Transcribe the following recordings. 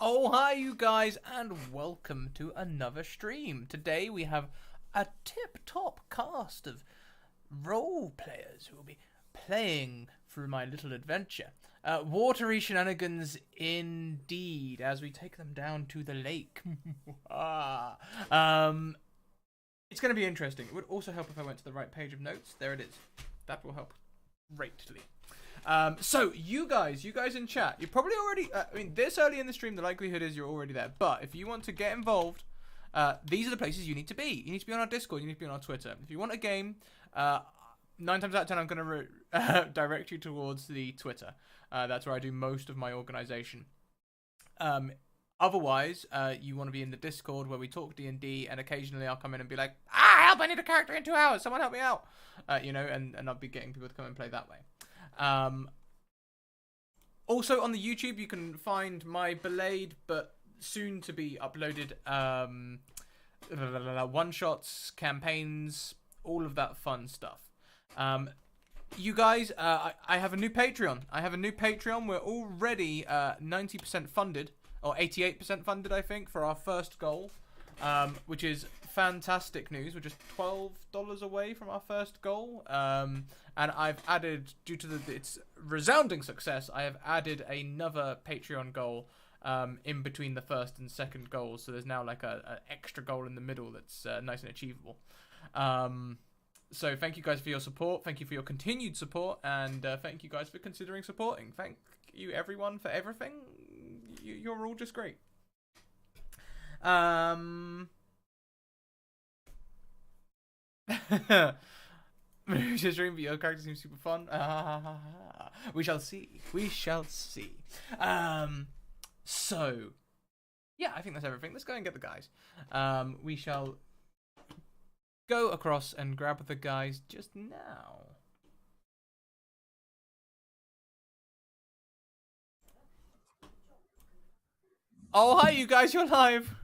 Oh, hi, you guys, and welcome to another stream. Today we have a tip-top cast of role players who will be playing through my little adventure. Watery shenanigans indeed, as we take them down to the lake. It's going to be interesting. It would also help if I went to the right page of notes. There it is. That will help greatly. So you guys in chat, you're probably already, this early in the stream, the likelihood is you're already there. But if you want to get involved, these are the places you need to be. You need to be on our Discord. You need to be on our Twitter. If you want a game, 9 times out of 10, I'm going to direct you towards the Twitter. That's where I do most of my organization. Otherwise, you want to be in the Discord where we talk D&D, and occasionally I'll come in and be like, help, I need a character in 2 hours. Someone help me out. And I'll be getting people to come and play that way. Also on the YouTube, you can find my belayed but soon to be uploaded one-shots, campaigns, all of that fun stuff. You guys, I have a new Patreon. We're already 90% funded, or 88% funded, I think, for our first goal, which is fantastic news. We're just $12 away from our first goal. And I've added, due to its resounding success, I have added another Patreon goal in between the first and second goals. So there's now like an extra goal in the middle that's nice and achievable. So thank you guys for your support. Thank you for your continued support. And thank you guys for considering supporting. Thank you, everyone, for everything. You're all just great. Just dream, but your character seems super fun. We shall see. So, yeah, I think that's everything. Let's go and get the guys. We shall go across and grab the guys just now. Oh, hi, you guys. You're live.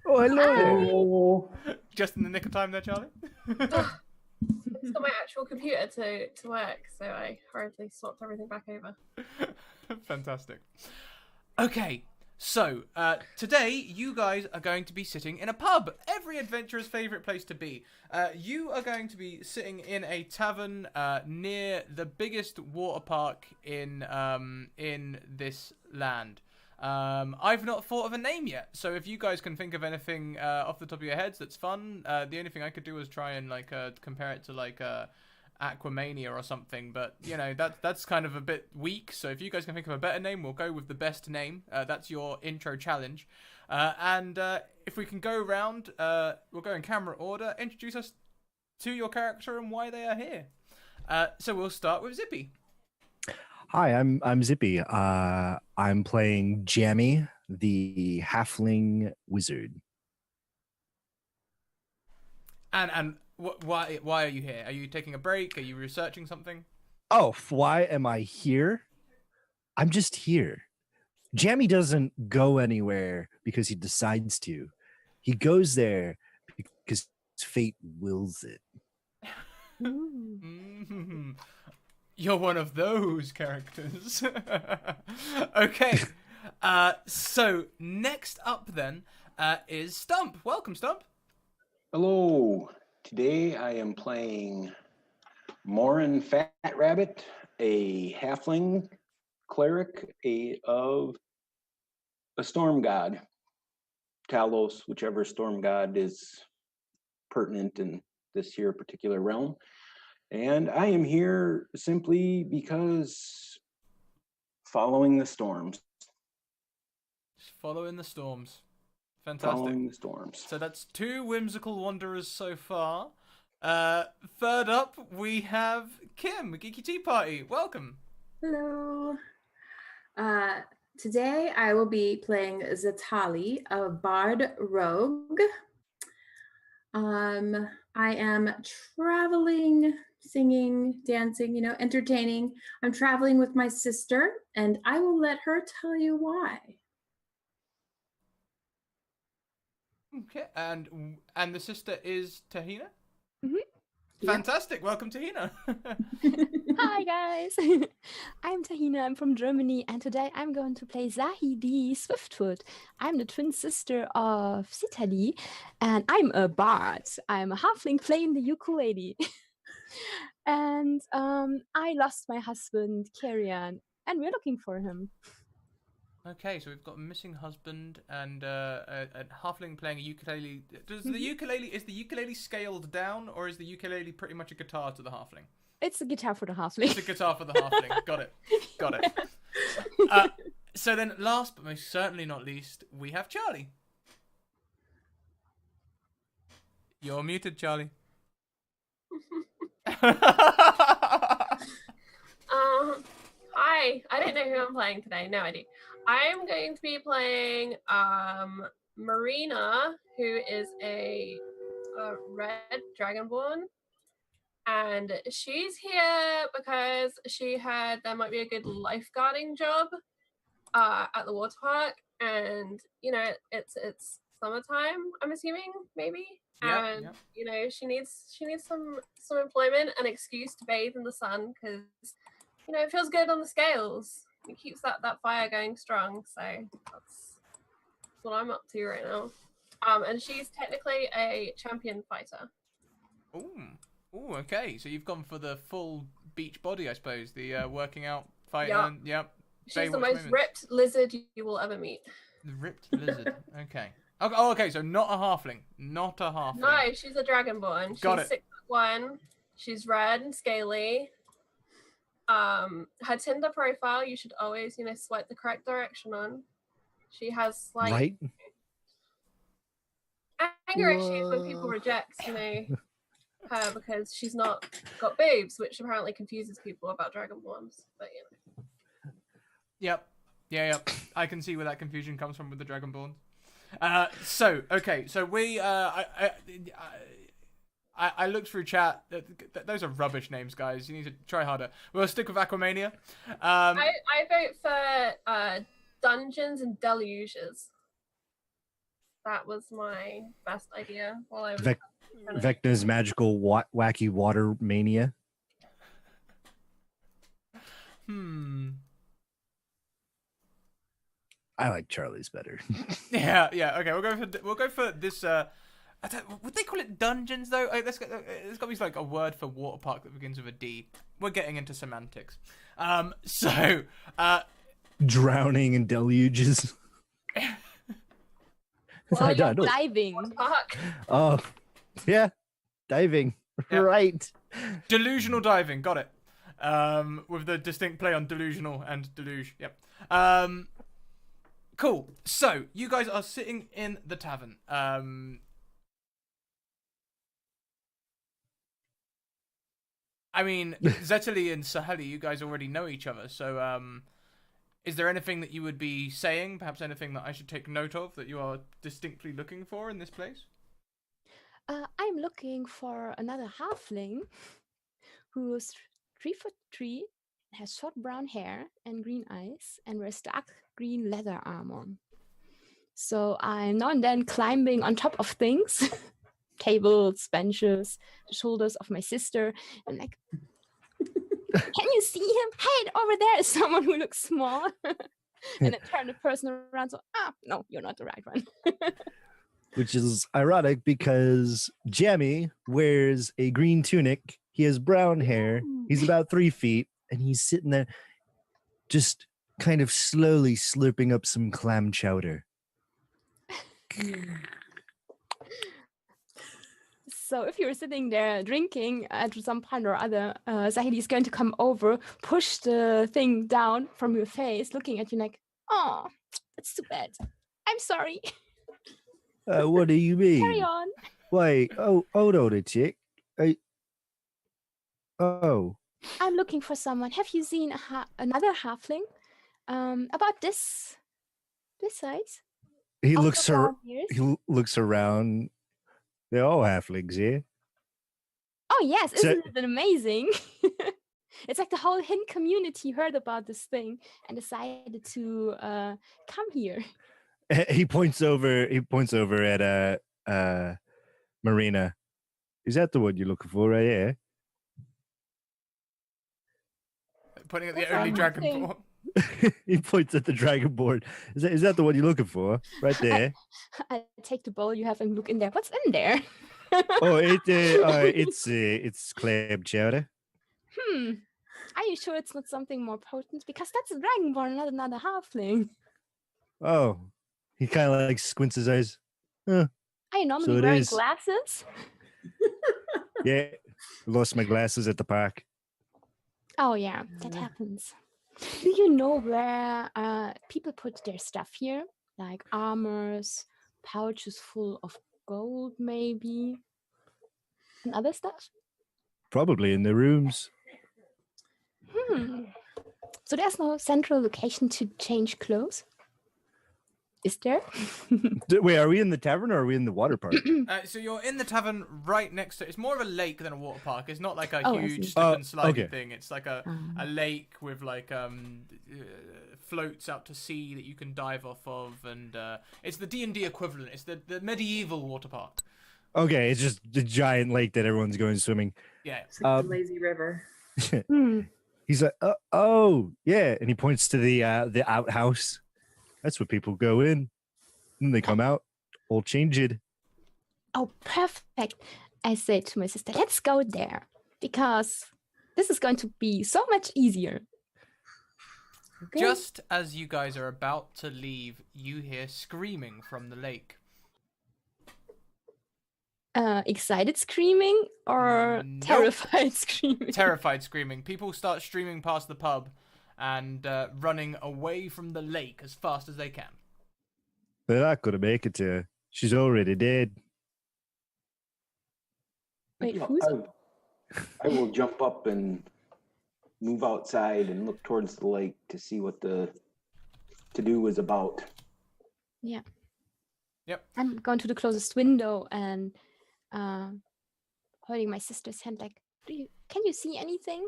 Oh, hello. Just in the nick of time there, Charlie. It's got my actual computer to work, so I hurriedly swapped everything back over. Fantastic. Okay, so today you guys are going to be sitting in a pub. Every adventurer's favourite place to be. You are going to be sitting in a tavern near the biggest water park in this land. I've not thought of a name yet, so if you guys can think of anything off the top of your heads that's fun, the only thing I could do is try and compare it to Aquamania or something, but you know that's kind of a bit weak. So if you guys can think of a better name, we'll go with the best name. That's your intro challenge, and if we can go around, we'll go in camera order. Introduce us to your character and why they are here. So we'll start with Zippy. Hi, I'm Zippy. I'm playing Jammy, the Halfling Wizard. And why are you here? Are you taking a break? Are you researching something? Oh, why am I here? I'm just here. Jammy doesn't go anywhere because he decides to. He goes there because fate wills it. You're one of those characters. Okay. So next up then is Stump. Welcome, Stump. Hello. Today I am playing Morin Fat Rabbit, a halfling cleric of a storm god. Talos, whichever storm god is pertinent in this here particular realm. And I am here simply because following the storms. Just following the storms. Fantastic. Following the storms. So that's 2 whimsical wanderers so far. Third up, we have Kim, Geeky Tea Party. Welcome. Hello. Today I will be playing Zatali, a bard rogue. I am traveling, singing, dancing, entertaining. I'm traveling with my sister, and I will let her tell you why. Okay, and the sister is Tahina? Mm-hmm. Fantastic. Yep. Welcome, Tahina. Hi guys, I'm Tahina, I'm from Germany, and today I'm going to play Zahidi Swiftfoot. I'm the twin sister of Sitali, and I'm a bard. I'm a halfling playing the ukulele. And I lost my husband, Karian, and we're looking for him. Okay, so we've got a missing husband and a halfling playing a ukulele. Is the ukulele scaled down, or is the ukulele pretty much a guitar to the halfling? It's a guitar for the halfling. It's a guitar for the halfling. Got it. So then, last but most certainly not least, we have Charlie. You're muted, Charlie. Hi. I don't know who I'm playing today. No idea. I'm going to be playing Marina, who is a red dragonborn. And she's here because there might be a good lifeguarding job at the water park. And, it's summertime, I'm assuming, maybe. And she needs some employment, an excuse to bathe in the sun because it feels good on the scales. It keeps that fire going strong. So that's what I'm up to right now. And she's technically a champion fighter. Ooh, okay. So you've gone for the full beach body, I suppose. The working out fighter. Yep. She's the most ripped lizard you will ever meet. The ripped lizard. Okay. Oh, okay. So not a halfling. Not a halfling. No, she's a dragonborn. She's Got it. 6'1". She's red and scaly. Her Tinder profile, you should always, swipe the correct direction on. She has Right? anger issues when people reject, her because she's not got boobs, which apparently confuses people about dragonborns. But Yep. I can see where that confusion comes from with the dragonborn. So we I looked through chat. Those are rubbish names, guys. You need to try harder. We'll stick with Aquamania. I vote for Dungeons and Deluges. That was my best idea while I was Vecna's magical wacky water mania. I like Charlie's better. Yeah. Okay, we'll go for this. Would they call it dungeons though? There's got to be like a word for water park that begins with a D. We're getting into semantics. Drowning in deluges. Well, you're diving. Oh, yeah, diving. Yep. Right. Delusional diving. Got it. With the distinct play on delusional and deluge. Yep. Cool. So you guys are sitting in the tavern. I mean, Zetali and Sahali, you guys already know each other, so is there anything that you would be saying, perhaps anything that I should take note of that you are distinctly looking for in this place? I'm looking for another halfling who's 3'3", has short brown hair and green eyes, and wears dark green leather armor. So I'm now and then climbing on top of things. Tables, benches, the shoulders of my sister, and like, can you see him? Hey, over there is someone who looks small. And I turn the person around, so, no, you're not the right one. Which is ironic because Jammy wears a green tunic. He has brown hair. He's about 3 feet, and he's sitting there just kind of slowly slurping up some clam chowder. So if you're sitting there drinking at some point or other, Zahidi is going to come over, push the thing down from your face, looking at you like, oh, that's too bad. I'm sorry. What do you mean? Carry on. Wait, hold on a chick. I'm looking for someone. Have you seen another halfling? About this size? He Also looks brown ears? He looks around. They're all halflings here. Oh yes, isn't it amazing? It's like the whole Hin community heard about this thing and decided to come here. He points over at Marina. Is that the one you're looking for right here? pointing at the That's only our thing. dragonborn. He points at the dragonborn. Is that the one you're looking for? Right there. I take the bowl you have and look in there. What's in there? Oh, it's clam chowder. Are you sure it's not something more potent? Because that's a dragonborn, not another halfling. Oh, he kind of like squints his eyes. Huh. Are you normally it wearing is. glasses? Yeah, lost my glasses at the park. Oh yeah, that happens. Do you know where people put their stuff here? Like armors, pouches full of gold, maybe, and other stuff? Probably in the rooms. So there's no central location to change clothes? Is there? Wait, are we in the tavern or are we in the water park? So you're in the tavern right next to. It's more of a lake than a water park. It's not like a Oh, I huge see. slip and slide okay. thing. It's like a lake with like floats out to sea that you can dive off of, and it's the D&D equivalent. It's the medieval water park. Okay, it's just the giant lake that everyone's going swimming. Yeah. It's like the lazy river. He's like, oh, yeah, and he points to the outhouse. That's where people go in, and they come out all changed. Oh, perfect. I say to my sister, let's go there because this is going to be so much easier. Okay. Just as you guys are about to leave, you hear screaming from the lake. Excited screaming or Nope. terrified screaming? Terrified screaming. People start streaming past the pub and running away from the lake as fast as they can. They're not going to make it to her. She's already dead. Wait, No, who's? I will jump up and move outside and look towards the lake to see what the to-do is about. Yeah. Yep. I'm going to the closest window and holding my sister's hand like, can you see anything?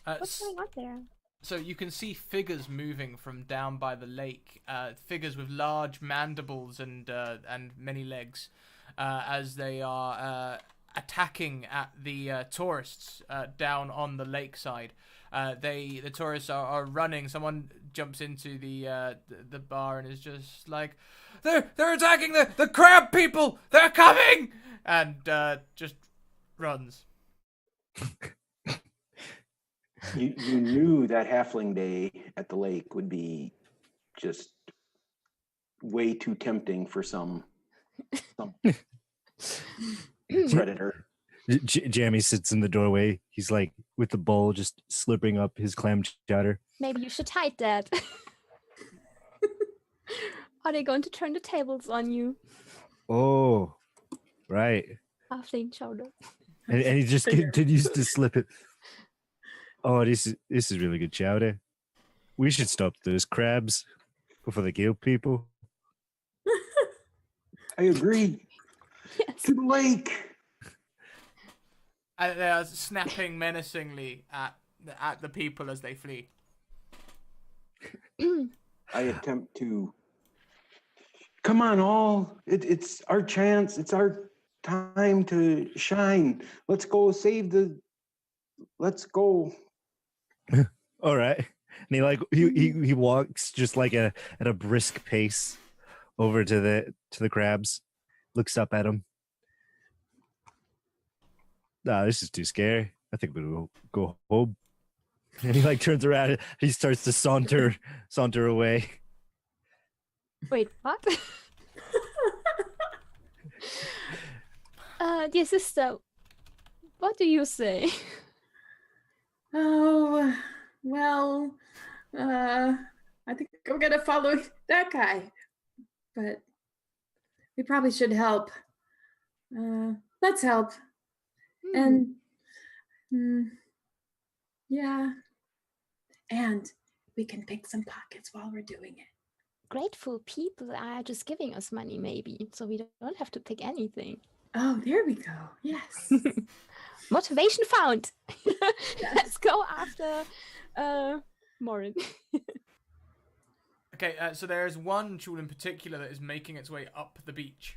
What's going on there? So you can see figures moving from down by the lake, figures with large mandibles and many legs, as they are attacking at the tourists down on the lakeside. The tourists are running. Someone jumps into the bar and is just like, they're attacking the crab people. They're coming, and just runs. You knew that halfling day at the lake would be just way too tempting for some predator. Jammy sits in the doorway. He's like with the bowl, just slurping up his clam chowder. Maybe you should hide that. Are they going to turn the tables on you? Oh, right. Halfling chowder. And he just continues to slip it. Oh, this is really good chowder. We should stop those crabs before they kill people. I agree. Yes. To the lake. And they are snapping menacingly at the people as they flee. I attempt to. Come on, all! It's our chance. It's our time to shine. Let's go save the. Let's go. All right. And he walks just like at a brisk pace over to the crabs, looks up at them. Nah, this is too scary. I think we'll go home. And he like turns around and he starts to saunter away. Wait, what? Dear sister, what do you say? Oh, well, I think I'm gonna follow that guy, but we probably should help. Let's help. And yeah, and we can pick some pockets while we're doing it. Grateful people are just giving us money, maybe, so we don't have to pick anything. Oh, there we go. Yes. Motivation found. Let's go after Morin. Okay, so there is one CHuuls in particular that is making its way up the beach.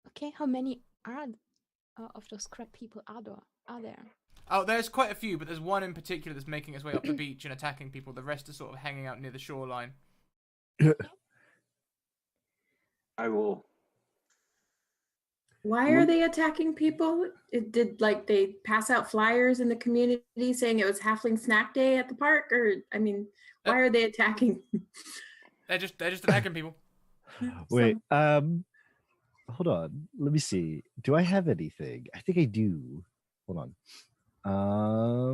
Okay, how many are of those crab people are there? Oh, there's quite a few, but there's one in particular that's making its way up the beach and attacking people. The rest are sort of hanging out near the shoreline. I will. Why are they attacking people? Did they pass out flyers in the community saying it was Halfling Snack Day at the park? Or I mean, why are they attacking? They're just attacking people. Wait, hold on. Let me see. Do I have anything? I think I do. Hold on. I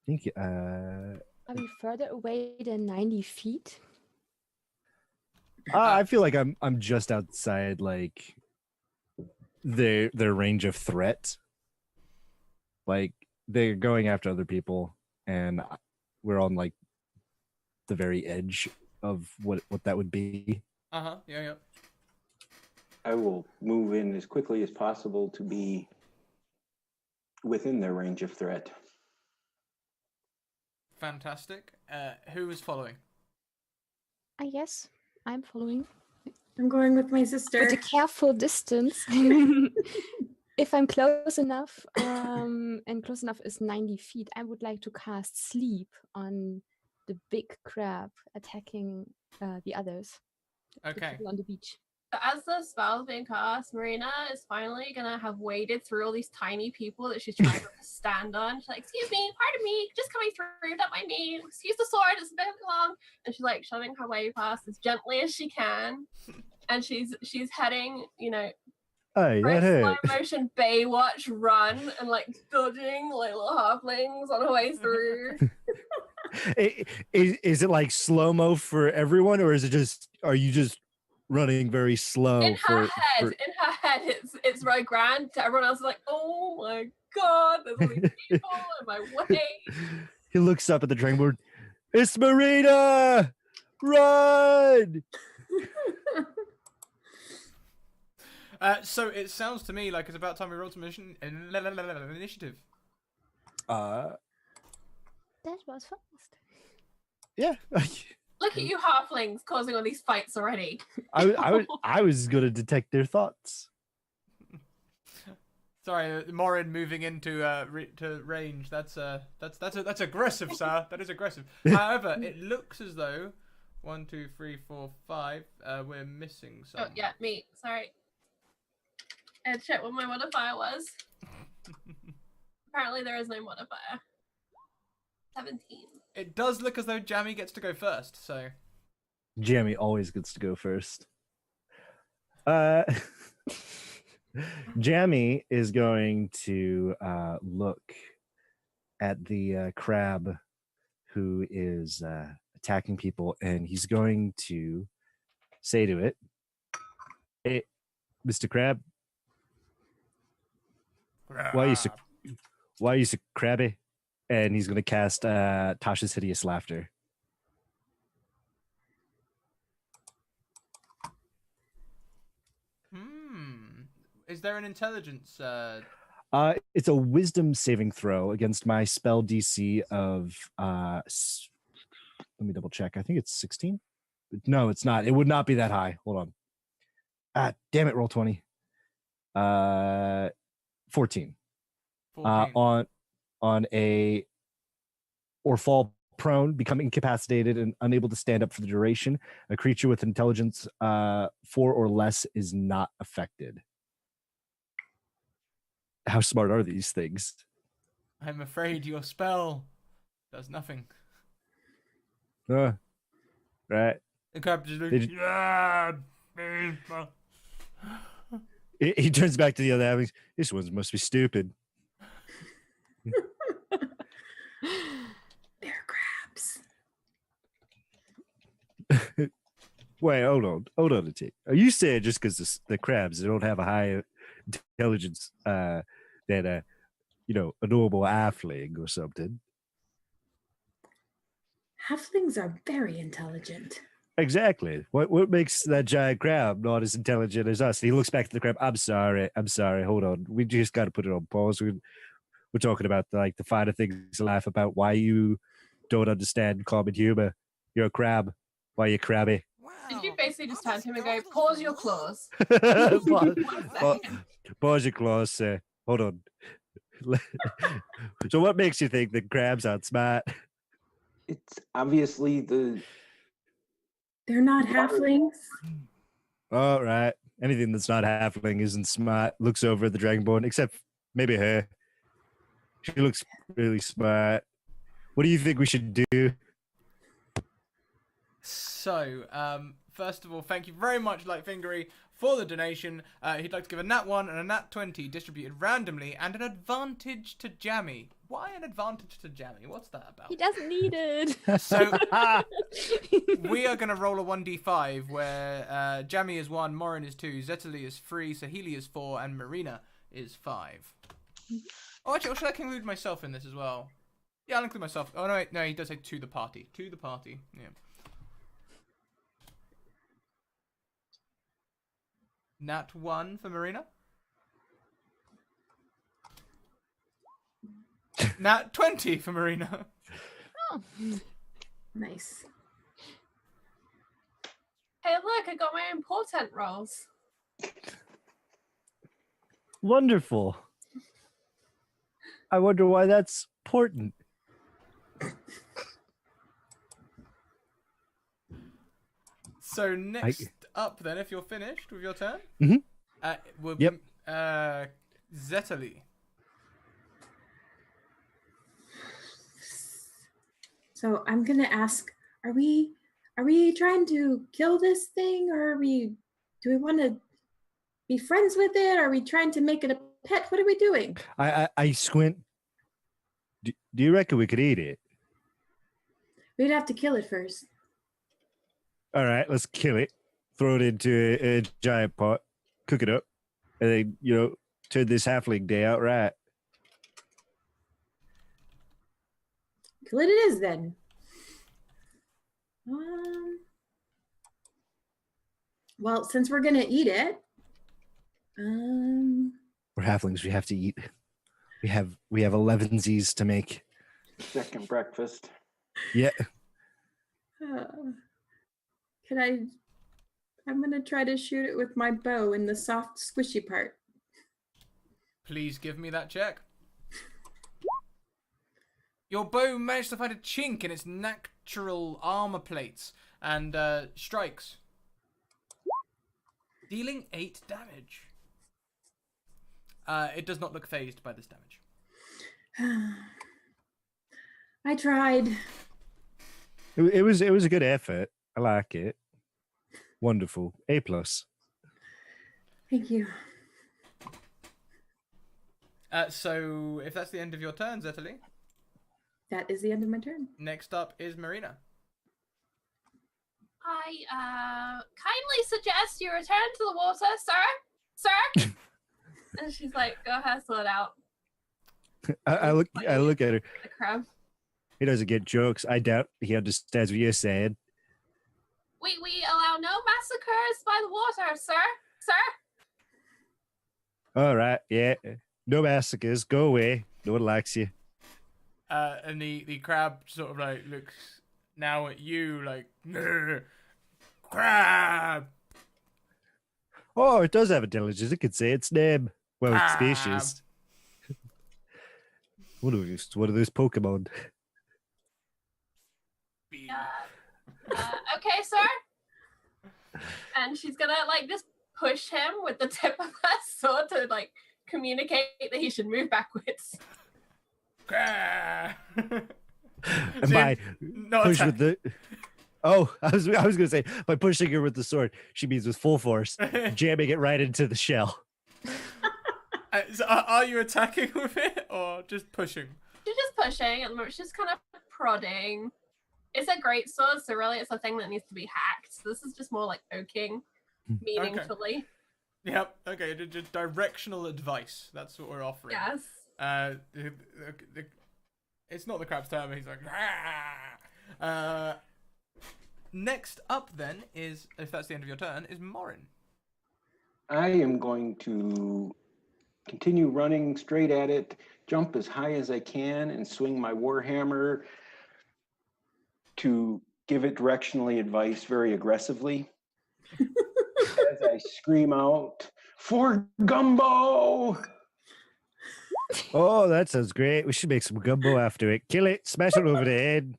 think Are we further away than 90 feet? I feel like I'm just outside like their range of threat. Like they're going after other people, and we're on like the very edge of what that would be. Yeah. I will move in as quickly as possible to be within their range of threat. Fantastic. Who is following? I guess I'm following. I'm going with my sister. With a careful distance. If I'm close enough, and close enough is 90 feet, I would like to cast Sleep on the big crab attacking the others. The Okay. people on the beach. As the spell is being cast, Marina is finally gonna have waded through all these tiny people that she's trying to stand on. She's like, "Excuse me, pardon me, just coming through, don't mind me. Excuse the sword, it's a bit long." And she's like shoving her way past as gently as she can. And she's heading, Hey, very that slow hurt. motion Baywatch run and like dodging like little halflings on her way through. Is it like slow mo for everyone, or is it just? Are you just running very slow? In her head, it's very grand. To everyone else, is like, "Oh my god, there's all these people in my way." He looks up at the drawing board. It's Marina! Run! So it sounds to me like it's about time we rolled some initiative. That was fast. Yeah. Look at you halflings causing all these fights already. I was gonna detect their thoughts. Sorry, Morin moving into to range. That's aggressive, sir. That is aggressive. However, it looks as though 1, 2, 3, 4, 5. We're missing some. Oh yeah, me. Sorry. I had to check what my modifier was. Apparently there is no modifier. 17. It does look as though Jammy gets to go first. So. Jammy always gets to go first. Jammy is going to look at the crab who is attacking people, and he's going to say to it, "Hey, Mr. Crab, why are you so crabby?" And he's going to cast Tasha's Hideous Laughter. Is there an intelligence? It's a wisdom saving throw against my spell DC of let me double check. I think it's 16. No, it's not. It would not be that high. Hold on. Damn it, roll 20. 14. 14. On a or fall prone, become incapacitated and unable to stand up for the duration. A creature with intelligence 4 or less is not affected. How smart are these things? I'm afraid your spell does nothing. Right. The crab just looks, He turns back to the other halflings. This one must be stupid. They're crabs. Wait, hold on a tick. Are you saying just because the crabs, they don't have a higher intelligence than a normal halfling or something? Halflings are very intelligent. Exactly. What makes that giant crab not as intelligent as us? And he looks back at the crab. I'm sorry. Hold on. We just got to put it on pause. We're talking about the finer things in life, about why you don't understand common humor. You're a crab. Why are you crabby? Well, Did you basically just turn to him and go, pause your claws? Pause your claws, sir. Hold on. So what makes you think that crabs aren't smart? It's obviously They're not halflings. All right. Anything that's not halfling isn't smart. Looks over at the dragonborn, except maybe her. She looks really smart. What do you think we should do? So, first of all, thank you very much, Lightfingery, for the donation. He'd like to give a nat 1 and a nat 20 distributed randomly and an advantage to Jammy. Why an advantage to Jammy? What's that about? He doesn't need it. So, we are going to roll a 1d5 where Jammy is 1, Morin is 2, Zetali is 3, Sahili is 4, and Marina is 5. Oh, actually, or should I include myself in this as well? Yeah, I'll include myself. Oh, no, wait, no, he does say to the party. To the party, yeah. Nat 1 for Marina. Nat 20 for Marina. Oh. Nice. Hey, look, I got my own portent rolls. Wonderful. I wonder why that's important. So next up, then, if you're finished with your turn, will Yep. be Zetali. So I'm gonna ask: Are we trying to kill this thing, or do we want to be friends with it? Are we trying to make it a pet? What are we doing? I squint. Do you reckon we could eat it? We'd have to kill it first. All right, let's kill it. Throw it into a giant pot, cook it up, and then, turn this halfling day out right. Kill it is then. Well, since we're gonna eat it, We're halflings. We have to eat. We have 11sies to make. second breakfast. Yeah. I'm gonna try to shoot it with my bow in the soft, squishy part. Please give me that check. Your bow managed to find a chink in its natural armor plates and strikes, dealing 8 damage. It does not look phased by this damage. I tried. It was a good effort. I like it. Wonderful. A+. Thank you. So, if that's the end of your turn, Zetali, That is the end of my turn. next up is Marina. I kindly suggest you return to the water, sir. Sir. And she's like, go ahead, sort it out. I look at her. The crab. He doesn't get jokes. I doubt he understands what you're saying. We allow no massacres by the water, sir. Sir. All right, yeah. No massacres. Go away. No one likes you. And the crab sort of like looks now at you like, crab. Oh, it does have intelligence. It could say its name. Well, it's species. What are those Pokemon? Okay, sir. And she's gonna like just push him with the tip of her sword to like communicate that he should move backwards. And by push attack. with the I was gonna say by pushing her with the sword, she means with full force, jamming it right into the shell. So are you attacking with it or just pushing? She's just pushing at the moment. She's kind of prodding. It's a great sword, so really it's a thing that needs to be hacked. So this is just more like poking meaningfully. Yep. Okay. Just directional advice. That's what we're offering. Yes. It's not the crab's turn. He's like. Next up, then, is, if that's the end of your turn, is Morin. I am going to continue running straight at it, jump as high as I can, and swing my warhammer to give it directionally advice very aggressively. As I scream out, "For gumbo!" Oh, that sounds great. We should make some gumbo after it. Kill it, smash it over the head.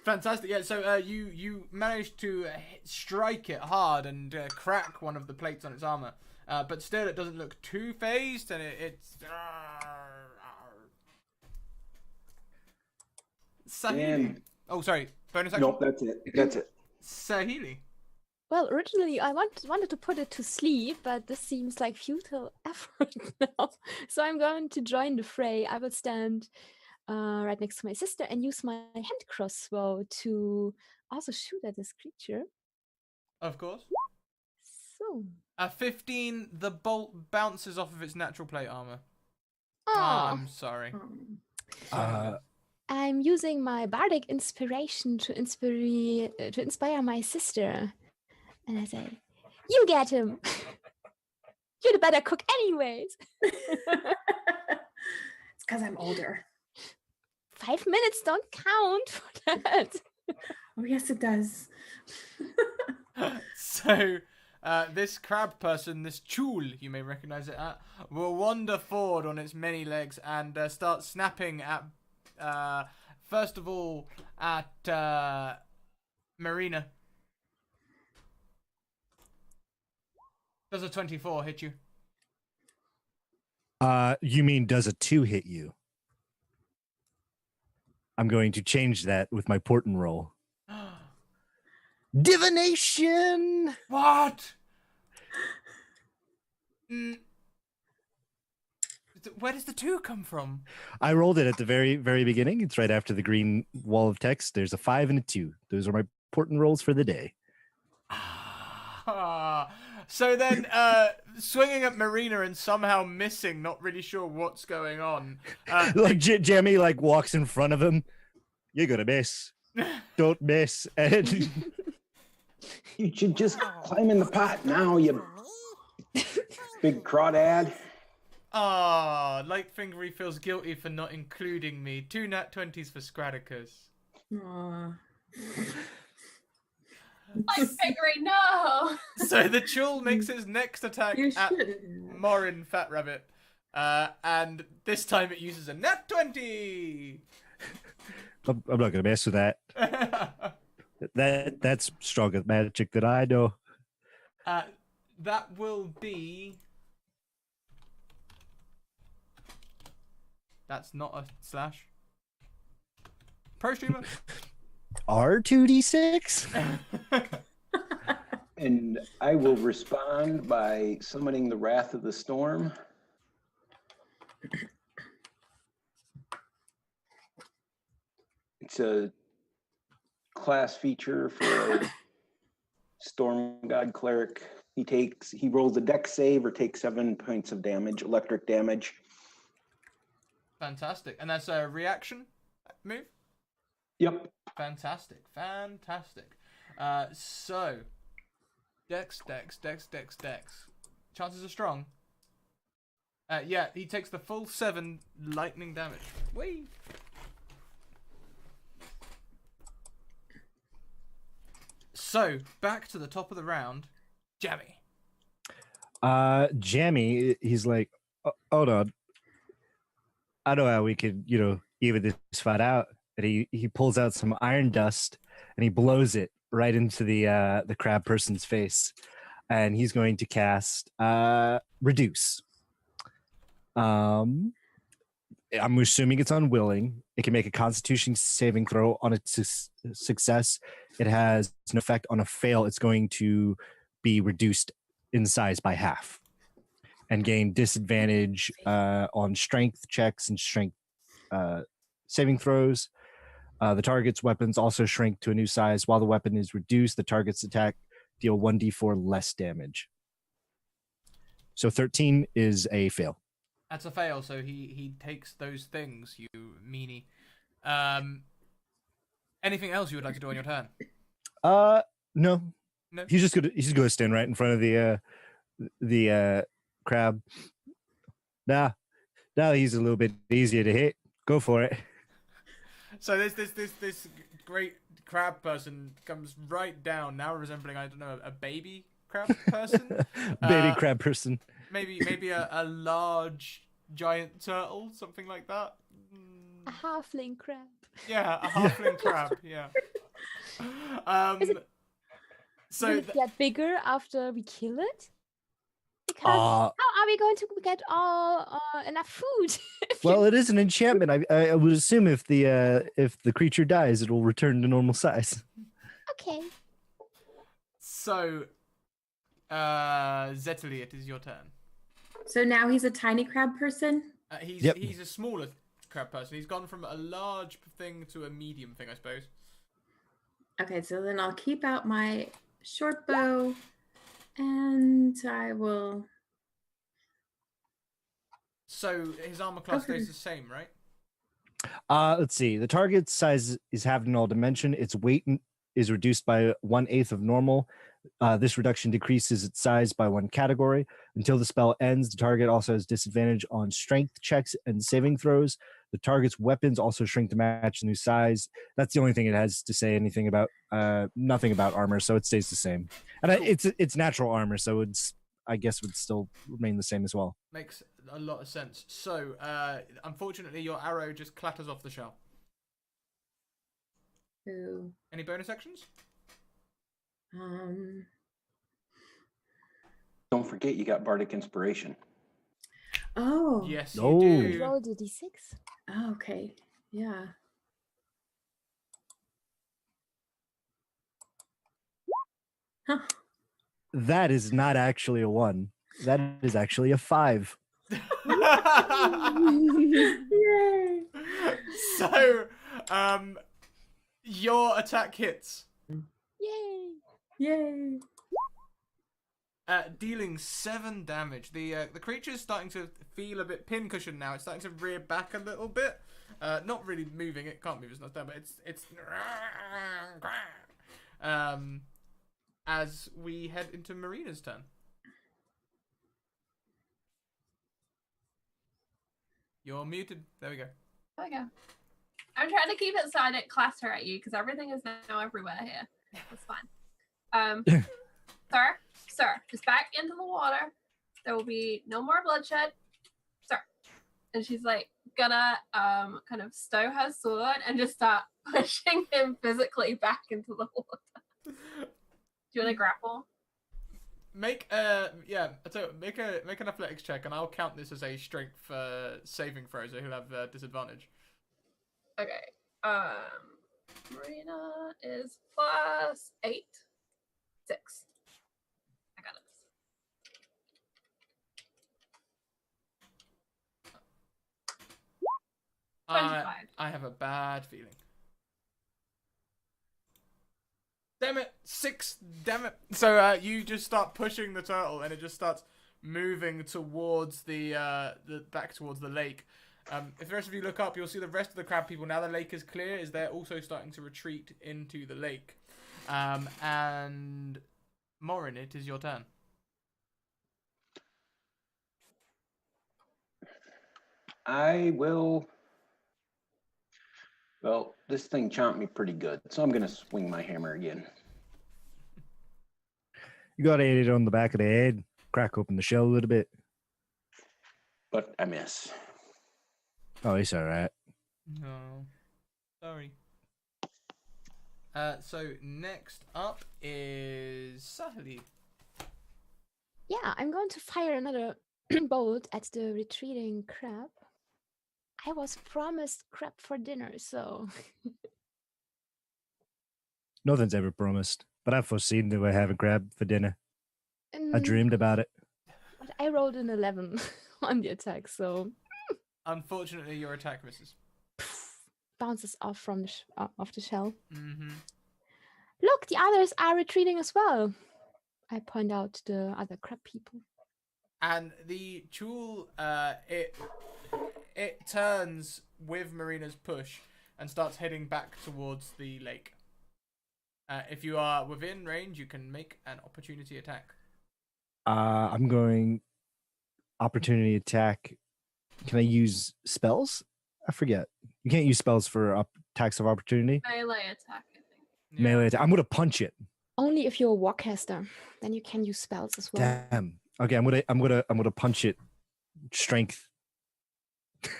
Fantastic. Yeah. So you managed to strike it hard and crack one of the plates on its armor, but still it doesn't look too phased, and it's. Sahili. And Oh, sorry. Bonus action. nope, that's it. That's it. Sahili. Well, originally I wanted to put it to sleep, but this seems like futile effort now. So I'm going to join the fray. I will stand right next to my sister and use my hand crossbow to also shoot at this creature. Of course. So. 15. The bolt bounces off of its natural plate armor. Oh. I'm sorry. I'm using my bardic inspiration to inspire my sister. And I say, "You get him. You're the better cook anyways." It's because I'm older. 5 minutes don't count for that. Oh, yes, it does. So, this crab person, this CHuuls, you may recognize it at, will wander forward on its many legs and start snapping at, first of all, at Marina. Does a 24 hit you? You mean does a 2 hit you? I'm going to change that with my portent roll. Divination! What? Where does the 2 come from? I rolled it at the very, very beginning. It's right after the green wall of text. There's a 5 and a 2. Those are my portent rolls for the day. So then, swinging at Marina and somehow missing, not really sure what's going on. Like Jammy like walks in front of him. You're gonna miss. Don't miss. And You should just climb in the pot now, you big crawdad. Lightfingery feels guilty for not including me. 2 nat 20s for Scradicus. Aw. Like Figure, no. So the CHuuls makes his next attack You at should. Morin Fat Rabbit. And this time it uses a nat 20! I'm not gonna mess with that. That's strongest magic that I know. That will be... That's not a slash. Pro streamer. R2D6? And I will respond by summoning the Wrath of the Storm. It's a class feature for a Storm God Cleric. He rolls a dex save or takes 7 points of damage, electric damage. Fantastic. And that's a reaction move? Yep. Fantastic. So, dex. Chances are strong. Yeah, he takes the full 7 lightning damage. Whee! So, back to the top of the round. Jammy. Jammy, he's like, hold on. I know how we could, even this fight out. And he pulls out some iron dust and he blows it right into the crab person's face. And he's going to cast Reduce. I'm assuming it's unwilling. It can make a Constitution saving throw on its success. It has no effect on a fail. It's going to be reduced in size by half and gain disadvantage on strength checks and strength saving throws. The target's weapons also shrink to a new size. While the weapon is reduced, the target's attack deal 1d4 less damage. So 13 is a fail. That's a fail, so he takes those things, you meanie. Anything else you would like to do on your turn? No. No? He's just gonna stand right in front of the crab. Now he's a little bit easier to hit. Go for it. So this great crab person comes right down, now resembling, I don't know, a baby crab person. Baby crab person. Maybe a large giant turtle, something like that. A halfling crab. Yeah, a halfling crab. Yeah. Is it- So Will it get bigger after we kill it? Because Uh, how are we going to get all enough food? if you- well, it is an enchantment. I would assume if the creature dies, it will return to normal size. Okay. So, Zetali, it is your turn. So now he's a tiny crab person. Yep. He's a smaller crab person. He's gone from a large thing to a medium thing, I suppose. Okay, so then I'll keep out my short bow, and I will. So his armor class stays the same, right? Let's see. The target size is halved in all dimension. Its weight is reduced by 1/8 of normal. This reduction decreases its size by 1 category. Until the spell ends, the target also has disadvantage on strength checks and saving throws. The target's weapons also shrink to match the new size. That's the only thing it has to say anything about. Nothing about armor, so it stays the same. And it's natural armor, so I guess would still remain the same as well. Makes a lot of sense. So, unfortunately, your arrow just clatters off the shell. Ooh. Any bonus actions? Don't forget you got bardic inspiration. Oh. Yes, No. you do. Roll the d6. Oh, okay. Yeah. Huh. That is not actually a 1. That is actually a 5. Yay! So, your attack hits, Yay! Yay! dealing 7 damage. The creature's starting to feel a bit pincushion now. It's starting to rear back a little bit. Not really moving. It can't move. It's not down, but it's as we head into Marina's turn. You're muted. There we go. There we go. I'm trying to keep it so I don't clatter at you because everything is now everywhere here. That's fine. Sir, just back into the water. There will be no more bloodshed. Sir. And she's like gonna kind of stow her sword and just start pushing him physically back into the water. Do you want to grapple? Make make an athletics check, and I'll count this as a strength saving throw, so he'll have disadvantage. Okay. Marina is +8. 6. I got it. I have a bad feeling. Damn it! 6. Damn it! So you just start pushing the turtle, and it just starts moving towards the back towards the lake. If the rest of you look up, you'll see the rest of the crab people. Now the lake is clear, is they're also starting to retreat into the lake. And Morin, it is your turn. I will. Well, this thing chomped me pretty good, so I'm going to swing my hammer again. You got to hit it on the back of the head, crack open the shell a little bit. But I miss. Oh, it's all right. No. Sorry. So next up is Sahali. Yeah, I'm going to fire another bolt at the retreating crab. I was promised crab for dinner, so Nothing's ever promised, but I've foreseen that I have a crab for dinner. I dreamed about it. But I rolled an 11 on the attack, so Unfortunately, your attack misses. bounces off from off the shell. Mm-hmm. Look, the others are retreating as well. I point out the other crab people. And the CHuuls, it turns with Marina's push and starts heading back towards the lake. If you are within range, you can make an opportunity attack. I'm going opportunity attack. Can I use spells? I forget. You can't use spells for attacks of opportunity? Melee attack, I think. Yeah. Melee attack. I'm gonna punch it. Only if you're a warcaster. Then you can use spells as well. Damn. Okay, I'm gonna punch it. Strength.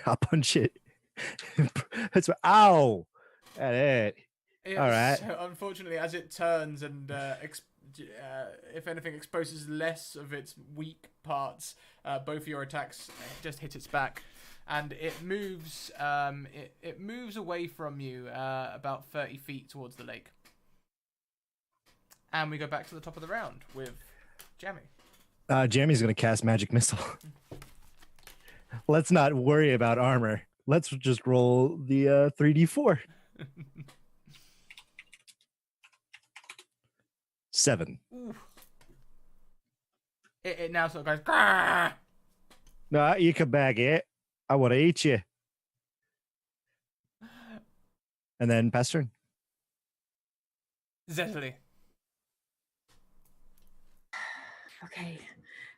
I'll punch it. That's ow. That it. Yeah, All right. So unfortunately, as it turns and if anything exposes less of its weak parts, both your attacks just hit its back, and it moves. It moves away from you about 30 feet towards the lake. And we go back to the top of the round with Jammy. Jammy's gonna cast magic missile. Let's not worry about armor. Let's just roll the 3d4. 7. Ooh. It now sort of goes. Grrr! No, you come back here. I want to eat you. And then pass turn. Zetterly. Okay,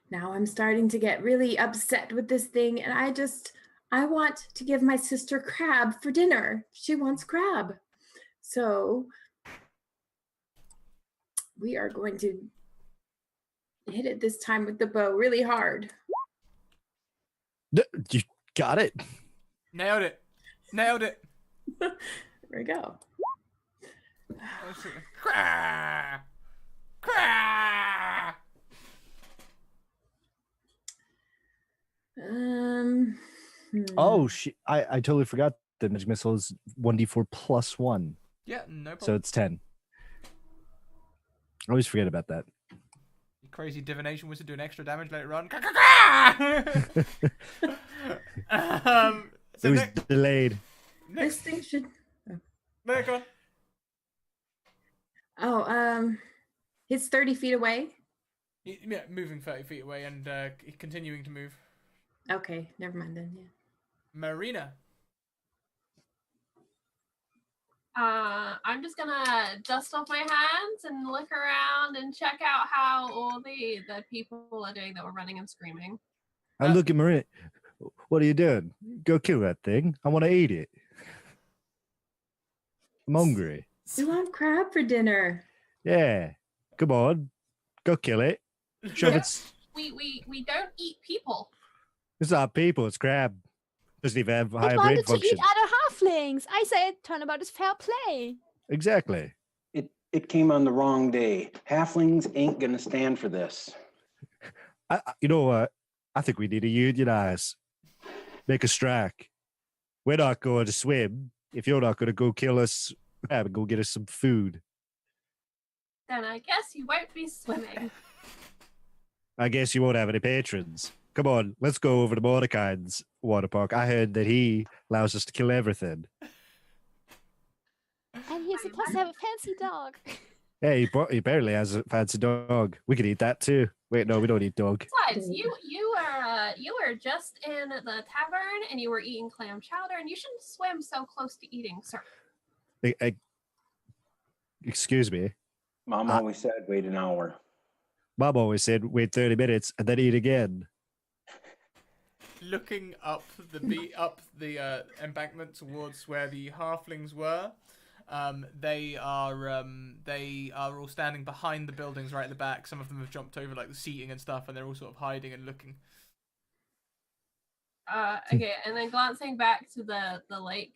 now I'm starting to get really upset with this thing, and I want to give my sister crab for dinner. She wants crab. So we are going to hit it this time with the bow really hard. You got it. Nailed it. Nailed it. There we go. Grrr! Grrr! Oh, I totally forgot the magic missile is 1d4 plus 1. Yeah, no problem. So it's 10. I always forget about that. You crazy divination wizard doing extra damage later on. So It was delayed. This thing should. No, go on. Oh, it's 30 feet away. Yeah, moving 30 feet away and continuing to move. Okay, never mind then. Yeah. Marina. I'm just gonna dust off my hands and look around and check out how all the people are doing that were running and screaming. I look at Maria. What are you doing? Go kill that thing. I want to eat it. I'm hungry. We want crab for dinner. Yeah. Come on. Go kill it. Shove Yeah. its. We don't eat people. It's not people. It's crab. Doesn't even have I higher brain wanted to function. eat other halflings. I said turnabout is fair play. Exactly. It came on the wrong day. Halflings ain't gonna stand for this. You know what? I think we need to unionize. Make a strike. We're not going to swim if you're not going to go kill us crab and go get us some food. Then I guess you won't be swimming. I guess you won't have any patrons. Come on, let's go over to Mordecai's water park. I heard that he allows us to kill everything. And he's supposed to have a fancy dog. Hey, he apparently has a fancy dog. We could eat that too. Wait, no, we don't eat dog. Besides, you were just in the tavern and you were eating clam chowder, and you shouldn't swim so close to eating, sir. Excuse me. Mom always said wait an hour. Mom always said wait 30 minutes and then eat again. Looking up the embankment towards where the halflings were, they are all standing behind the buildings right at the back. Some of them have jumped over like the seating and stuff, and they're all sort of hiding and looking. Okay, and then glancing back to the lake,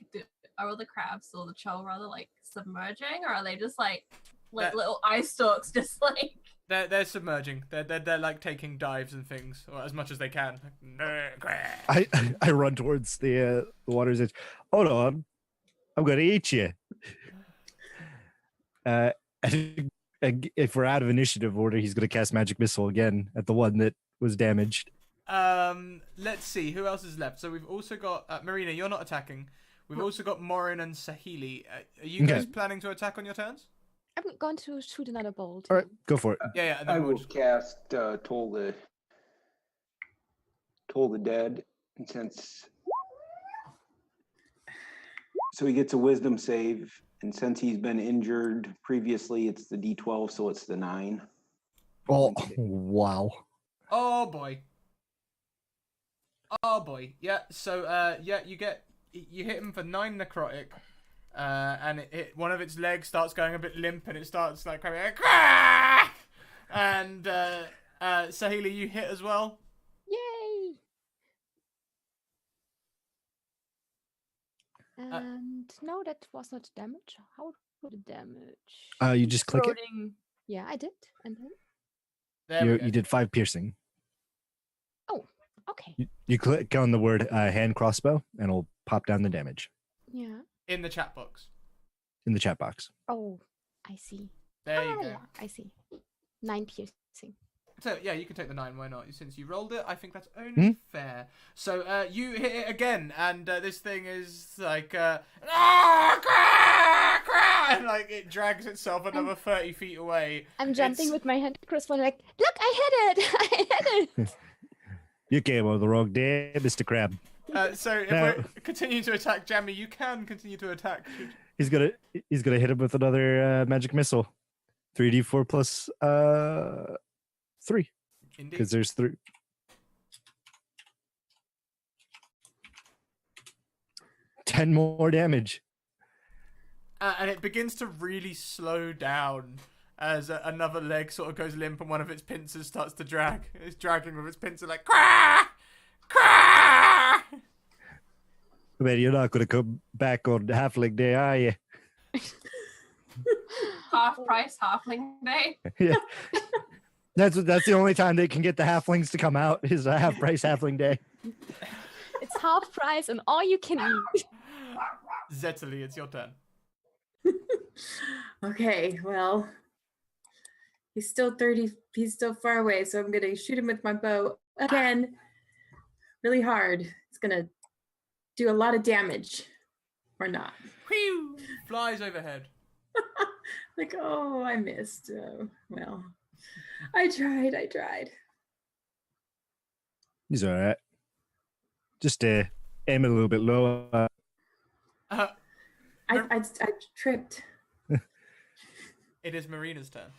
are all the crabs or the choll rather like submerging, or are they just like little ice stalks just like? They're submerging. They're like taking dives and things, or as much as they can. I run towards the water's edge. Hold on, I'm gonna eat you. I think if we're out of initiative order, he's gonna cast magic missile again at the one that was damaged. Let's see who else is left. So we've also got Marina. You're not attacking. We've also got Morin and Sahili. Are you guys planning to attack on your turns? I'm going to shoot another bolt. All right, go for it. Yeah. And then I we'll will cast Toll the Dead, and since so he gets a Wisdom save, and since he's been injured previously, it's the D12, so it's the 9. Oh wow! Oh boy. Oh boy. Yeah. So you hit him for 9 necrotic, and one of its legs starts going a bit limp, and it starts like crying, "Quack!" And Sahili, you hit as well. Yay! And no, that was not damage. How to the damage? You just click it. Exploding. Yeah, I did. And then There we go. You did 5 piercing. okay. You click on the word hand crossbow, and it'll pop down the damage Yeah. In the chat box. in the chat box. Oh, I see. There you go. Yeah, I see. 9 piercing. So yeah, you can take the 9. Why not? Since you rolled it, I think that's only fair. So you hit it again, and this thing is like, and like it drags itself another 30 feet away. I'm jumping with my hand crossbow, like, look, I hit it! I hit it! You came on the wrong day, Mr. Crab. So if No. I continue to attack Jammy, you can continue to attack. He's gonna hit him with another magic missile. 3d4 plus 3, Indeed. because there's 3. Ten more damage. And it begins to really slow down as another leg sort of goes limp and one of its pincers starts to drag. It's dragging with its pincer like, "Quah! Quah!" Man, you're not gonna come back on Halfling Day, are you? Half price halfling day. Yeah. That's the only time they can get the halflings to come out is a half price Halfling Day. It's half price and all you can eat. Zetali, it's your turn. Okay, well, he's still 30, he's still far away, so I'm gonna shoot him with my bow again, really hard. It's gonna do a lot of damage, or not. Whew! Flies overhead. Like, oh, I missed. Oh, well, I tried. He's all right. Just aim it a little bit lower. I tripped. It is Marina's turn.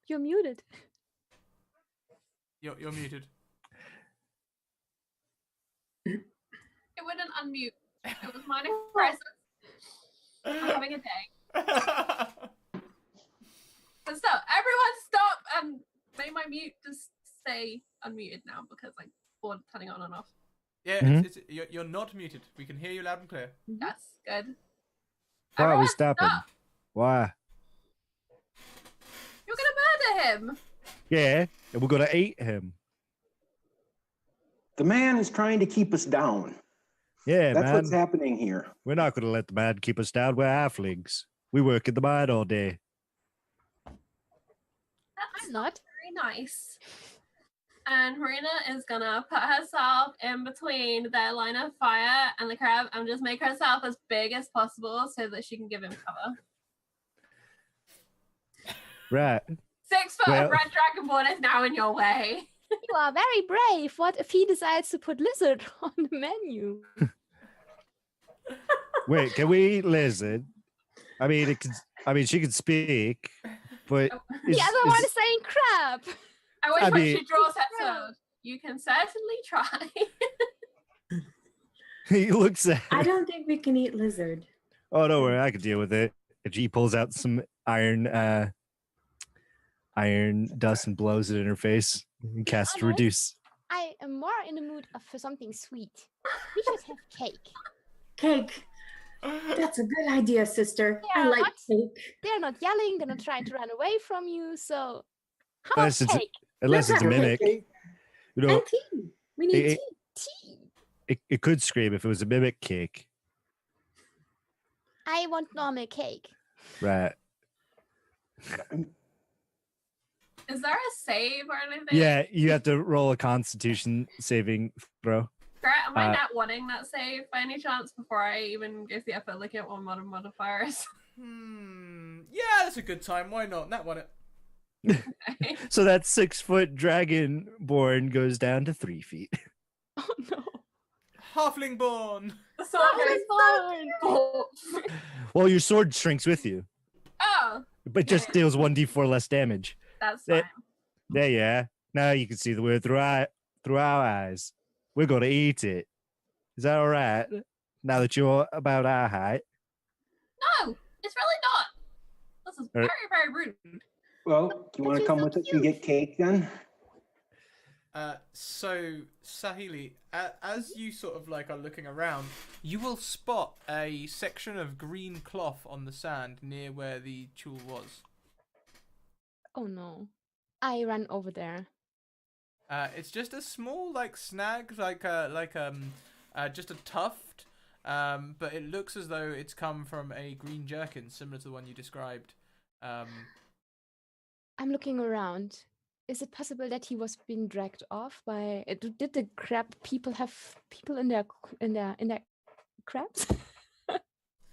You're muted. You're muted. It wouldn't unmute. It was minor presence. I'm having a day. So everyone stop and may my mute just stay unmuted now because I'm bored turning on and off. Yeah, Mhm. you're not muted. We can hear you loud and clear. Yes, good. Why are we Everyone stopping? stop. Why? You're gonna murder him. Yeah, and we're gonna eat him. The man is trying to keep us down. Yeah, That's man. what's happening here. We're not gonna let the man keep us down. We're halflings. We work in the mine all day. That's I'm not. very nice. And Marina is gonna put herself in between their line of fire and the crab and just make herself as big as possible so that she can give him cover. Right. 6 foot Well- of red dragonborn is now in your way. You are very brave. What if he decides to put lizard on the menu? Wait, can we eat lizard? I mean, she can speak, but The other one is saying crab. I wish I when mean- she draws her sword. You can certainly try. he looks at. I don't think we can eat lizard. Oh, don't worry, I can deal with it. And she pulls out some iron dust and blows it in her face and casts Alright. reduce. I am more in the mood for something sweet. We should have cake. Cake. That's a good idea, sister. I Yeah, like what? cake. They're not yelling. They're not trying to run away from you. So, how about Unless it's cake? unless it's a Let's have mimic. cake. You know, And tea. We need it- tea. Tea. it could scream if it was a mimic cake. I want normal cake. Right. Is there a save or anything? Yeah, you have to roll a constitution saving throw. Great. Am I Uh, not wanting that save by any chance before I even go through the effort looking at what modern modifiers? Yeah, that's a good time. Why not? That one. Okay. So that 6-foot dragonborn goes down to 3 feet. Oh no. Halfling born. So it Born. goes- Well, your sword shrinks with you, Oh, but just deals 1d4 less damage. that's Eh, fine. There you are. Now you can see the word through our eyes. We're gonna eat it. Is that all right? Now that you're about our height. No, it's really not. This is very, very rude. Well, do you want to come with us and get cake then? So Sahili, as you sort of like are looking around, you will spot a section of green cloth on the sand near where the CHuuls was. Oh no. I run over there. It's just a small like snag, just a tuft. But it looks as though it's come from a green jerkin, similar to the one you described. I'm looking around. Is it possible that he was being dragged off by? Did the crab people have people in their crabs,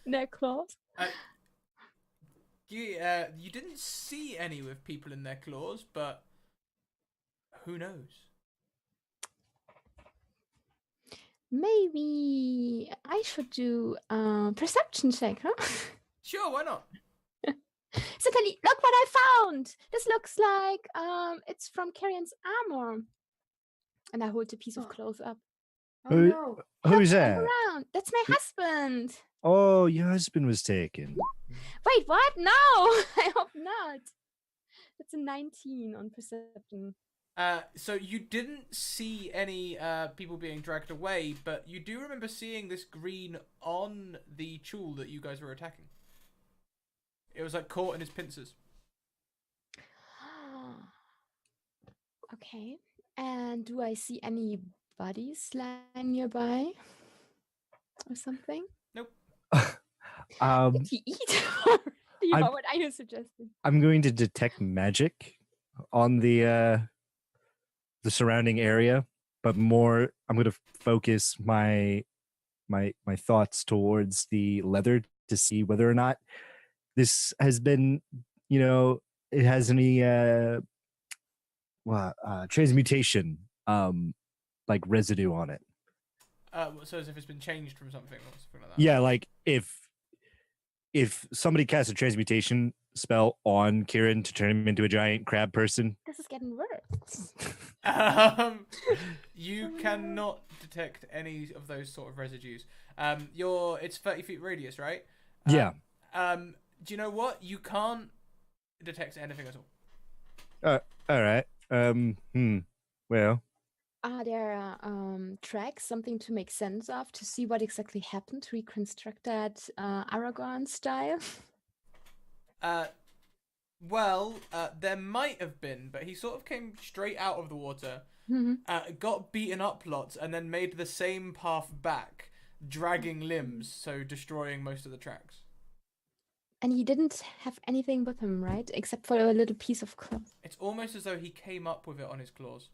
in their claws? You didn't see any with people in their claws, but who knows? Maybe I should do a perception check, huh? Sure, why not? Certainly. Look what I found. This looks like it's from Carrion's armor. And I hold a piece of cloth up. Oh no. Who's Look that? around. That's my husband. Oh, your husband was taken. Wait, what? No, I hope not. That's a 19 on perception. So you didn't see any people being dragged away, but you do remember seeing this green on the CHuul that you guys were attacking. It was like caught in his pincers. Okay. And do I see any bodies lying nearby? Or something? Nope. Did he eat? Do you know what I was suggesting? I'm going to detect magic on the surrounding area, but more I'm going to focus my thoughts towards the leather to see whether or not this has been, it has any transmutation like residue on it. So as if it's been changed from something or something like that. Yeah, like if somebody casts a transmutation spell on Kieran to turn him into a giant crab person. This is getting worse. You cannot detect any of those sort of residues. It's 30 feet radius, right? Yeah. Do you know what? You can't detect anything at all. All right. Well. Are there tracks, something to make sense of, to see what exactly happened, to reconstruct that Aragorn style? There might have been, but he sort of came straight out of the water, got beaten up lots, and then made the same path back, dragging limbs, so destroying most of the tracks. And he didn't have anything with him, right? Except for a little piece of cloth. It's almost as though he came up with it on his claws.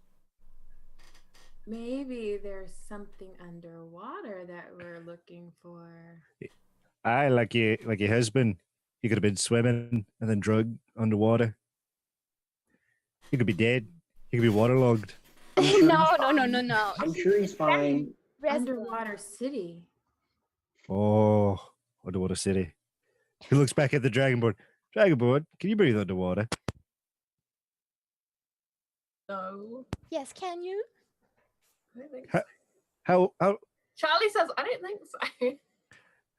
Maybe there's something underwater that we're looking for. I like your husband. He could have been swimming and then drugged underwater. He could be dead. He could be waterlogged. No. I'm sure he's fine. Underwater city. Oh, underwater city. He looks back at the dragonboard. Dragonboard, can you breathe underwater? No. Yes, can you? I don't think How Charlie says, I don't think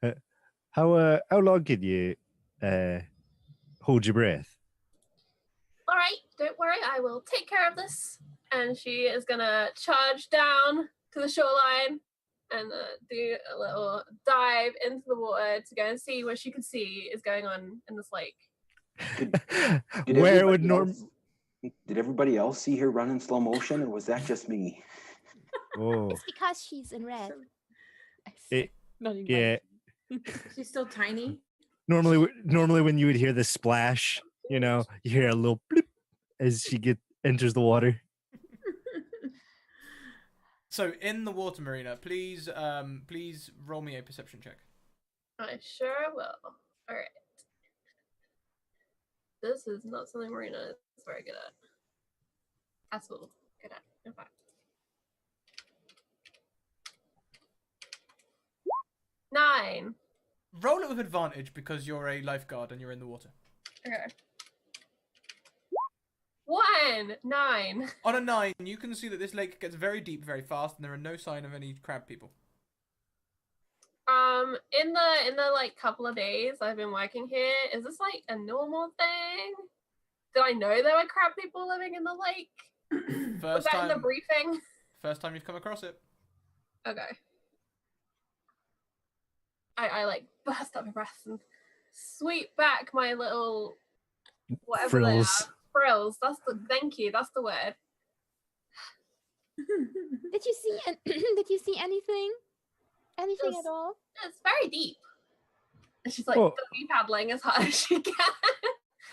so. how long can you hold your breath? All right, don't worry, I will take care of this. And she is gonna charge down to the shoreline and do a little dive into the water to go and see what she can see is going on in this lake. Where would Did everybody else see her run in slow motion, or was that just me? Oh, It's because she's in red. yeah. She's still tiny. Normally, when you would hear the splash, you hear a little bloop as she enters the water. So in the water, Marina, please roll me a perception check. I sure will. All right. This is not something Marina is very good at. That's all good at, in fact. 9. Roll it with advantage because you're a lifeguard and you're in the water. Okay. 1. 9. On a 9, you can see that this lake gets very deep very fast and there are no sign of any crab people. In the like couple of days I've been working here, is this like a normal thing? Did I know there were crab people living in the lake? Was that in the briefing? First time you've come across it. Okay. I like burst up my breath and sweep back my little whatever Frills. they are. Frills. Thank you. That's the word. Did you see? Did you see anything? Anything at all? It's very deep. And she's like paddling as hard as she can.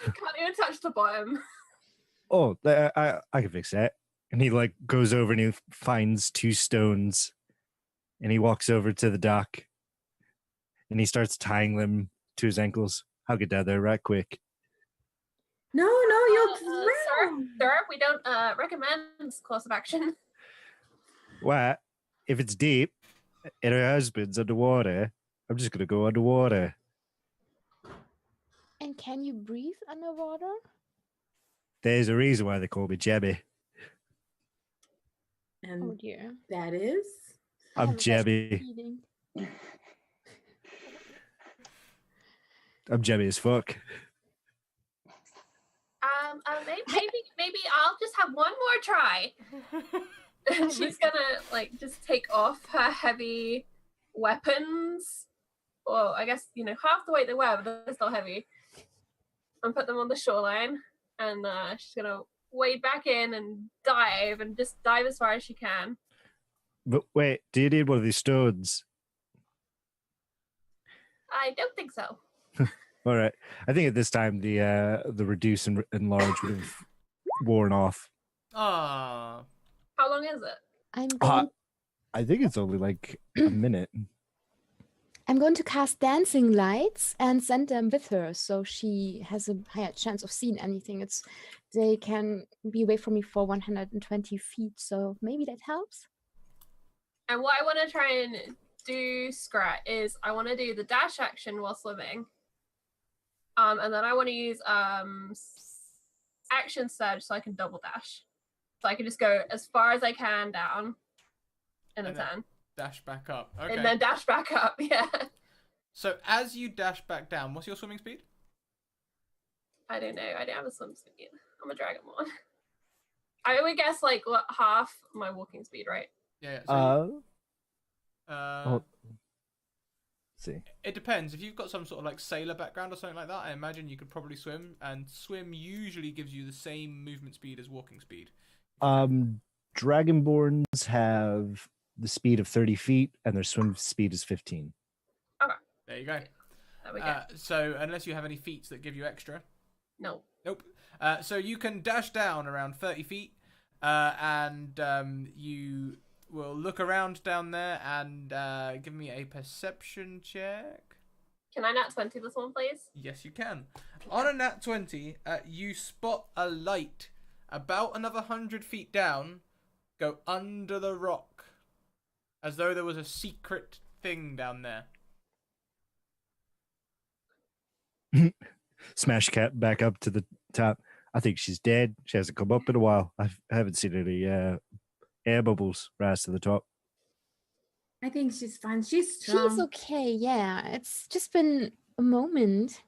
Can't even touch the bottom. Oh, I can fix that. And he like goes over and he finds 2 stones, and he walks over to the dock, and he starts tying them to his ankles. I'll get down there right quick. No, you'll drown. Sir, we don't recommend this course of action. What? If it's deep and her husband's underwater, I'm just gonna go underwater. And can you breathe underwater? There's a reason why they call me Jammy. And Oh dear. that is? I I'm have a bad Jammy. feeling. I'm Jammy as fuck. Maybe I'll just have one more try. And she's gonna like just take off her heavy weapons. Well, I guess half the weight they wear, but they're still heavy. And put them on the shoreline, and she's gonna wade back in and dive as far as she can. But wait, do you need one of these stones? I don't think so. All right. I think at this time the reduce and enlarge would have worn off. Ah. How long is it? I'm going. I think it's only like a minute. I'm going to cast dancing lights and send them with her, so she has a higher chance of seeing anything. They can be away from me for 120 feet, so maybe that helps. And what I want to try and do, Scrat, is I want to do the dash action while swimming. And then I want to use action surge so I can double dash. So I can just go as far as I can down in a turn. Dash back up. Okay. And then dash back up, yeah. So as you dash back down, what's your swimming speed? I don't know. I don't have a swim speed. I'm a dragonborn. I would guess like half my walking speed, right? Yeah. So see. It depends. If you've got some sort of like sailor background or something like that, I imagine you could probably swim, and swim usually gives you the same movement speed as walking speed. Dragonborns have the speed of 30 feet, and their swim speed is 15. Okay. There you go. There we go. So unless you have any feats that give you extra. No. Nope. So you can dash down around 30 feet, and you will look around down there and give me a perception check. Can I nat 20 this one, please? Yes, you can. On a nat 20, you spot a light about another 100 feet down go under the rock, as though there was a secret thing down there. Smash cat back up to the top. I think she's dead. She hasn't come up in a while. I haven't seen any air bubbles rise to the top. I think she's fine. She's strong. She's okay, yeah. It's just been a moment.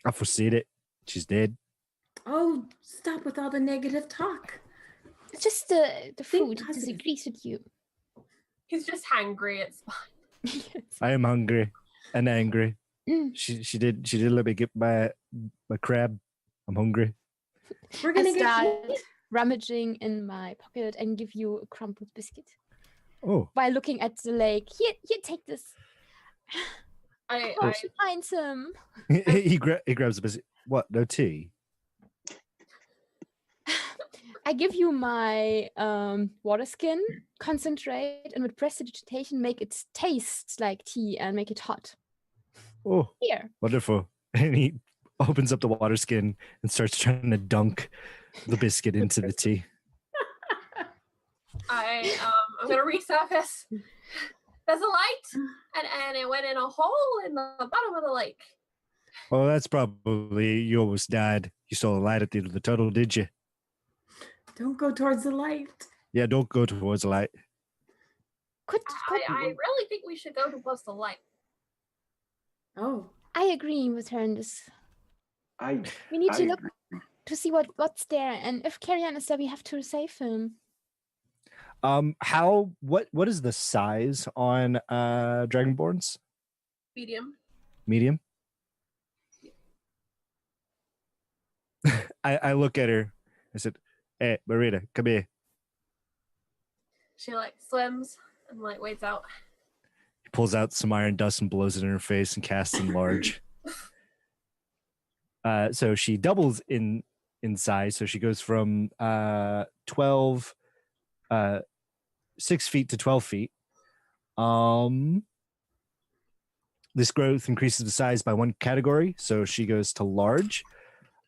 I foreseen it. She's dead. Oh, stop with all the negative talk. It's just the Think food positive. disagrees with you. He's just hangry. It's fine. Yes. I am hungry and angry. Mm. She did let me get my crab. I'm hungry. We're I gonna get start rummaging in my pocket and give you a crumpled biscuit Oh, while looking at the lake. Here, take this. I Find some. he grabs a biscuit. What? No tea? I give you my water skin, concentrate, and with prestidigitation make it taste like tea and make it hot. Oh, Here. wonderful. And he opens up the water skin and starts trying to dunk the biscuit into the tea. I'm gonna resurface. There's a light, and it went in a hole in the bottom of the lake. Oh, that's probably you almost died. You saw a light at the end of the tunnel, did you? Don't go towards the light. Yeah, don't go towards the light. I really think we should go towards the light. Oh, I agree with her in this. I We need to look agree. to see what's there, and if Carrion is there, we have to save him. What is the size on Dragonborns? Medium. Medium? I look at her. I said, "Hey, Marita, come here." She like swims and like wades out. He pulls out some iron dust and blows it in her face and casts enlarge. So she doubles in size. So she goes from 6 feet to 12 feet. This growth increases the size by 1 category. So she goes to large.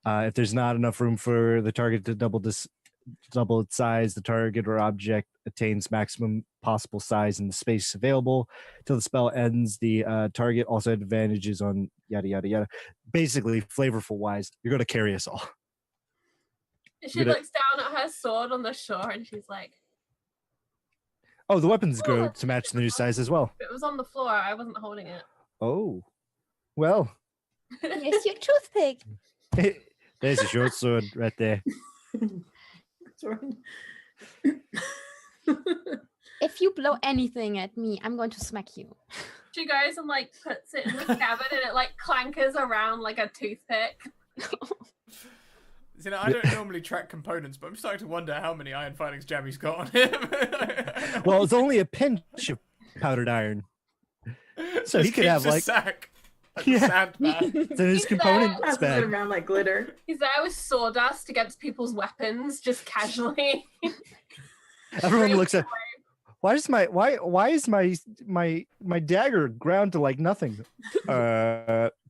If there's not enough room for the target to double its size, the target or object attains maximum possible size in the space available till the spell ends. The target also had advantages on yada yada yada. Basically, flavorful wise, you're going to carry us all. She looks down at her sword on the shore and she's like, Oh, the weapons grow that's to match the new size as well. it was on the floor. I wasn't holding it. Oh, well, Here's your toothpick. there's a short sword right there. sorry. If you blow anything at me, I'm going to smack you. She goes and like puts it in the scabbard and it like clankers around like a toothpick. You know, I don't normally track components, but I'm starting to wonder how many iron filings Jammy's got on him. Well, it's only a pinch of powdered iron. So he could have a like sack. Like Yeah. a sandbag. it's in his components Passes it bag. around like glitter. He's there with sawdust against people's weapons, just casually. Everyone looks at. Why is my dagger ground to like nothing?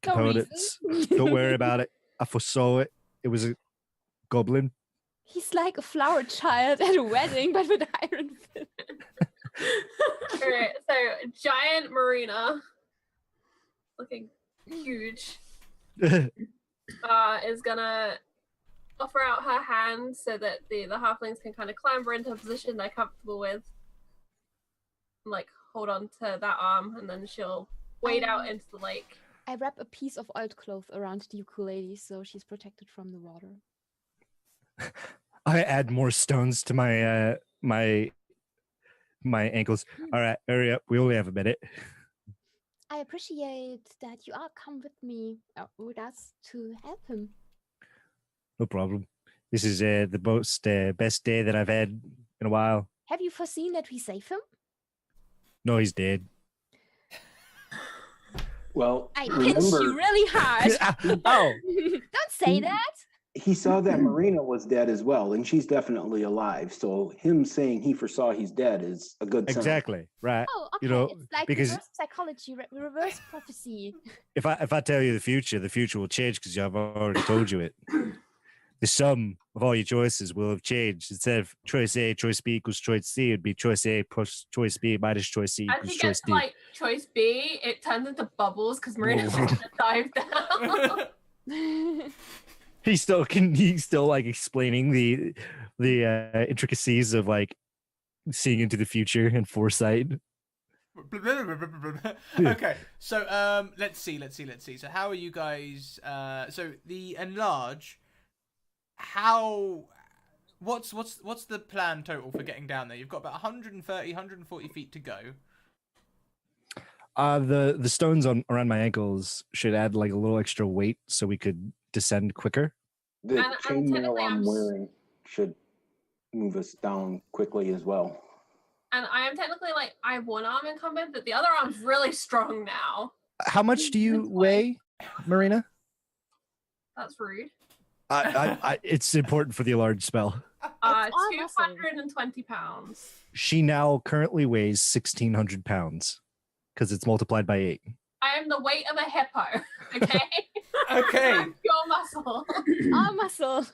Components. Don't worry about it. I foresaw it. It was a goblin. He's like a flower child at a wedding, but with iron fist. Alright, so giant Marina, looking huge, is gonna offer out her hand so that the halflings can kind of clamber into a position they're comfortable with. Like hold on to that arm, and then she'll wade out into the lake. I wrap a piece of old cloth around the ukulele so she's protected from the water. I add more stones to my my ankles. All right, hurry up. We only have a minute. I appreciate that you all come with me, with us to help him. No problem. This is the most best day that I've had in a while. Have you foreseen that we save him? No, he's dead. Well, I pinched you remember, really hard. Oh, Don't say that. he saw that Marina was dead as well, and she's definitely alive. So him saying he foresaw he's dead is a good sign. exactly. Right. Oh, okay. You know, it's like because- reverse psychology, reverse prophecy. If I tell you the future will change because I've already told you it. The sum of all your choices will have changed. Instead of choice A, choice B equals choice C, it'd be choice A plus choice B minus choice C As equals he choice gets D. to like choice B, it turns into bubbles because Marina's Whoa. gonna dive down. He's still like explaining the intricacies of like seeing into the future and foresight. Okay, so let's see. So how are you guys? So the enlarge. What's the plan total for getting down there? You've got about 140 feet to go. The stones around my ankles should add like a little extra weight so we could descend quicker. The And chainmail technically I'm I'm wearing should move us down quickly as well. And I am technically like, I have one arm encumbered, but the other arm's really strong now. How much do you That's weigh, Marina? That's rude. It's important for the large spell. all muscle. 220 pounds. She now currently weighs 1,600 pounds because it's multiplied by 8. I am the weight of a hippo. Okay. Okay. I'm pure muscle. All muscle.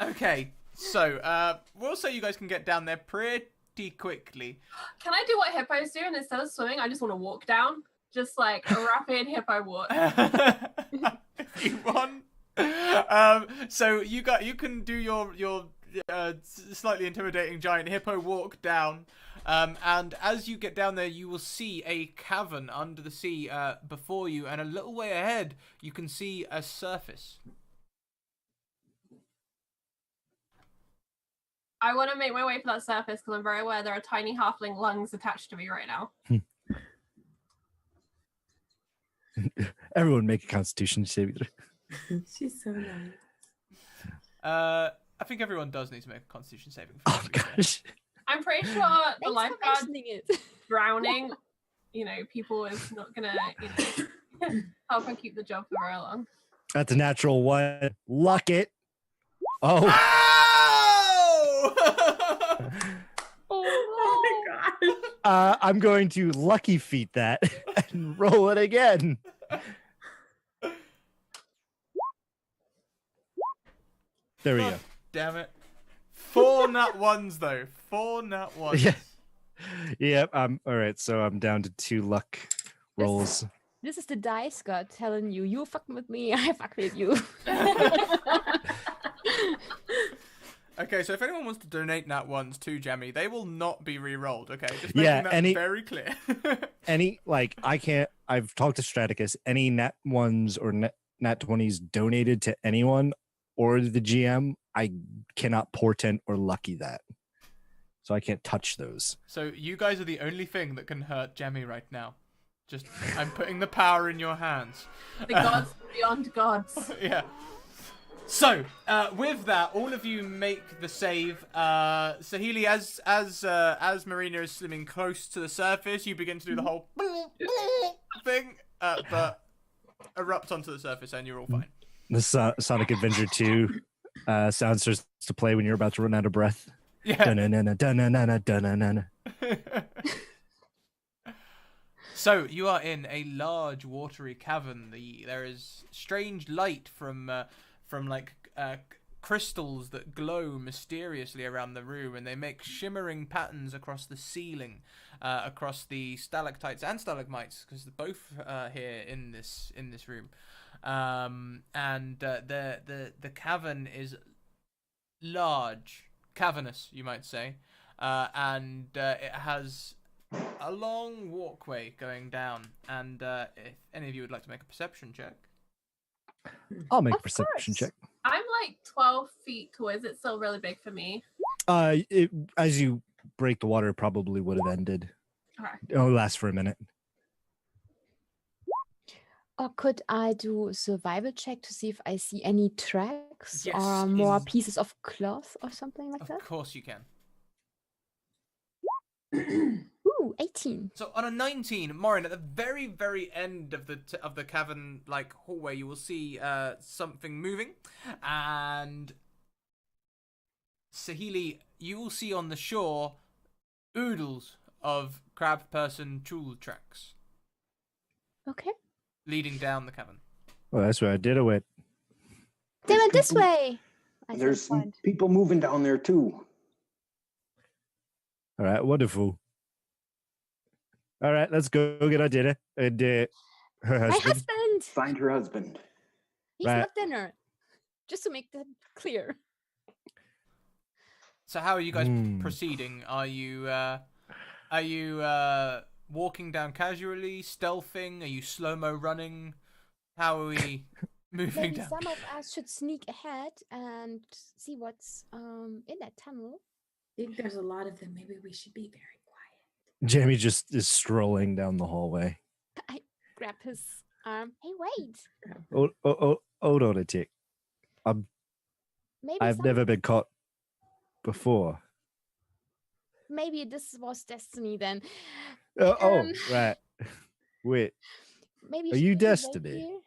Okay. So we'll say you guys can get down there pretty quickly. Can I do what hippos do, and instead of swimming, I just want to walk down, just like a rapid hippo walk. If you want. So you can do your slightly intimidating giant hippo walk down. And as you get down there, you will see a cavern under the sea before you, and a little way ahead, you can see a surface. I want to make my way for that surface because I'm very aware there are tiny halfling lungs attached to me right now. Everyone make a Constitution saving throw. She's so nice. I think everyone does need to make a Constitution saving throw. Oh gosh. I'm pretty sure the Thanks for lifeguard mentioning it. drowning, people is not gonna, help her keep the job for very long. That's a natural 1. Luck it. Oh. Oh my gosh. I'm going to lucky feat that and roll it again. There we go. Damn it. 4 nat ones though. 4 nat ones. Yeah. Yep. All right. So I'm down to 2 luck rolls. This is the dice god telling you, you fucking with me, I fuck with you. Okay, so if anyone wants to donate nat ones to Jammy, they will not be re-rolled. Okay, just Yeah, making that very clear. I've talked to Straticus. Any nat 1s or nat 20s donated to anyone or the GM, I cannot portent or lucky that. So I can't touch those. So you guys are the only thing that can hurt Jammy right now. Just, I'm putting the power in your hands. The gods beyond gods. Yeah. So, with that, all of you make the save. Sahili, as Marina is swimming close to the surface, you begin to do the whole thing, but erupt onto the surface, and you're all fine. The Sonic Adventure 2 sound starts to play when you're about to run out of breath. Yeah. Dun-na-na-na, dun-na-na-na, dun-na-na-na. So you are in a large watery cavern. There is strange light from crystals that glow mysteriously around the room, and they make shimmering patterns across the ceiling, across the stalactites and stalagmites, because they're both here in this room. And the cavern is large, cavernous, you might say, and it has a long walkway going down. And if any of you would like to make a perception check. I'll make a Of perception course. check. I'm like 12 feet tall. Is it still really big for me? As you break the water, it probably would have ended. Okay. It'll last for a minute. Or could I do a survival check to see if I see any tracks Yes, or more in- pieces of cloth or something like Of that? course you can. Ooh, 18. So on a 19, Morin, at the very, very end of the cavern like hallway, you will see something moving, and Sahili, you will see on the shore oodles of crab person CHuuls tracks Okay. leading down the cavern. Well, that's what I did. I went. They There's went this people- way. I said There's some point. people moving down there too. All right, wonderful. All right, let's go get our dinner. And her My husband. husband! Find her husband. He's Right. not dinner. Just to make that clear. So how are you guys Hmm. proceeding? Are you walking down casually, stealthing? Are you slow-mo running? How are we moving Maybe down? some of us should sneak ahead and see what's in that tunnel. I think there's a lot of them. Maybe we should be very quiet. Jamie just is strolling down the hallway. I grab his arm. Hey, wait! Hold on a tick. Maybe I've never been caught before. Maybe this was destiny then. Oh, Um, right. Wait. Maybe Are should you we wait destiny? here?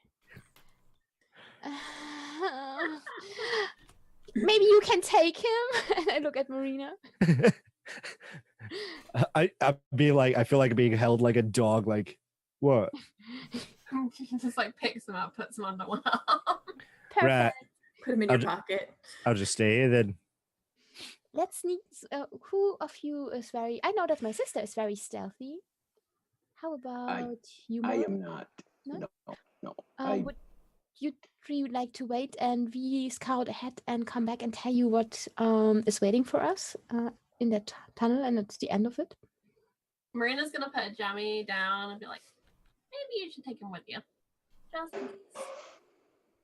Maybe you can take him. And I look at Marina. I be like, I feel like being held like a dog. Like, what? Just like picks them up, puts them under one arm. Perfect. Right. Put them in I'll your ju- pocket. I'll just stay here then. Let's sneak. Who of you is very? I know that my sister is very stealthy. How about you? I Morin? am not. No? No. I, Would you three like to wait and we scout ahead and come back and tell you what is waiting for us in that tunnel and it's the end of it? Marina's gonna put Jammy down and be like, maybe you should take him with you. Just in case.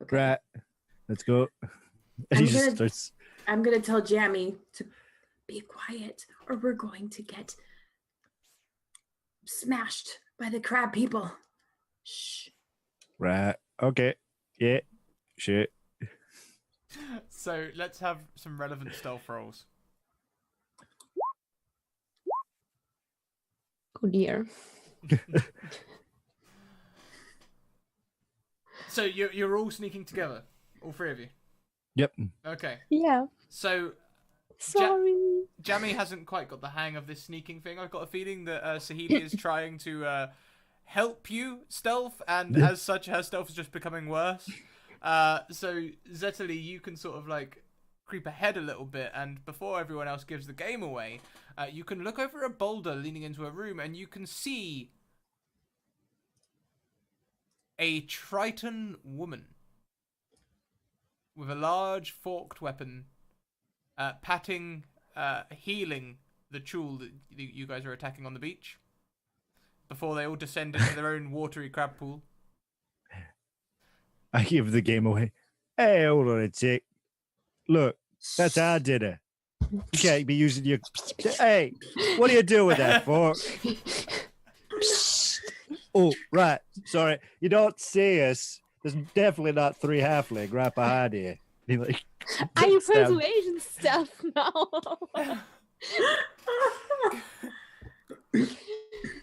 Okay. Right. Let's go. And he just starts. I'm gonna tell Jammy to be quiet, or we're going to get smashed by the crab people. Shh. Right. Okay. Yeah. Shit. So let's have some relevant stealth rolls. Oh dear. So you're all sneaking together, all three of you. Yep. Okay. Yeah. So Sorry. Jammy hasn't quite got the hang of this sneaking thing. I've got a feeling that Saheeli is trying to help you stealth, and as such, her stealth is just becoming worse. So Zetali, you can sort of like creep ahead a little bit, and before everyone else gives the game away, you can look over a boulder leaning into a room, and you can see a Triton woman with a large forked weapon, healing the CHuul that you guys are attacking on the beach before they all descend into their own watery crab pool. I give the game away. Hey, hold on a tick. Look, that's our dinner. You can't be using your. Hey, what are you doing with that fork? Oh, right. Sorry. You don't see us. There's definitely not 3 halfling right behind you. He like. Are you stab- persuasion stuff now?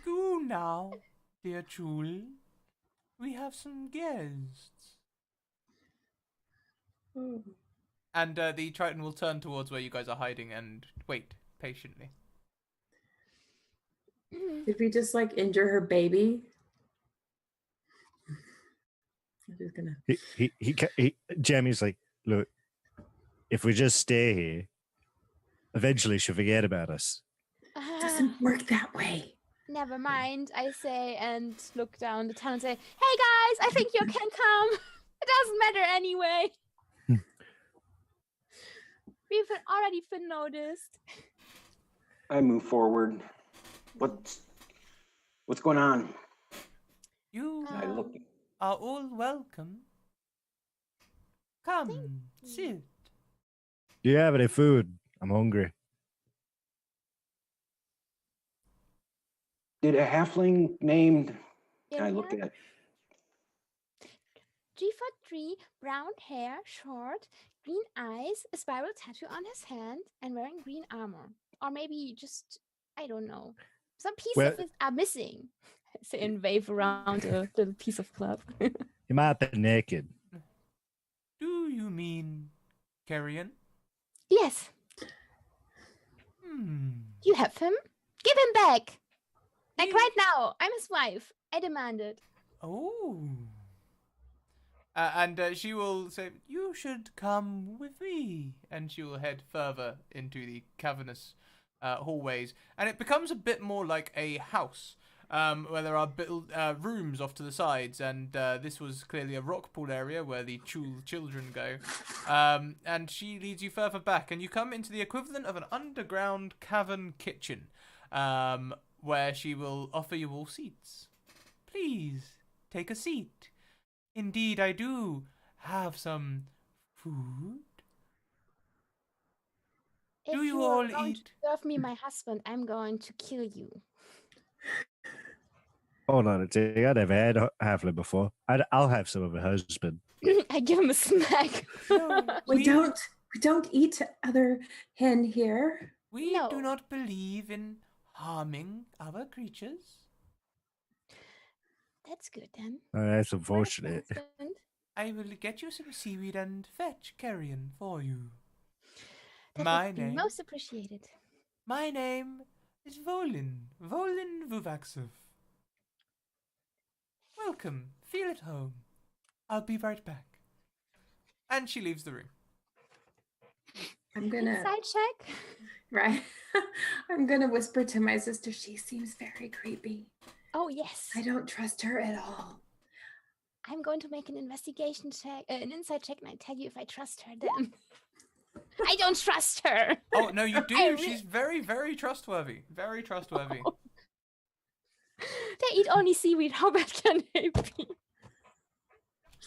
Go now, dear CHuuls. We have some guests. And the Triton will turn towards where you guys are hiding and wait patiently. Did we just like injure her baby? I'm just gonna. He Jammy's like, look, if we just stay here, eventually she'll forget about us. Doesn't work that way. Never mind, I say, and look down the tunnel and say, hey guys, I think you can come. It doesn't matter anyway. We've already been noticed. I move forward. What's going on? You I look. are all welcome. Come, sit. Do you have any food? I'm hungry. Did a halfling named? Can I look at? 3'3", brown hair, short, green eyes, a spiral tattoo on his hand, and wearing green armor. Or maybe just, I don't know. Some pieces of it are missing. Say and wave around a little piece of cloth. He might be naked. Do you mean Carrion? Yes. You have him? Give him back! Like right now, I'm his wife. I demand it. Oh. And she will say, you should come with me. And she will head further into the cavernous hallways. And it becomes a bit more like a house, where there are rooms off to the sides. And this was clearly a rock pool area where the CHuuls children go. And she leads you further back. And you come into the equivalent of an underground cavern kitchen, where she will offer you all seats. Please, take a seat. Indeed, I do have some food. If Do you are all going eat? to serve me my husband, I'm going to kill you. Hold on a tick. I never had a halfling before. I'll have some of her husband. I give him a smack. No, We don't eat other hen here. We No. do not believe in harming other creatures. That's good then. That's Where's my unfortunate. husband? I will get you some seaweed and fetch carrion for you. That My would be name? most appreciated. My name is Volin Vuvaxov. Welcome. Feel at home. I'll be right back. And she leaves the room. I'm gonna Inside check. right. I'm gonna whisper to my sister. She seems very creepy. Oh yes. I don't trust her at all. I'm going to make an investigation check, an inside check, and I tell you if I trust her then. I don't trust her. Oh, no, you do. I She's very, very trustworthy. Very trustworthy. They eat only seaweed. How bad can they be?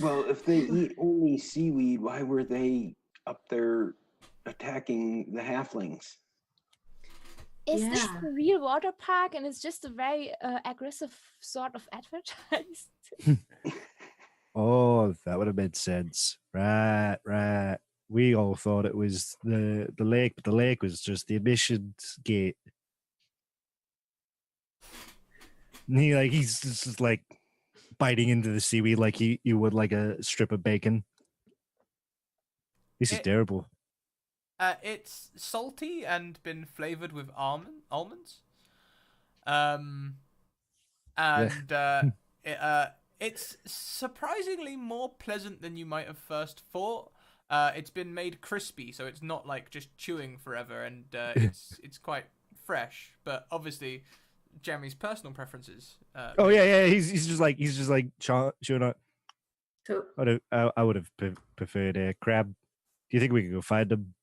Well, if they eat only seaweed, why were they up there attacking the halflings? Is this Yeah. a real water park and it's just a very aggressive sort of advertised? Oh, that would have made sense. Right, right. We all thought it was the lake, but the lake was just the emissions gate. And he's just like biting into the seaweed like you would like a strip of bacon. This is It- terrible. It's salty and been flavored with almonds. And it's surprisingly more pleasant than you might have first thought. It's been made crispy, so it's not like just chewing forever, and it's quite fresh. But obviously, Jeremy's personal preferences. Oh yeah. He's just like chewing on. So I would have preferred a crab. Do you think we could go find them?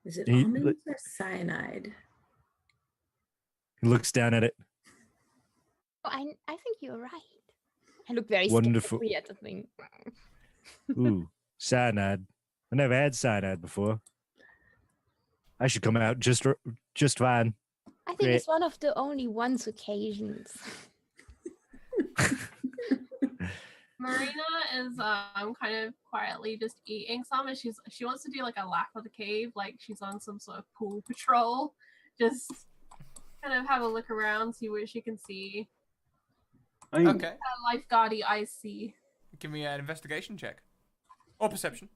is it He- almonds or cyanide? He looks down at it. Oh, I think you're right. I look very Wonderful. skeptically at the thing. Ooh, cyanide. I never had cyanide before. I should come out just fine. I think Great. it's one of the only ones occasions. Marina is kind of quietly just eating some, and she wants to do like a lap of the cave, like she's on some sort of pool patrol. Just kind of have a look around, see what she can see. Okay, Lifeguardy eyes see. give me an investigation check or perception.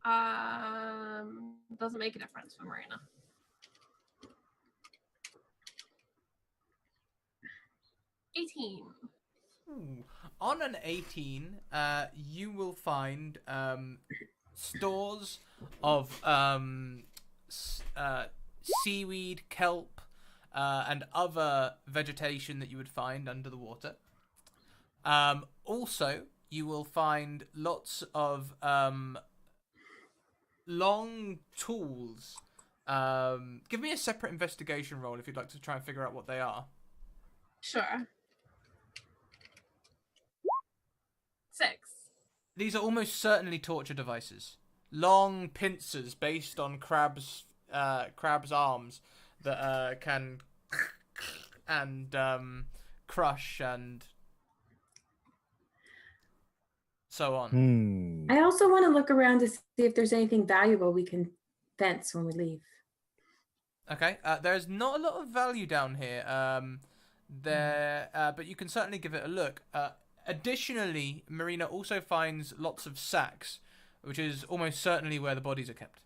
Doesn't make a difference for Marina. 18. Ooh. On an 18, you will find stores of seaweed, kelp, and other vegetation that you would find under the water. Also, you will find lots of long tools. Give me a separate investigation roll if you'd like to try and figure out what they are. Sure. 6. These are almost certainly torture devices. Long pincers based on crabs' arms that can and crush and so on. I also want to look around to see if there's anything valuable we can fence when we leave. Okay, there's not a lot of value down here. But you can certainly give it a look. Additionally, Marina also finds lots of sacks, which is almost certainly where the bodies are kept.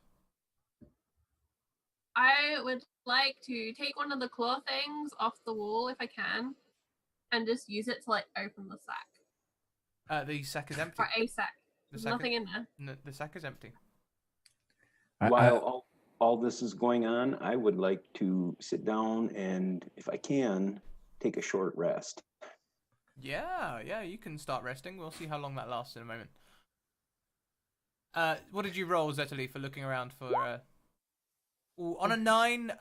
I would like to take one of the claw things off the wall if I can, and just use it to like open the sack. The sack is empty. Or a sack. The There's sack nothing is, in there. No, the sack is empty. While all this is going on, I would like to sit down and, if I can, take a short rest. Yeah, you can start resting. We'll see how long that lasts in a moment. What did you roll, Zetali, for looking around for? On a 9,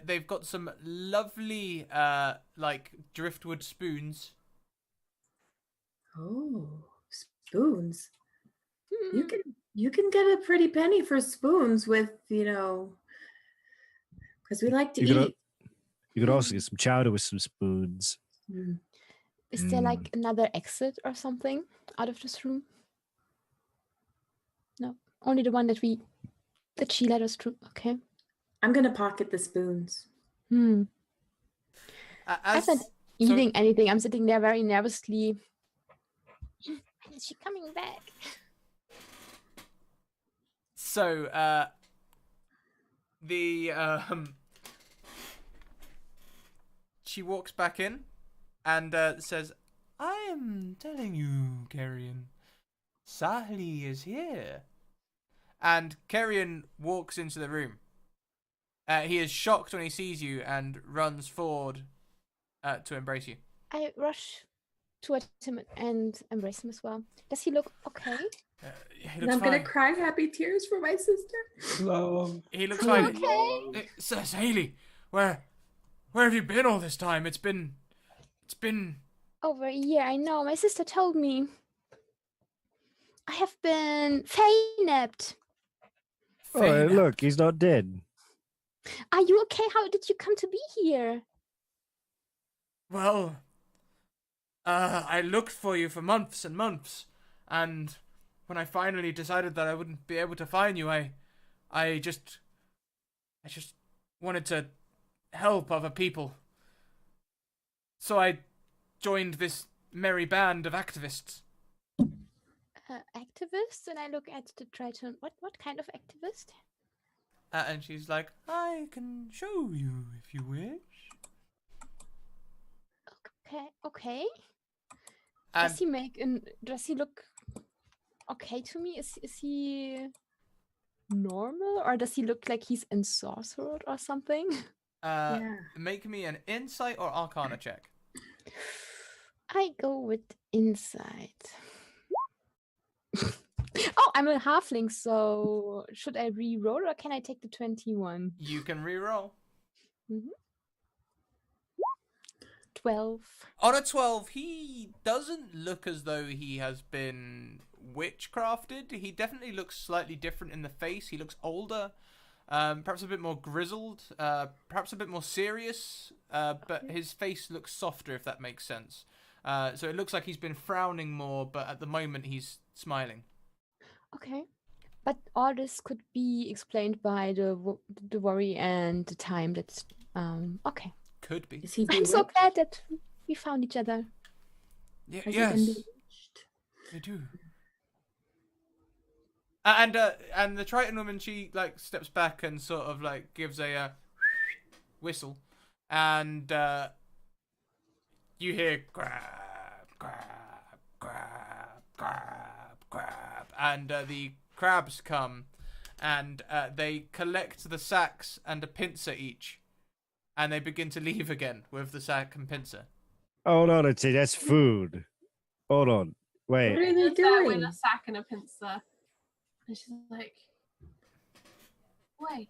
they've got some lovely like driftwood spoons. Oh, spoons. You can get a pretty penny for spoons with, because we like to eat. You could also get some chowder with some spoons. Is there like another exit or something out of this room? No, only the one that she led us through. Okay. I'm gonna pocket the spoons. I'm not eating anything. I'm sitting there very nervously. When is she coming back? So, she walks back in and says, "I am telling you, Carrion, Sahli is here." And Carrion walks into the room. He is shocked when he sees you and runs forward to embrace you. I rush towards him and embrace him as well. Does he look okay? And I'm gonna cry happy tears for my sister. Love. He looks fine. Okay. Sahli, where Where have you been all this time? It's been Over a year, I know. My sister told me. I have been Fey-napped. Oh, Faina. look, he's not dead. Are you okay? How did you come to be here? Well, I looked for you for months and months, and when I finally decided that I wouldn't be able to find you, I just wanted to help other people. So I joined this merry band of activists. Activist? And I look at the Triton. What kind of activist? And she's like, I can show you if you wish. Okay. And Does he look okay to me? Is he normal, or does he look like he's ensorcered or something? Yeah. make me an insight or arcana check. I go with insight. Oh, I'm a halfling, so should I re-roll or can I take the 21? You can re-roll. 12. On a 12, he doesn't look as though he has been witchcrafted. He definitely looks slightly different in the face. He looks older, perhaps a bit more grizzled, perhaps a bit more serious, but his face looks softer, if that makes sense. So it looks like he's been frowning more, but at the moment he's smiling. Okay. But all this could be explained by the worry and the time that's okay. Could be. Is he I'm so bewitched? glad that we found each other. Yeah, Has he been yes, bewitched? they do. And the Triton woman, she like steps back and sort of like gives a whistle, and you hear grab, grab, grab, grab, grab, and the crabs come, and they collect the sacks and a pincer each, and they begin to leave again with the sack and pincer. Hold on, that's food. Hold on. What Wait. are they Just there with doing? a sack and a pincer. And she's like, wait,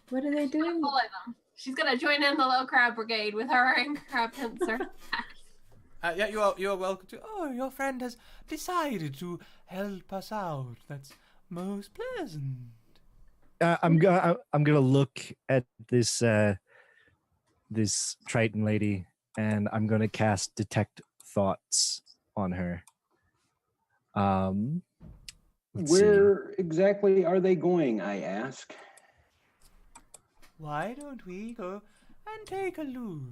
What are they she's gonna doing? follow them. She's gonna join in the little crab brigade with her own crab pincer. Yeah, you are welcome to. Oh, your friend has decided to help us out. That's most pleasant. I'm gonna look at this this Triton lady, and I'm gonna cast Detect Thoughts on her. Let's see. Where exactly are they going, I ask? Why don't we go and take a look?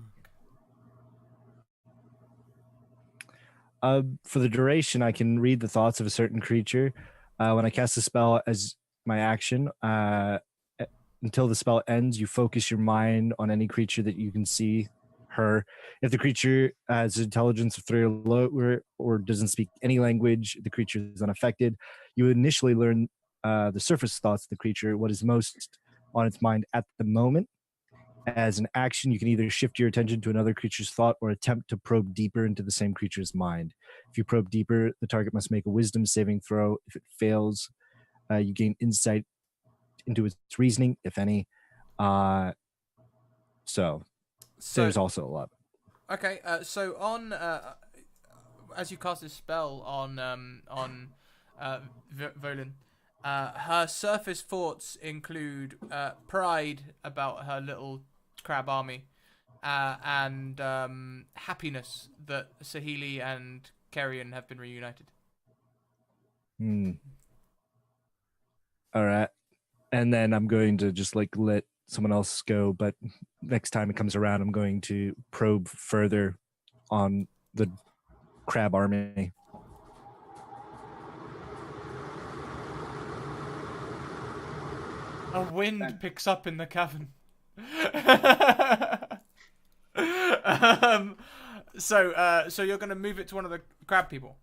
For the duration, I can read the thoughts of a certain creature. When I cast a spell as my action, until the spell ends, you focus your mind on any creature that you can see her. If the creature has intelligence of 3 or lower or doesn't speak any language, the creature is unaffected. You initially learn the surface thoughts of the creature, what is most on its mind at the moment. As an action, you can either shift your attention to another creature's thought or attempt to probe deeper into the same creature's mind. If you probe deeper, the target must make a wisdom saving throw. If it fails, you gain insight into its reasoning, if any. So there's also a lot. Okay, so on as you cast this spell on Volin, her surface thoughts include pride about her little crab army, and happiness that Sahili and Kerrion have been reunited. All right. And then I'm going to just like let someone else go, but next time it comes around, I'm going to probe further on the crab army. A wind picks up in the cavern. So you're gonna move it to one of the crab people.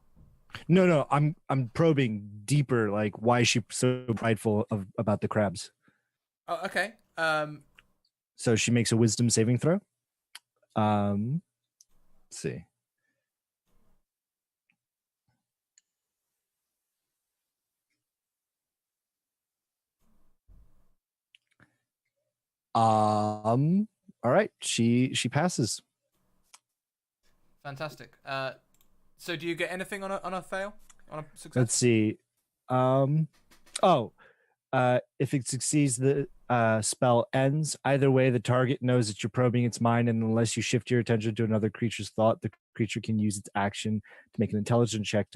No, I'm probing deeper. Like, why is she so prideful about the crabs? Oh, okay. So she makes a wisdom saving throw. Let's see. All right, she passes. Fantastic. So do you get anything on a fail? On a success? Let's see. If it succeeds, the spell ends. Either way, the target knows that you're probing its mind, and unless you shift your attention to another creature's thought, the creature can use its action to make an intelligence check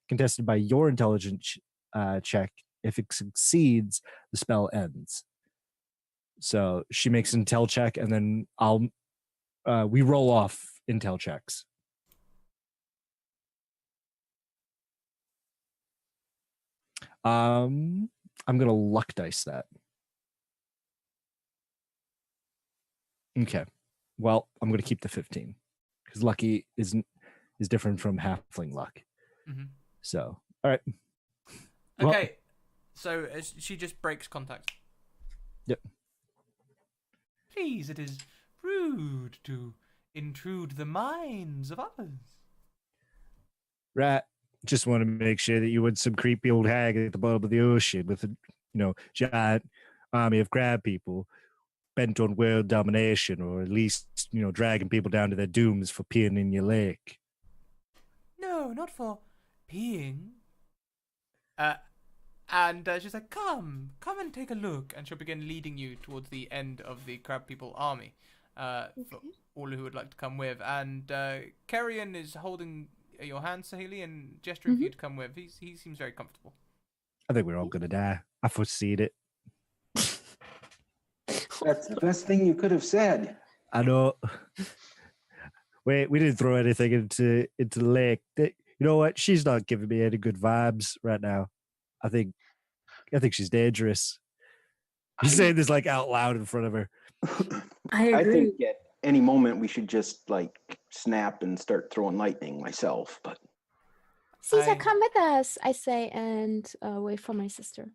contested by your intelligence check. If it succeeds, the spell ends. So she makes an intel check, and then we roll off intel checks. I'm gonna luck dice that. Okay. Well, I'm gonna keep the 15 because lucky is different from halfling luck. Mm-hmm. So, all right. Okay. Well, so she just breaks contact. Yep. Please, it is rude to intrude the minds of others. Right. Just want to make sure that you weren't some creepy old hag at the bottom of the ocean with a, giant army of crab people bent on world domination, or at least, dragging people down to their dooms for peeing in your lake. No, not for peeing. And she's like, come and take a look. And she'll begin leading you towards the end of the crab people army, for all who would like to come with. And Kerrion is holding your hand, Sahili, and gesturing for you to come with. He seems very comfortable. I think we're all going to die. I foreseed it. That's the best thing you could have said. I know. Wait, we didn't throw anything into the lake. You know what? She's not giving me any good vibes right now. I think she's dangerous. You're saying this like out loud in front of her. I agree. I think at any moment we should just like snap and start throwing lightning myself. But Caesar, come with us, I say, and wait for my sister.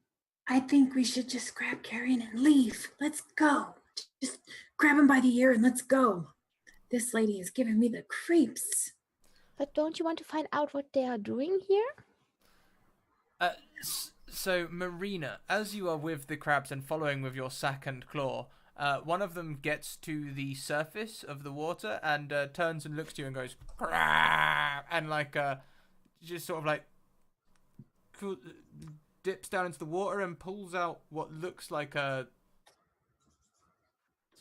I think we should just grab Carrion and leave. Let's go. Just grab him by the ear and let's go. This lady is giving me the creeps. But don't you want to find out what they are doing here? So, Marina, as you are with the crabs and following with your sack and claw, one of them gets to the surface of the water and turns and looks to you and goes, crab, and just sort of like dips down into the water and pulls out what looks like a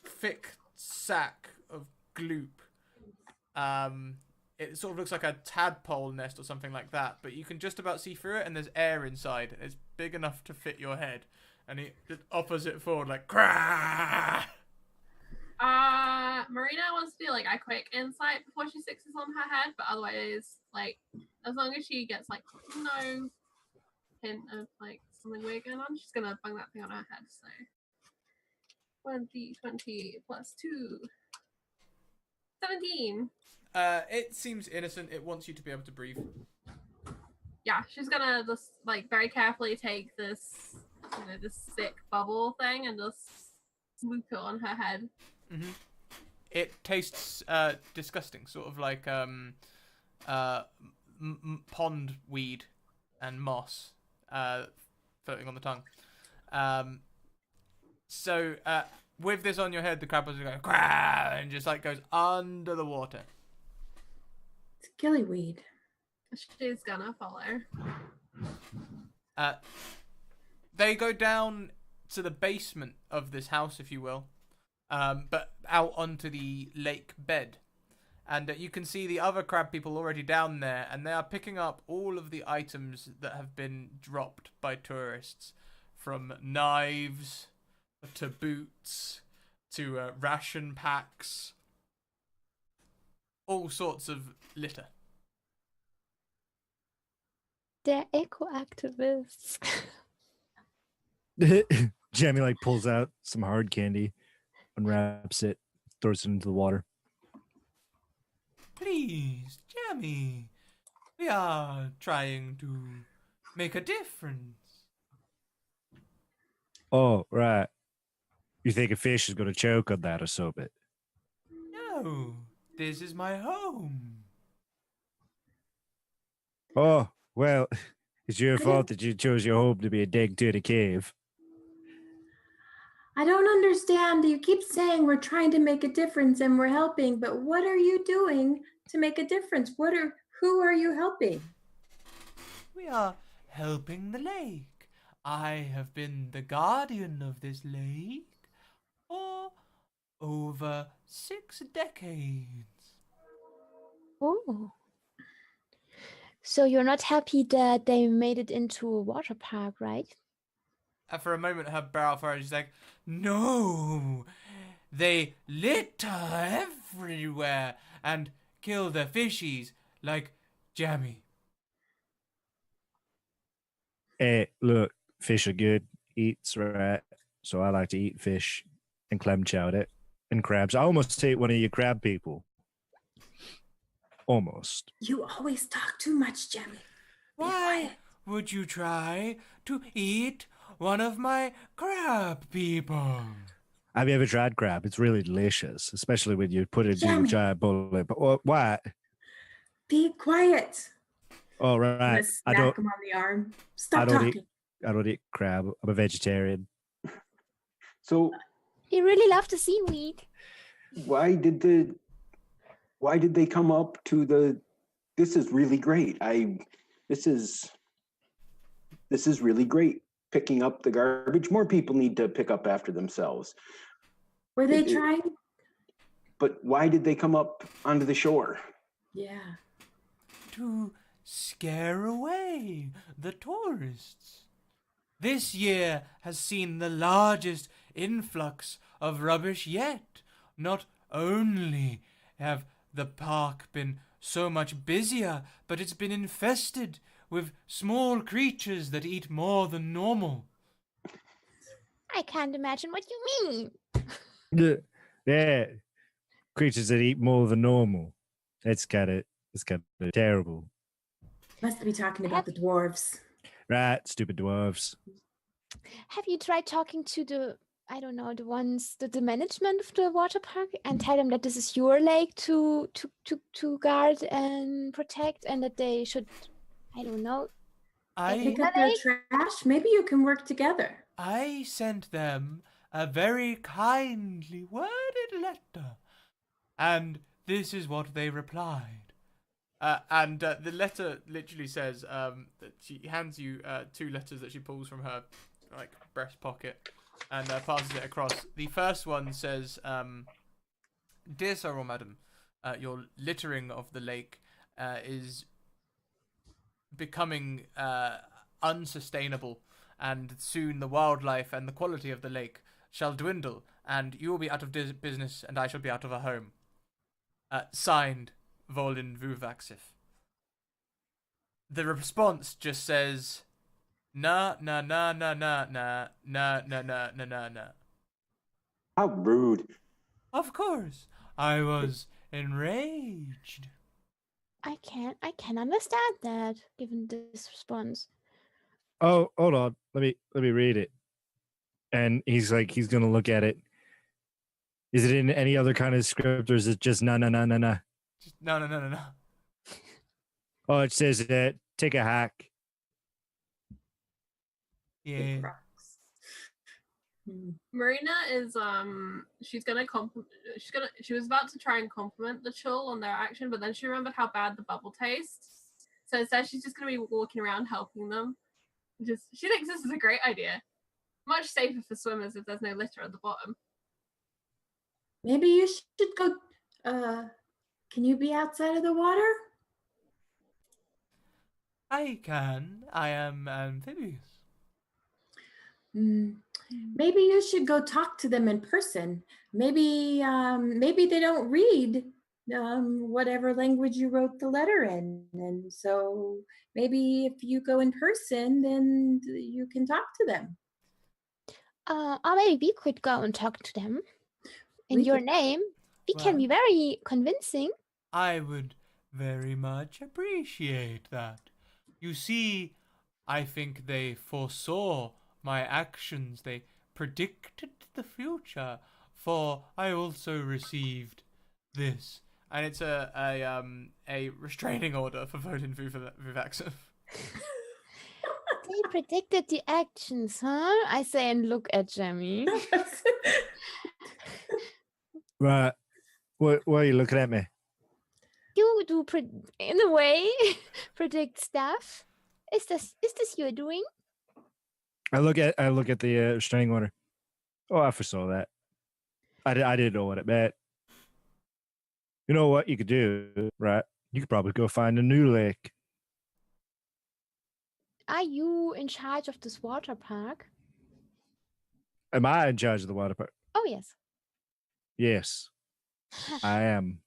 thick sack of gloop. It sort of looks like a tadpole nest or something like that, but you can just about see through it, and there's air inside. It's big enough to fit your head, and he just offers it forward like, crah! Marina wants to do like a quick insight before she sticks this on her head, but otherwise, like, as long as she gets like no hint of like something weird going on, she's gonna bang that thing on her head. So 20 plus 2. 17. It seems innocent. It wants you to be able to breathe. Yeah, she's gonna just like very carefully take this, this sick bubble thing and just swoop it on her head. Mm-hmm. It tastes disgusting, sort of like pond weed and moss floating on the tongue. So with this on your head, the crab was going crab and just like goes under the water. It's gillyweed. She's gonna follow. They go down to the basement of this house, if you will, but out onto the lake bed. And you can see the other crab people already down there, and they are picking up all of the items that have been dropped by tourists, from knives to boots to ration packs, all sorts of litter. They're eco-activists. Jammy pulls out some hard candy, unwraps it, throws it into the water. Please, Jammy, we are trying to make a difference. Oh, right. You think a fish is going to choke on that or something? No, this is my home. Oh, well, it's your fault that you chose your home to be a dig dirty cave. I don't understand. You keep saying we're trying to make a difference and we're helping, but what are you doing to make a difference? Who are you helping? We are helping the lake. I have been the guardian of this lake for over 6 decades. Oh. So you're not happy that they made it into a water park, right? And for a moment, her brow furrows. She's like, "No, they litter everywhere and kill the fishies like Jammy." Look, fish are good. Eats right. So I like to eat fish and clam chowder and crabs. I almost ate one of your crab people. Almost. You always talk too much, Jammy. Be Why quiet. would you try to eat one of my crab people? Have you ever tried crab? It's really delicious, especially when you put it in a Yummy. giant bowl. But what? Be quiet. All I'm gonna right. smack him on the arm. Stop talking. I don't eat crab. I'm a vegetarian. So You really love the seaweed. why did they come up to this is really great. This is really great. Picking up the garbage. More people need to pick up after themselves. Were they trying? But why did they come up onto the shore? Yeah. To scare away the tourists. This year has seen the largest influx of rubbish yet. Not only have the park been so much busier, but it's been infested with small creatures that eat more than normal. I can't imagine what you mean. Yeah. Creatures that eat more than normal. It's kind of terrible. Must be talking about the dwarves. Right, stupid dwarves. Have you tried talking to the management of the water park and tell them that this is your lake to guard and protect, and that they should, I don't know, Pick up their trash. Maybe you can work together. I sent them a very kindly worded letter, and this is what they replied. And the letter literally says that she hands you 2 letters that she pulls from her breast pocket and passes it across. The first one says, "Dear Sir or Madam, your littering of the lake is becoming unsustainable, and soon the wildlife and the quality of the lake shall dwindle, and you will be out of business, and I shall be out of a home. Signed, Volin Vuvaxif." The response just says, "Na na na na na na na na na na na na." How rude. Of course, I was enraged. I can't understand that, given this response. Oh, hold on. Let me read it. And he's gonna look at it. Is it in any other kind of script, or is it just no? Just, no. Oh, it says that take a hack. Yeah. Marina is she was about to try and compliment the CHuuls on their action, but then she remembered how bad the bubble tastes. So instead she's just gonna be walking around helping them. She thinks this is a great idea. Much safer for swimmers if there's no litter at the bottom. Maybe you should go. Can you be outside of the water? I can. I am amphibious. Maybe you should go talk to them in person. Maybe they don't read whatever language you wrote the letter in, and so maybe if you go in person, then you can talk to them. Or maybe we could go and talk to them in your name. We can be very convincing. I would very much appreciate that. You see, I think they foresaw my actions. They predicted the future, for I also received this. And it's a restraining order for Vodin Vuvaxov. They predicted the actions, huh? I say and look at Jammy. Right. What are you looking at me? You do, in a way, predict stuff. Is this your doing? I look at the restraining order. Oh, I foresaw that. I didn't know what it meant. You know what you could do, right? You could probably go find a new lake. Are you in charge of this water park? Am I in charge of the water park? Oh, yes. Yes, I am.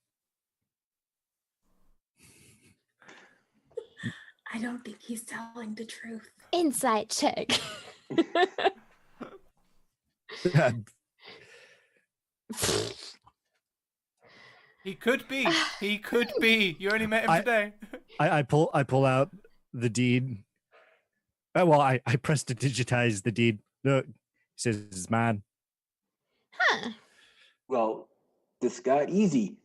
I don't think he's telling the truth. Inside check. He could be. He could be. You only met him today. I pull out the deed. Well, I press to digitize the deed. Look, it says it's mine. Huh. Well, this got easy.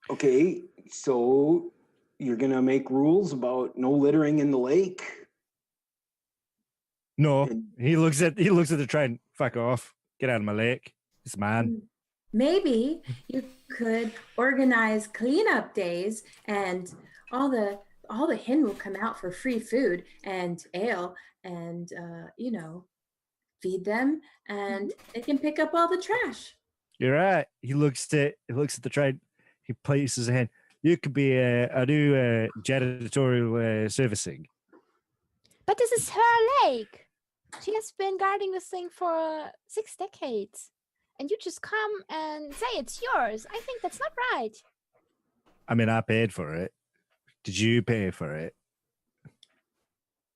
Okay, so you're gonna make rules about no littering in the lake? No, And- he looks at the trident. Fuck off. Get out of my lake. It's mine. Maybe you could organize cleanup days, and all the hen will come out for free food and ale, and feed them, and they can pick up all the trash. You're right. He looks at the trident. He places a hand. You could be a new janitorial servicing. But this is her lake. She has been guarding this thing for 6 decades. And you just come and say it's yours. I think that's not right. I mean, I paid for it. Did you pay for it?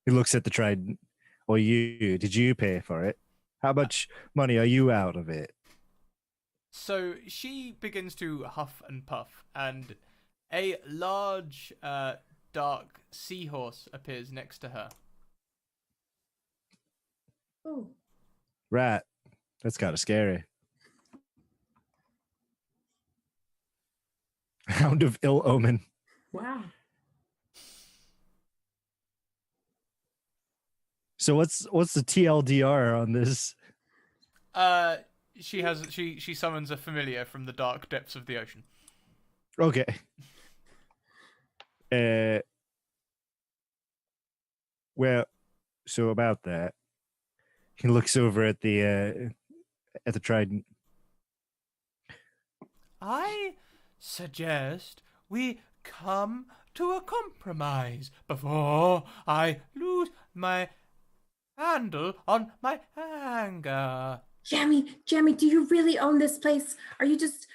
He looks at the trident. Or did you pay for it? How much money are you out of it? So she begins to huff and puff, and a large, dark seahorse appears next to her. Oh, Right. That's kind of scary. Hound of ill omen. wow. So what's the TLDR on this? She summons a familiar from the dark depths of the ocean. Okay. Well, so about that, he looks over at the trident. I suggest we come to a compromise before I lose my handle on my anger. Jammy, do you really own this place? Are you just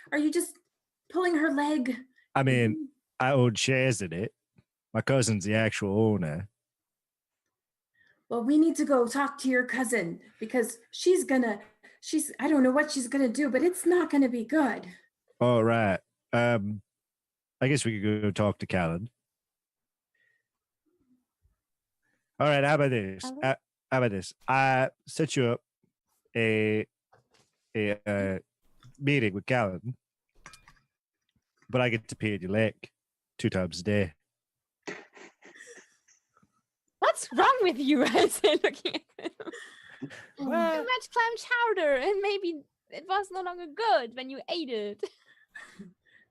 pulling her leg? I mean, I own shares in it. My cousin's the actual owner. Well, we need to go talk to your cousin, because I don't know what she's gonna do, but it's not gonna be good. All right. I guess we could go talk to Callan. All right. How about this? I set you up a meeting with Callan, but I get to pay your lake 2 times a day. What's wrong with you? I say, looking at him. Too Well, much clam chowder, and maybe it was no longer good when you ate it.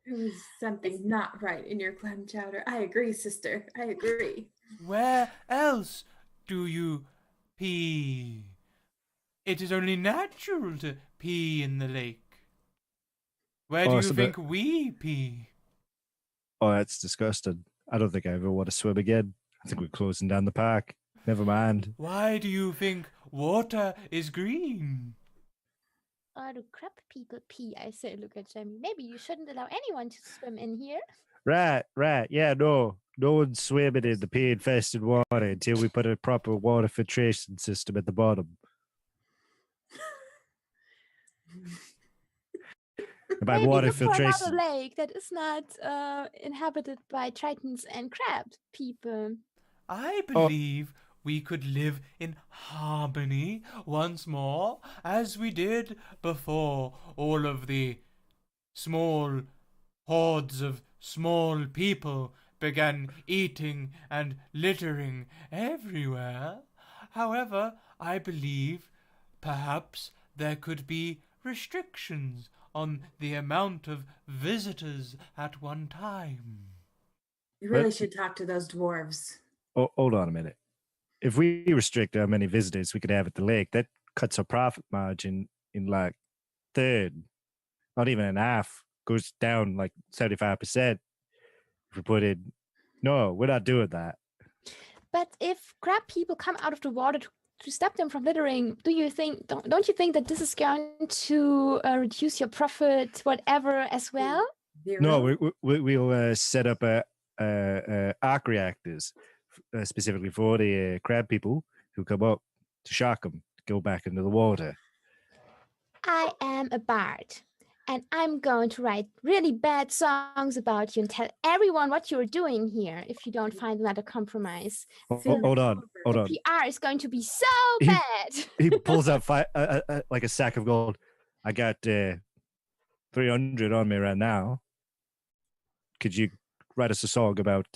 There was something not right in your clam chowder. I agree, sister. I agree. where else do you pee? It is only natural to pee in the lake. Where do you so think we pee? Oh, that's disgusting. I don't think I ever want to swim again. I think we're closing down the park. Never mind. Why do you think water is green? Oh, do crab people pee? I say, look at Jamie. Maybe you shouldn't allow anyone to swim in here. Right. Yeah, no one's swimming in the pee-infested water until we put a proper water filtration system at the bottom. And by Maybe water look for another filtration, lake that is not inhabited by tritons and crab people. I believe we could live in harmony once more, as we did before all of the small hordes of small people began eating and littering everywhere. However, I believe perhaps there could be restrictions on the amount of visitors at one time. You really should talk to those dwarves. Oh, hold on a minute. If we restrict how many visitors we could have at the lake, that cuts our profit margin in like third, not even in half, goes down like 75%. If we put in, no, we're not doing that. But if crab people come out of the water to stop them from littering, don't you think that this is going to reduce your profit, whatever, as well? No, we'll set up arc reactors specifically for the crab people who come up to shock them, to go back into the water. I am a bard, and I'm going to write really bad songs about you and tell everyone what you're doing here if you don't find another compromise. Hold on. The PR is going to be so bad. He pulls out like a sack of gold. I got 300 on me right now. Could you write us a song about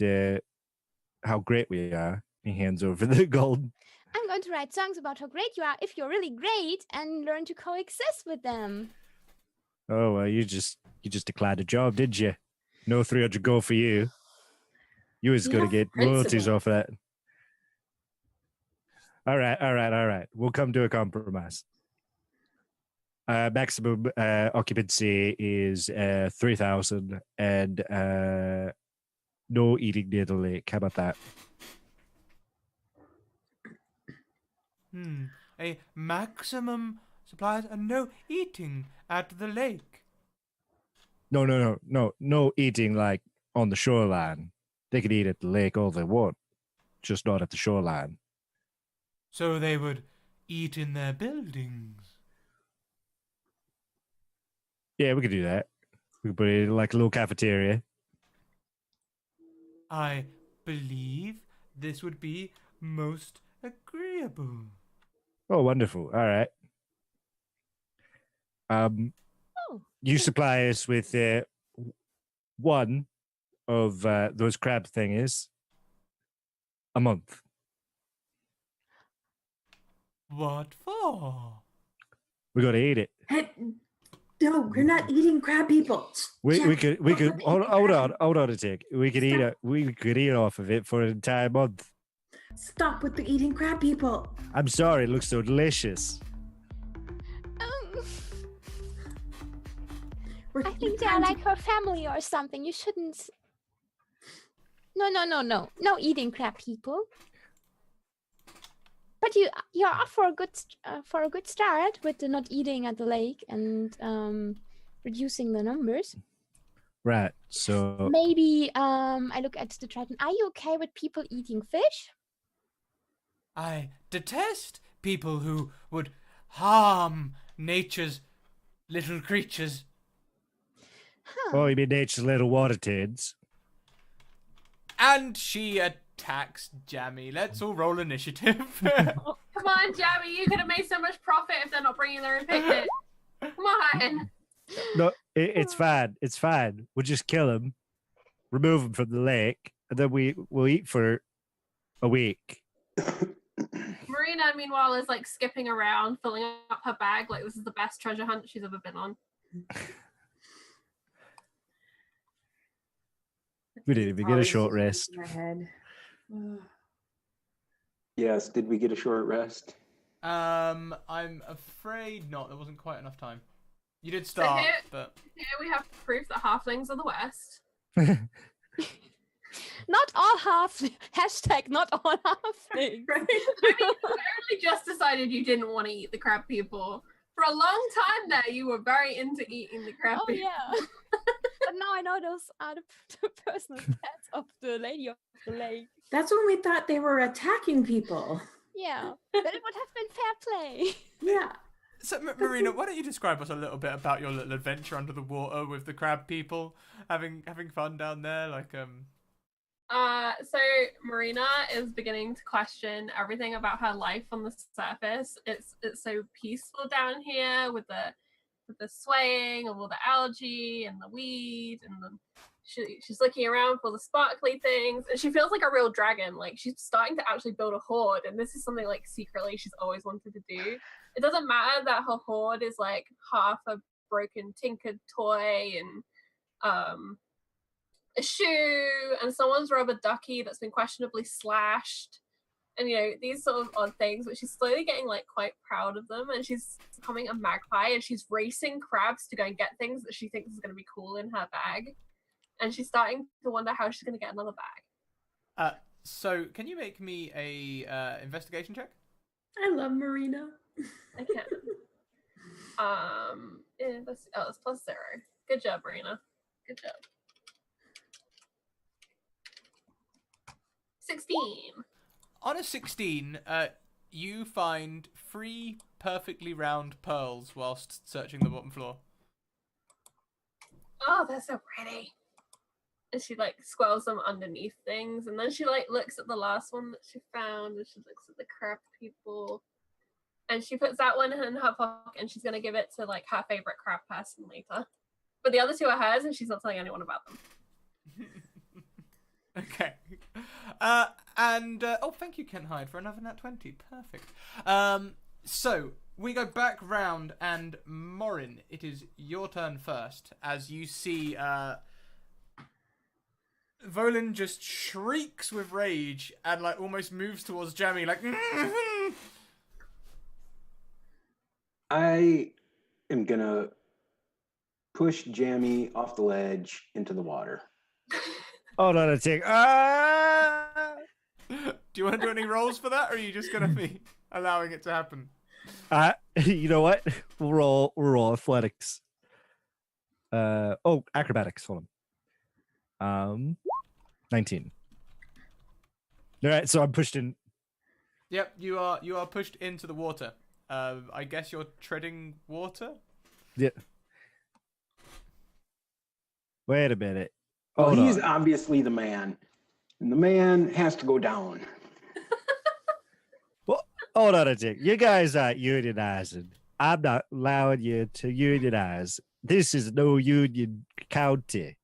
how great we are? He hands over the gold. I'm going to write songs about how great you are if you're really great and learn to coexist with them. Oh, well, you just declined a job, did you? No 300 gold for you. You was going to get royalties off that. All right. We'll come to a compromise. Maximum occupancy is 3,000 and no eating near the lake. How about that? A maximum supplies and no eating at the lake. No eating like on the shoreline. They could eat at the lake all they want, just not at the shoreline. So they would eat in their buildings. Yeah, we could do that. We could put it in like a little cafeteria. I believe this would be most agreeable. Oh, wonderful. All right. You supply us with one of those crab thingies a month. What for? We got to eat it. Hey, no, we're not eating crab people. We Jack, could hold on a tick. We could eat off of it for an entire month. Stop with the eating crab people. I'm sorry, it looks so delicious. I think they're like her family or something. You shouldn't. No eating crab people. But you're off for a good start with the not eating at the lake and reducing the numbers. Right. So maybe I look at the Triton. Are you okay with people eating fish? I detest people who would harm nature's little creatures. Oh, you mean nature's little water tids? And she attacks Jammy. Let's all roll initiative. Come on, Jammy, you could have made so much profit if they're not bringing their own picnic. Come on. No, it's fine. It's fine. We'll just kill him, remove him from the lake, and then we'll eat for a week. Marina, meanwhile, is like skipping around, filling up her bag like this is the best treasure hunt she's ever been on. We didn't even get a short rest. My head. Yes, did we get a short rest? I'm afraid not. There wasn't quite enough time. You did start, but here we have proof that halflings are the West. Not all hashtag not all halflings. Right? I mean, you apparently just decided you didn't want to eat the crab people. For a long time there, you were very into eating the crab people. Yeah. But now I know those are the personal pets of the lady of the lake. That's when we thought they were attacking people. Yeah, but it would have been fair play. Yeah. So, Marina, why don't you describe us a little bit about your little adventure under the water with the crab people, having fun down there, like So Marina is beginning to question everything about her life on the surface. It's so peaceful down here with the swaying of all the algae and the weed, and she's looking around for the sparkly things, and she feels like a real dragon. Like she's starting to actually build a hoard, and this is something like secretly she's always wanted to do. It doesn't matter that her hoard is like half a broken tinkered toy and a shoe and someone's rubber ducky that's been questionably slashed, and these sort of odd things, but she's slowly getting like quite proud of them, and she's becoming a magpie, and she's racing crabs to go and get things that she thinks is going to be cool in her bag, and she's starting to wonder how she's going to get another bag. So can you make me a investigation check? I love Marina. I can. It's +0. Good job, Marina. Good job. 16. On a 16, you find 3 perfectly round pearls whilst searching the bottom floor. Oh, they're so pretty. And she like squirrels them underneath things, and then she like looks at the last one that she found, and she looks at the crab people, and she puts that one in her pocket, and she's gonna give it to like her favorite crab person later. But the other 2 are hers, and she's not telling anyone about them. Okay. Thank you, Ken Hyde, for another nat 20. Perfect. So we go back round, and Morin, it is your turn first, as you see Volin just shrieks with rage and like almost moves towards Jammy like I am gonna push Jammy off the ledge into the water. Hold on a tick. Do you want to do any rolls for that, or are you just gonna be allowing it to happen? You know what? We'll roll athletics. Acrobatics. Hold on. 19. All right, so I'm pushed in. Yep, you are pushed into the water. I guess you're treading water? Yeah. Wait a minute. Well, Hold he's on. obviously the man, and the man has to go down. Well, hold on a tick. You guys aren't unionizing. I'm not allowing you to unionize. This is no union county.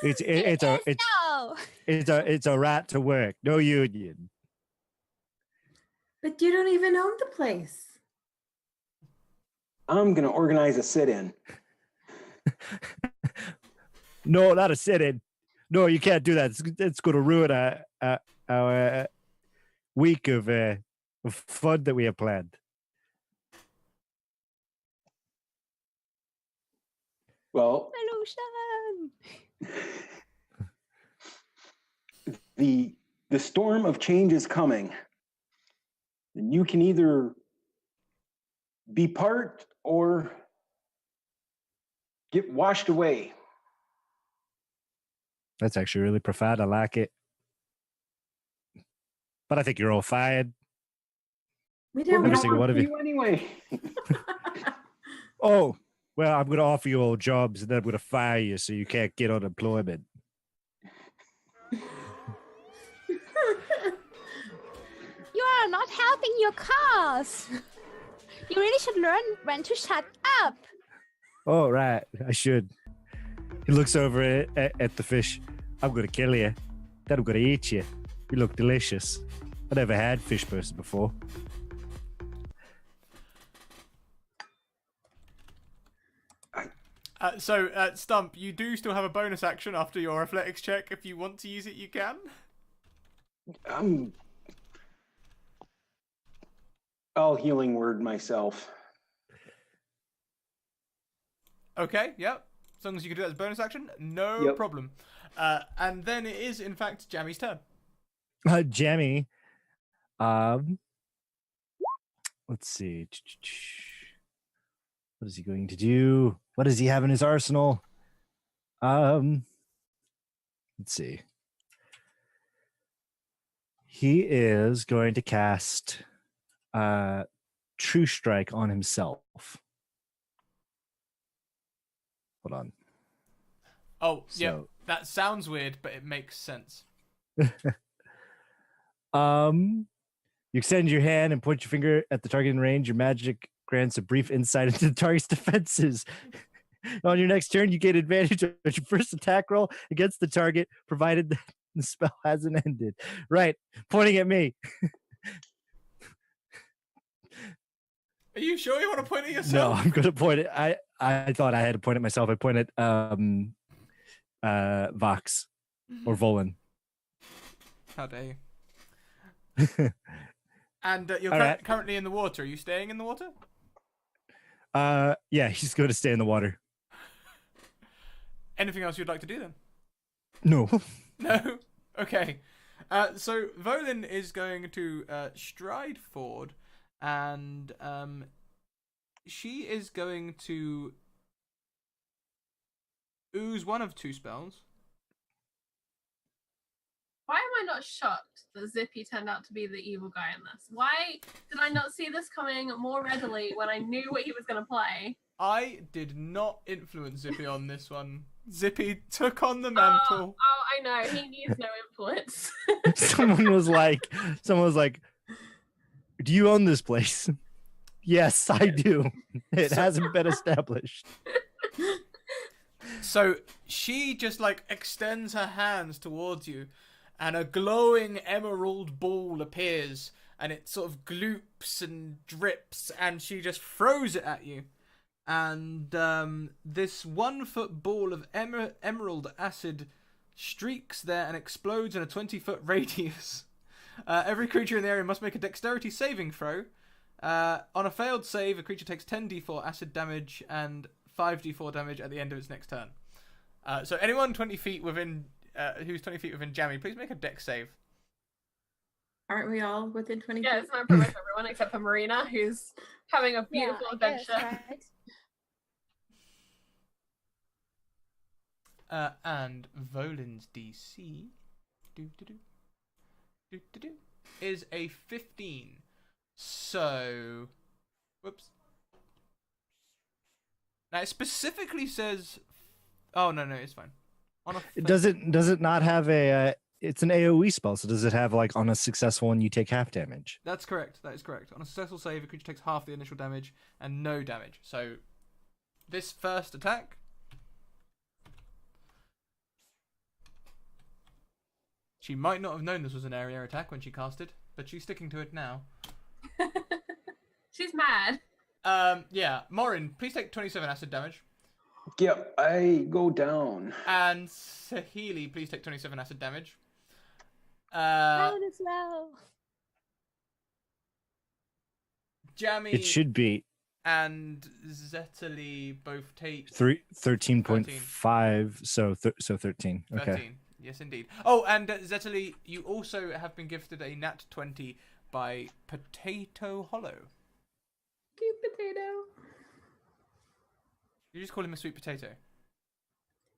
It's a right to work. No union. But you don't even own the place. I'm gonna organize a sit-in. No, not a sit-in. No, you can't do that. It's going to ruin our week of fun that we have planned. Well, Solution. the storm of change is coming, and you can either be part or get washed away. That's actually really profound. I like it. But I think you're all fired. We don't Every want single one of you. Anyway. Oh, well, I'm going to offer you all jobs, and then I'm going to fire you so you can't get unemployment. You are not helping your cause. You really should learn when to shut up. Oh, right. I should. He looks over at the fish. I'm going to kill you. Then I'm going to eat you. You look delicious. I never had fish person before. Stump, you do still have a bonus action after your athletics check. If you want to use it, you can. I'll healing word myself. Okay, yep. As long as you can do that as a bonus action, no problem. And then it is, in fact, Jammy's turn. Jammy. Let's see. What is he going to do? What does he have in his arsenal? Let's see. He is going to cast True Strike on himself. Hold on. Oh, yeah. That sounds weird, but it makes sense. You extend your hand and point your finger at the target in range. Your magic grants a brief insight into the target's defenses. On your next turn, you get advantage of your first attack roll against the target, provided that the spell hasn't ended. Right, pointing at me. Are you sure you want to point at No, yourself? I'm going to point it. I thought I had to point at myself. I pointed Vox or Volan. How dare you? And you're All right. currently in the water. Are you staying in the water? Yeah, he's going to stay in the water. Anything else you'd like to do then? No. No? Okay. So Volin is going to stride forward and she is going to ooze one of two spells. Why am I not shocked that Zippy turned out to be the evil guy in this? Why did I not see this coming more readily when I knew what he was going to play? I did not influence Zippy on this one. Zippy took on the mantle. Oh, I know. He needs no influence. Someone was like, do you own this place? Yes, I do. It hasn't been established. So she just like extends her hands towards you and a glowing emerald ball appears and it sort of gloops and drips and she just throws it at you. And this 1 foot ball of emerald acid streaks there and explodes in a 20-foot radius. Every creature in the area must make a dexterity saving throw. On a failed save, a creature takes 10d4 acid damage and 5d4 damage at the end of its next turn. So anyone 20 feet within, who's 20 feet within Jammy, please make a dex save. Aren't we all within 20 Yeah, feet? it's not pretty much everyone except for Marina, who's having a beautiful I guess, adventure. right? And Volin's DC is a 15. So, whoops. Now it specifically says, oh no, it's fine. On a Does it not have a? It's an AOE spell, so does it have like on a successful one you take half damage? That's correct. That is correct. On a successful save, a creature takes half the initial damage and no damage. So, this first attack. She might not have known this was an area attack when she cast it, but she's sticking to it now. She's mad. Yeah. Morin, please take 27 acid damage. Yep, I go down. And Sahili, please take 27 acid damage. Down as well. Jammy It should be and Zetali both take 13.5, so 13. 13. Okay. Yes, indeed. Oh, and Zetali, you also have been gifted a nat 20 by Potato Hollow. Cute potato. You just call him a sweet potato.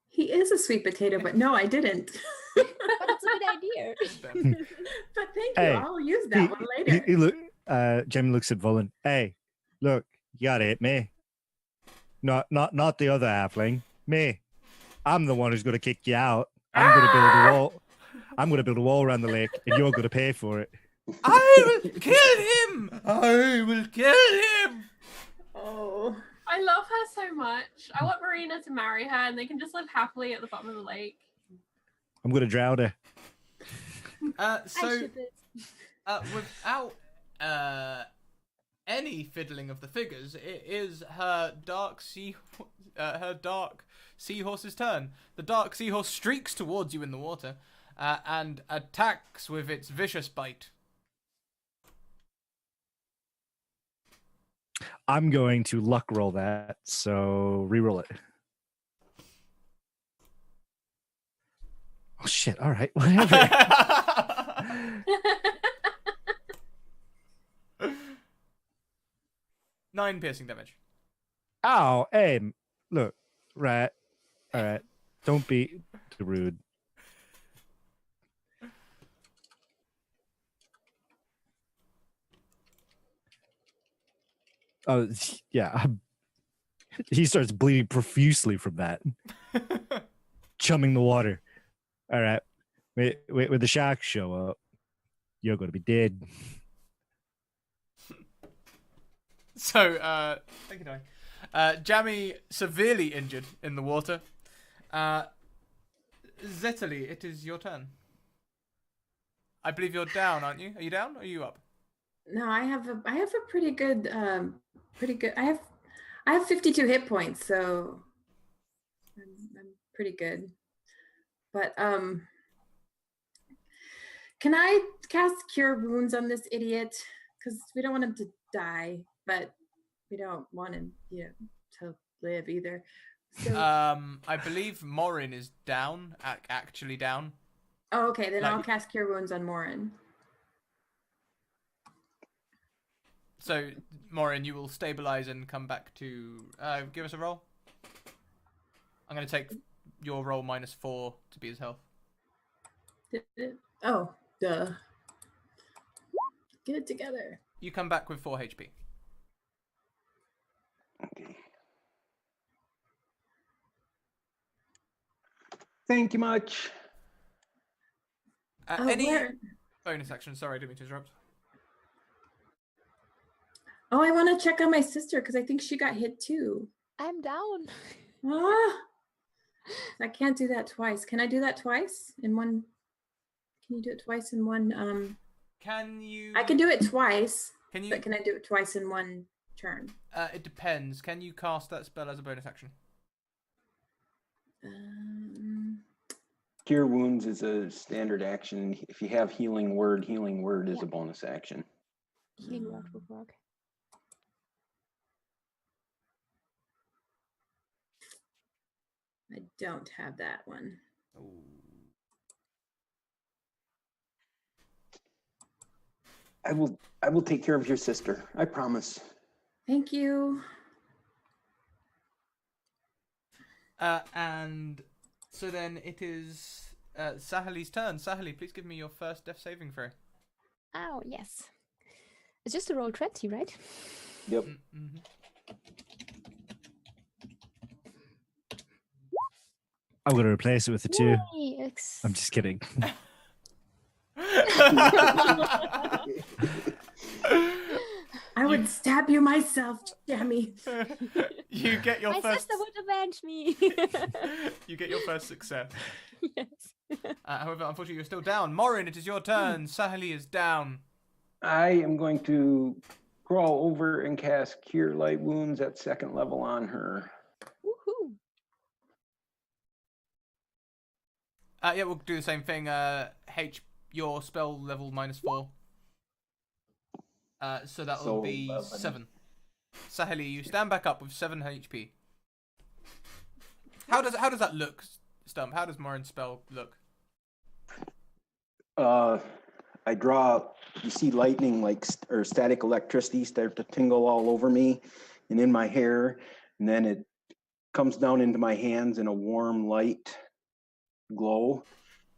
He is a sweet potato, but no, I didn't. But it's a good idea. Ben. But thank you. Hey, I'll use that one later. He look. Jamie looks at Volan. Hey, look, you gotta hit me. Not the other halfling. Me. I'm the one who's gonna kick you out. I'm gonna build a wall. I'm gonna build a wall around the lake, and you're gonna pay for it. I will kill him! I will kill him! Oh. I love her so much. I want Marina to marry her and they can just live happily at the bottom of the lake. I'm gonna drown her. I So, ship it. without any fiddling of the figures, it is her dark seahorse's turn. The dark seahorse streaks towards you in the water and attacks with its vicious bite. I'm going to luck roll that, so re-roll it. Oh shit! All right, whatever. 9 piercing damage. Ow! Hey, look, right, all right. Don't be too rude. Oh yeah, he starts bleeding profusely from that, chumming the water. All right, wait, when the sharks show up, you're gonna be dead. So, thank you, Danny. Jammy severely injured in the water. Zetali, it is your turn. I believe you're down, aren't you? Are you down or are you up? No, I have a pretty good I have 52 hit points, so I'm pretty good. But can I cast Cure Wounds on this idiot? Because we don't want him to die, but we don't want him, to live either. So, I believe Morin is down, actually down. oh, okay, then like- I'll cast Cure Wounds on Morin. So, Morin, you will stabilize and come back to... give us a roll. I'm going to take your roll -4 to be his health. Oh, duh. Get it together. You come back with 4 HP. Okay. Thank you much. Any where? bonus action? Sorry, I didn't mean to interrupt. Oh, I want to check on my sister because I think she got hit too. I'm down. Ah, I can't do that twice. Can I do that twice in one? Can you do it twice in one? Can you... I can do it twice, Can you... but can I do it twice in one turn? It depends. Can you cast that spell as a bonus action? Cure Wounds is a standard action. If you have Healing Word is Yeah. a bonus action. Healing word would work. I don't have that one. I will take care of your sister. I promise. Thank you. And so then it is Sahali's turn. Sahali, please give me your first death saving throw. Oh, yes. It's just a roll 20, right? Yep. Mm-hmm. I'm going to replace it with a 2. Yay, ex- I'm just kidding. I would stab you myself, Jammy. You get your My first. sister would avenge me. You get your first success. Yes. However, unfortunately, you're still down. Morin, it is your turn. Sahali is down. I am going to crawl over and cast Cure Light Wounds at 2nd level on her. Woohoo. Yeah, we'll do the same thing. Your spell level -4. So that will So be 11. 7. Sahali, you stand back up with 7 HP. How does that look, Stump? How does Morin's spell look? I draw, you see lightning or static electricity start to tingle all over me and in my hair. And then it comes down into my hands in a warm light glow.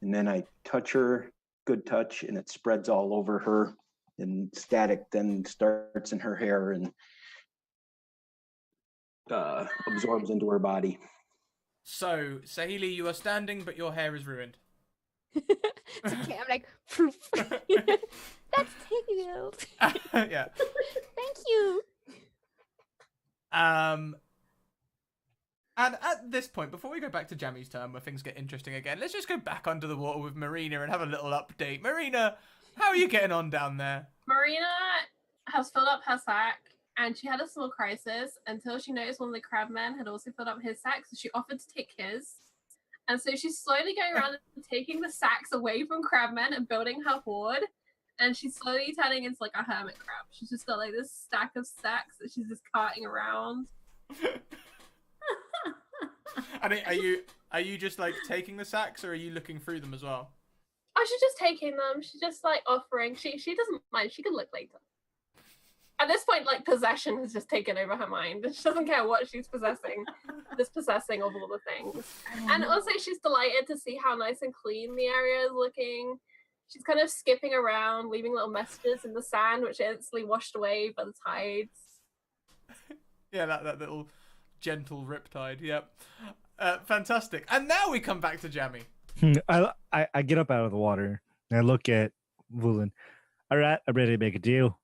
And then I touch her, good touch, and it spreads all over her. And static then starts in her hair and absorbs into her body. So, Sahili, you are standing, but your hair is ruined. It's okay. I'm like, proof. That's tickled. Yeah. Thank you. And at this point, before we go back to Jammy's turn, where things get interesting again, let's just go back under the water with Marina and have a little update. Marina, how are you getting on down there? Marina has filled up her sack, and she had a small crisis until she noticed one of the crabmen had also filled up his sack, so she offered to take his. And so she's slowly going around and taking the sacks away from crabmen and building her hoard. And she's slowly turning into like a hermit crab. She's just got like this stack of sacks that she's just carting around. And are you just like taking the sacks, or are you looking through them as well? Oh, she's just taking them. She's just like offering. She doesn't mind. She can look later. At this point, like, possession has just taken over her mind. She doesn't care what she's possessing. Just possessing of all the things. And also, she's delighted to see how nice and clean the area is looking. She's kind of skipping around, leaving little messages in the sand, which are instantly washed away by the tides. Yeah, that little gentle riptide. Yep. Fantastic. And now we come back to Jammy. I get up out of the water and I look at Woolen. All right, I'm ready to make a deal.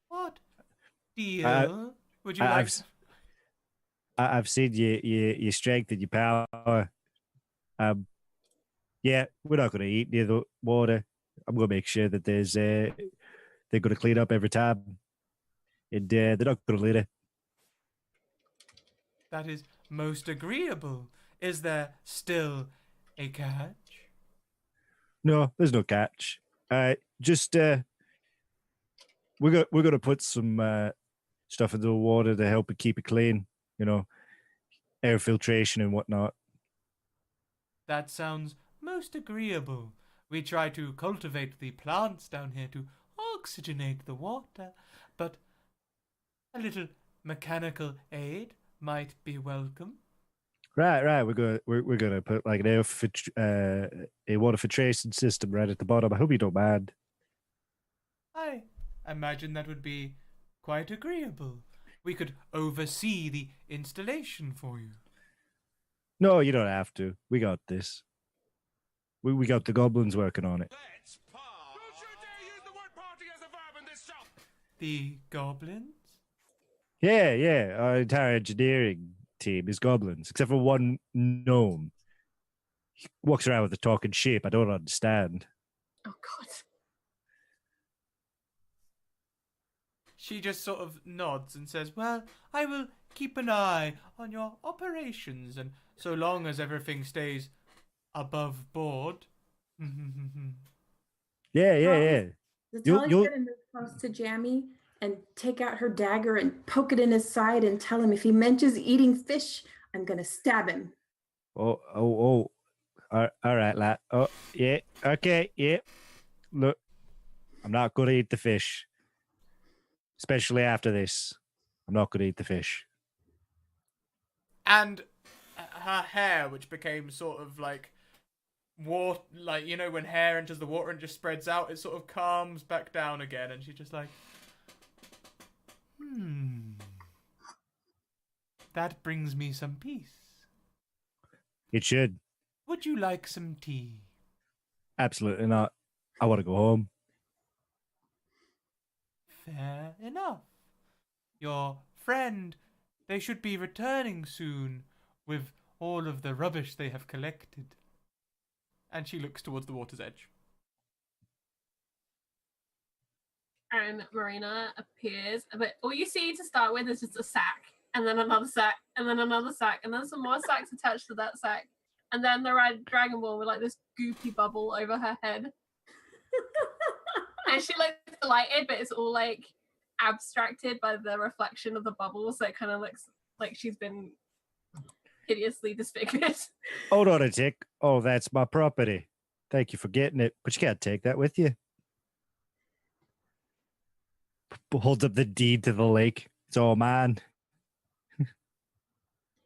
What? Deal. Would you like? I've seen your strength and your power. Yeah, we're not going to eat near the water. I'm going to make sure that they're going to clean up every time, and they're not going to litter. That is most agreeable. Is there still a catch? No, there's no catch. Just we're gonna put some stuff into the water to help it keep it clean. You know, air filtration and whatnot. That sounds most agreeable. We try to cultivate the plants down here to oxygenate the water, but a little mechanical aid might be welcome. Right. We're gonna put like a water filtration system right at the bottom. I hope you don't mind. I imagine that would be quite agreeable. We could oversee the installation for you. No, you don't have to. We got this. We got the goblins working on it. Don't you dare use the word party as a verb in this shop! The goblins? Yeah. Our entire engineering team is goblins, except for one gnome. He walks around with a talking sheep. I don't understand. Oh God. She just sort of nods and says, well, I will keep an eye on your operations, and so long as everything stays above board. Yeah. Natalia's you'll- gonna move close to Jammy and take out her dagger and poke it in his side and tell him if he mentions eating fish, I'm gonna stab him. Oh. All right, lad. Oh, yeah. Okay, yeah. Look, I'm not going to eat the fish. Especially after this. I'm not going to eat the fish. And her hair, which became sort of like water, like, you know, when hair enters the water and just spreads out, it sort of calms back down again, and she's just like, that brings me some peace. It should. Would you like some tea? Absolutely not. I want to go home. Fair enough. Your friend, they should be returning soon with all of the rubbish they have collected. And she looks towards the water's edge. And Marina appears, but all you see to start with is just a sack, and then another sack, and then another sack, and then some more sacks attached to that sack, and then the red dragon ball with like this goopy bubble over her head. And she looks delighted, but it's all like abstracted by the reflection of the bubble, so it kind of looks like she's been hideously disfigured. Hold on a tick. Oh, that's my property. Thank you for getting it, but you can't take that with you. Holds up the deed to the lake. It's all mine.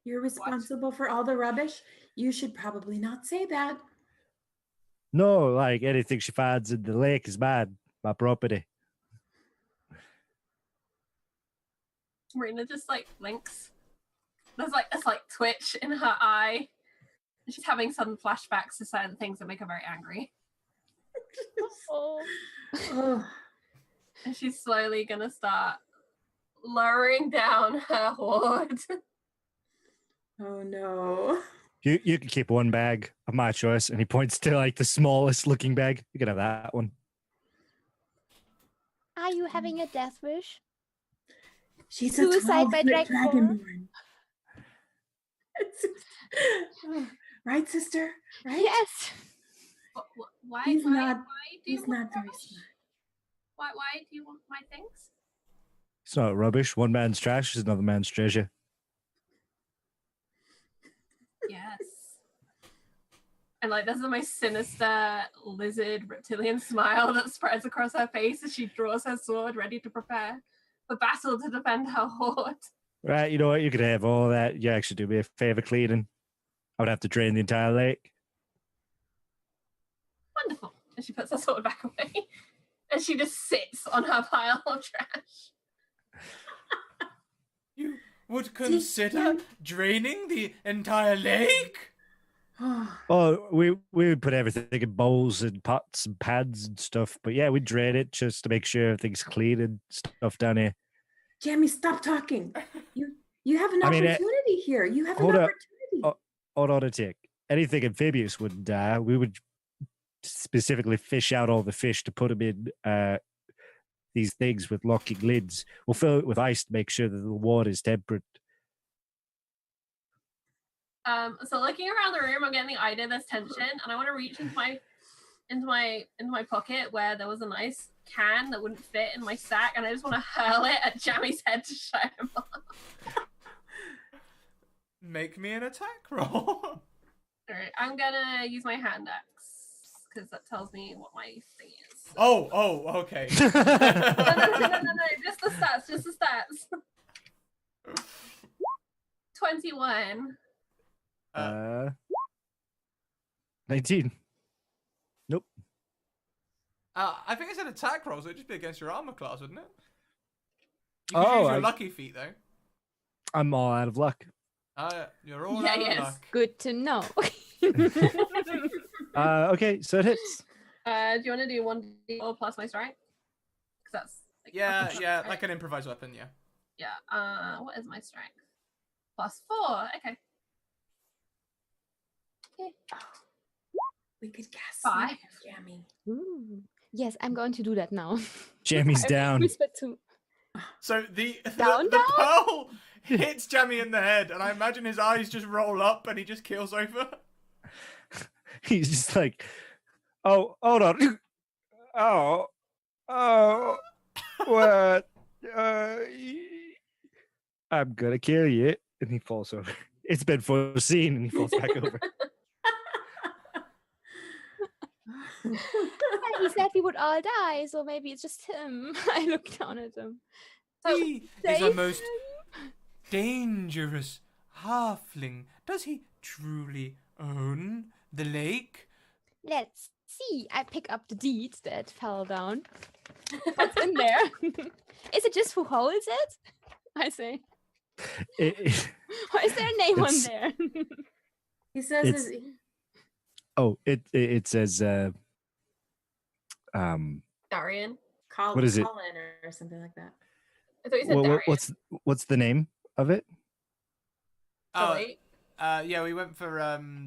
You're responsible for all the rubbish? You should probably not say that. No, like anything she finds in the lake is mine. My property. Marina just like blinks. There's like this like twitch in her eye. She's having sudden flashbacks to certain things that make her very angry. Oh. Oh, And she's slowly gonna start lowering down her hoard. oh no. You can keep one bag of my choice. And he points to like the smallest looking bag. You can have that one. Are you having a death wish? She's Suicide a by 12-foot Dragonborn. dragonborn. Right, sister? Right? Yes. Why? He's why, not- why do you He's want not very rubbish? smart. Why do you want my things? It's not rubbish. One man's trash is another man's treasure. Yes. And like there's the most sinister lizard reptilian smile that spreads across her face as she draws her sword ready to prepare for battle to defend her hoard. Right, you know what? You could have all that. You actually do me a favor cleaning. I would have to drain the entire lake. Wonderful. And she puts her sword back away. And she just sits on her pile of trash. You would consider draining the entire lake? Oh, we would put everything in bowls and pots and pans and stuff. But yeah, we drain it just to make sure everything's clean and stuff down here. Jammy, stop talking. You have an I mean, opportunity here. You have an hold up. opportunity. Oh, hold on a tick. Anything amphibious wouldn't die. We would specifically fish out all the fish to put them in these things with locking lids. We'll fill it with ice to make sure that the water is temperate. So looking around the room, I'm getting the idea there's tension, and I want to reach into my pocket where there was a nice can that wouldn't fit in my sack, and I just want to hurl it at Jammy's head to shut him up. Make me an attack roll. Alright, I'm gonna use my hand axe because that tells me what my thing is. So. Oh, okay. No, just the stats. 21. 19. Nope. I think it's an attack roll, so it'd just be against your armor class, wouldn't it? You could use your lucky feat, though. I'm all out of luck. You're all out of luck. Good to know. Okay, so it hits. Do you want to do 1d4 plus my strength? Because that's like, Yeah, like an improvised weapon, yeah. Yeah. What is my strength? +4. Okay. We could cast 5. Jammy. Ooh. Yes, I'm going to do that now. Jammy's down. Whisper to So the Down, pearl hits Jammy in the head, and I imagine his eyes just roll up and he just keels over. He's just like, oh, hold on. Oh, what? I'm gonna kill you. And he falls over. It's been foreseen, and he falls back over. He said we would all die, so maybe it's just him. I look down at him. He is a Save most dangerous halfling. Does he truly own the lake? Let's see. I pick up the deed that fell down. What's in there? Is it just who holds it? I say. Or is there a name on there? He says it says Darian. What is it? Colin or something like that. I thought you said Darian. what's the name of it? Delete. Yeah, we went for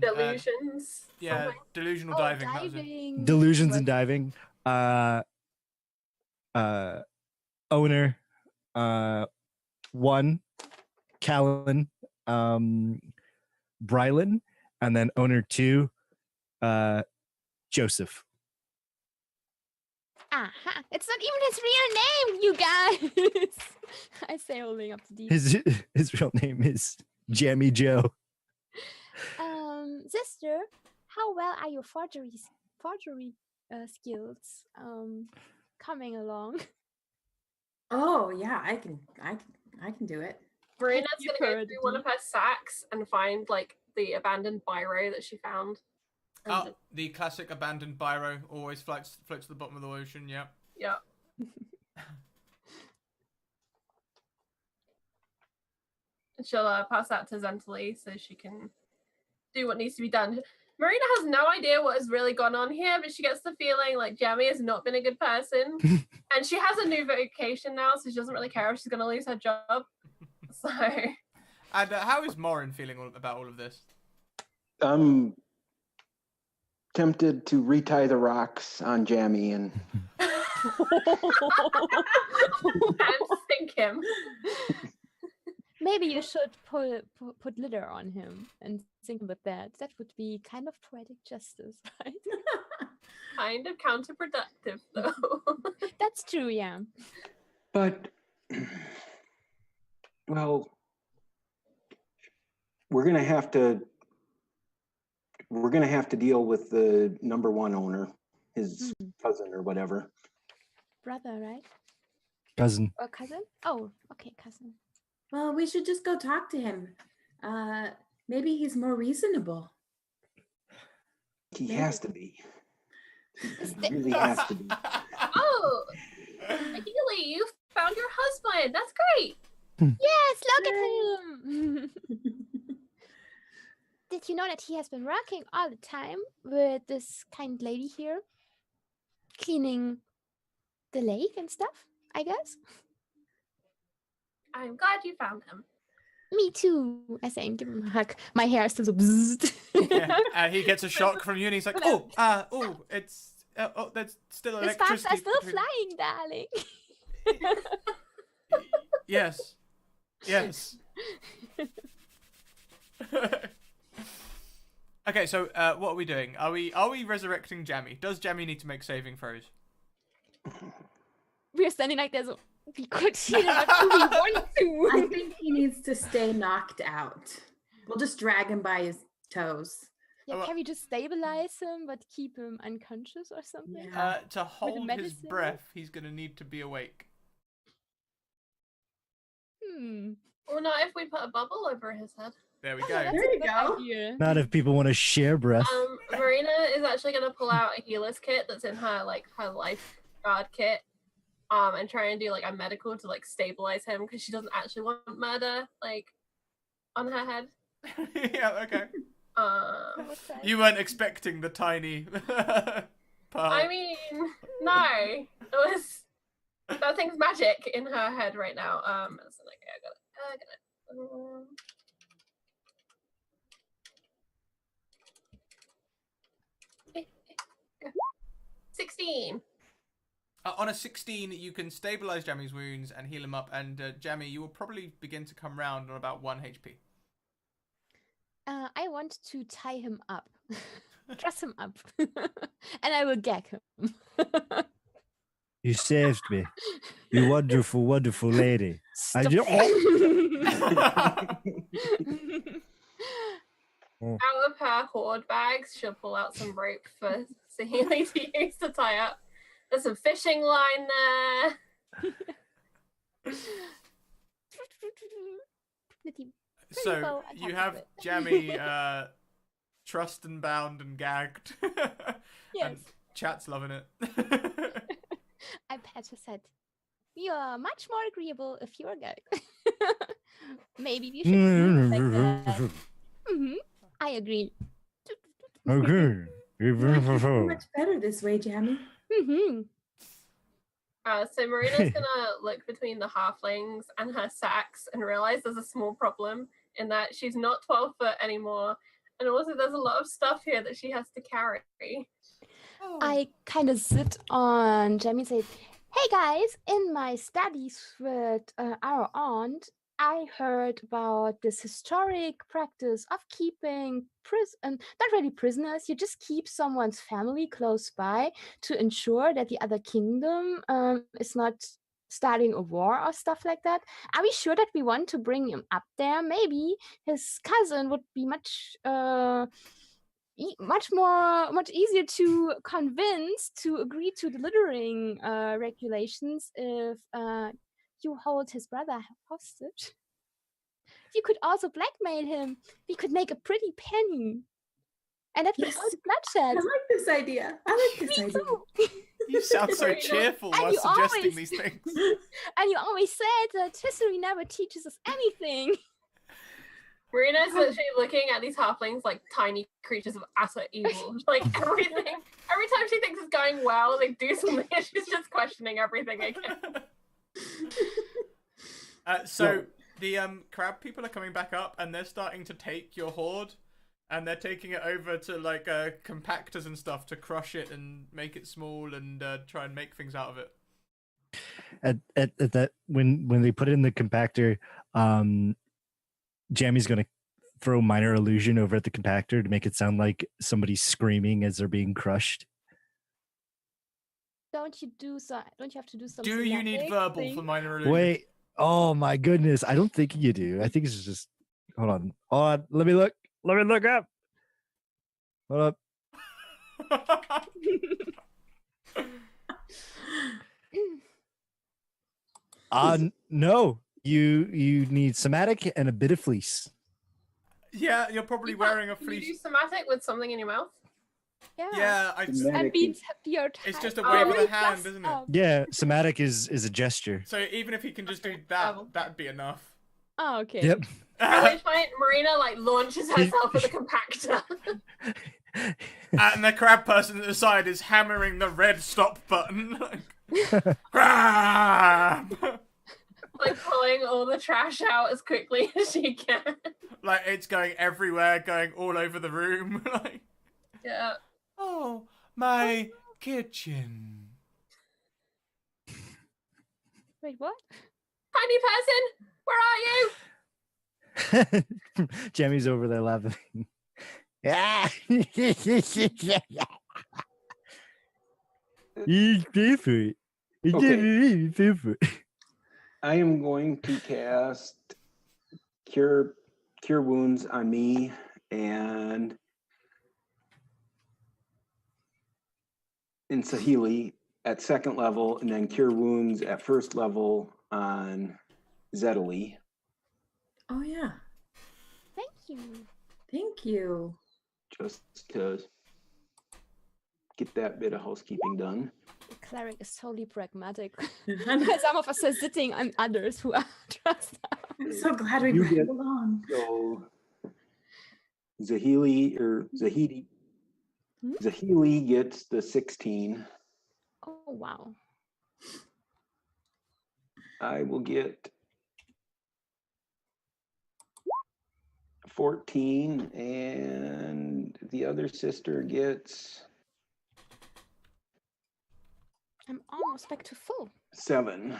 Delusions. yeah, delusional diving. That was it. Diving. Delusions and diving. Owner 1, Callan, Brylan, and then owner 2, Joseph. Aha! It's not even his real name, you guys. I say, holding up the deed. His real name is Jammy Joe. Sister, how well are your forgery skills coming along? Oh yeah, I can do it. Marina's You gonna go heard through one of her sacks and find like the abandoned biro that she found. And The classic abandoned biro always floats to the bottom of the ocean. Yeah. yeah. And she'll pass that to Zentally so she can do what needs to be done. Marina has no idea what has really gone on here, but she gets the feeling like Jammy has not been a good person. And she has a new vocation now, so she doesn't really care if she's going to lose her job. So. And how is Morin feeling about all of this? I'm tempted to retie the rocks on Jammy and And sink him. Maybe you should put glitter on him and sink him with that. That would be kind of poetic justice, right? Kind of counterproductive, though. That's true, yeah. But well, we're gonna have to deal with the number 1 owner, his cousin or whatever. Brother, right? Cousin. Or cousin? Oh, okay, cousin. Well, we should just go talk to him. Maybe he's more reasonable. He has to be. He really has to be. Oh, ideally, you found your husband. That's great. Yes, look at him. Did you know that he has been working all the time with this kind lady here? Cleaning the lake and stuff, I guess? I'm glad you found him. Me too. I say and give him a hug. My hair is still so bzzzt. Yeah, he gets a shock from you, and he's like, it's there's still The sparks electricity. are still between-" flying, darling. Yes. Okay, so what are we doing? Are we resurrecting Jammy? Does Jammy need to make saving throws? We're standing like there's we could heal him up if we want to. I think he needs to stay knocked out. We'll just drag him by his toes. Yeah, can we just stabilize him but keep him unconscious or something? Yeah. To hold his medicine? breath, he's gonna need to be awake. Or not if we put a bubble over his head. There we Oh, go. that's There a you good go. idea. Not if people want to share breath. Marina is actually gonna pull out a healer's kit that's in her her lifeguard kit, and try and do like a medical to like stabilize him because she doesn't actually want murder like on her head. Yeah, okay. What's that? You weren't expecting the tiny pearl. I mean, no, it was that thing's magic in her head right now. So like, I got it. 16. On a 16, you can stabilize Jammy's wounds and heal him up, and Jammy, you will probably begin to come round on about 1 HP. I want to tie him up. Truss him up. And I will gag him. You saved me. You wonderful, wonderful lady. I Stop just... Out of her hoard bags, she'll pull out some rope for Sahili to use to tie up. There's some fishing line there. So bow you attached have to it. Jammy trussed and bound and gagged. Yes. And chat's loving it. I pat his head. You are much more agreeable if you are gagged. Maybe we should move like that. I agree. Okay. So much better this way, Jammy. So Marina's gonna look between the halflings and her sacks and realize there's a small problem in that she's not 12 foot anymore, and also there's a lot of stuff here that she has to carry. I kind of sit on Jamie and say, hey guys, in my studies with our aunt, I heard about this historic practice of keeping not really prisoners, you just keep someone's family close by to ensure that the other kingdom is not starting a war or stuff like that. Are we sure that we want to bring him up there? Maybe his cousin would be much easier to convince to agree to the littering regulations if you hold his brother hostage. You could also blackmail him. We could make a pretty penny. And that Yes. without I bloodshed. like this idea. I like this Me idea. too. You sound so cheerful And while you suggesting always- these things. And you always said that history never teaches us anything. Marina's literally looking at these halflings like tiny creatures of utter evil. Like everything, every time she thinks it's going well, they do something and she's just questioning everything again. So the crab people are coming back up, and they're starting to take your horde, and they're taking it over to like compactors and stuff to crush it and make it small and try and make things out of it. At that when they put it in the compactor, Jammy's gonna throw minor illusion over at the compactor to make it sound like somebody's screaming as they're being crushed. Don't you have to do something? Do you need verbal for minor illusion? Wait, oh my goodness, I don't think you do. I think it's just hold on, let me look up. Hold up. No, you need somatic and a bit of fleece. Yeah, you're probably wearing a Can you do fleece. somatic with something in your mouth? Yeah, And Somatic beans your it's just a Oh, wave of really the hand, isn't it? Yeah, somatic is a gesture. So even if he can just do that, that'd be enough. Oh, okay. Yep. At which point Marina like launches herself at the compactor. And the crab person at the side is hammering the red stop button. Crab! like pulling all the trash out as quickly as she can. Like it's going everywhere, going all over the room. Like, Yeah. oh, my kitchen. Wait, what? Tiny person, where are you? Jammy's over there laughing. He's different. Okay. Different. I am going to cast Cure Wounds on me and in Sahili at second level, and then Cure Wounds at first level on Zetali. Oh yeah. Thank you. Thank you. Just to get that bit of housekeeping done. The cleric is totally pragmatic. I'm Some of us are sitting on others who are just so glad we You brought get- it along. So Zahili or Zahidi. Hmm? Zahili gets the 16. Oh wow. I will get 14, and the other sister gets I'm almost back to full. 7.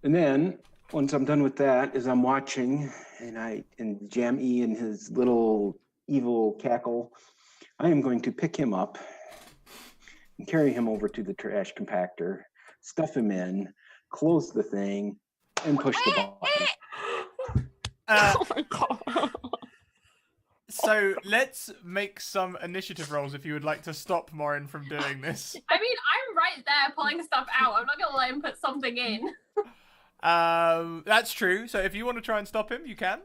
And then once I'm done with that, as I'm watching, and Jammy and his little evil cackle, I am going to pick him up and carry him over to the trash compactor, stuff him in, close the thing, and push the button. Oh my god. So let's make some initiative rolls if you would like to stop Morin from doing this. I mean, I'm right there pulling stuff out. I'm not gonna let him put something in. That's true. So if you want to try and stop him, you can.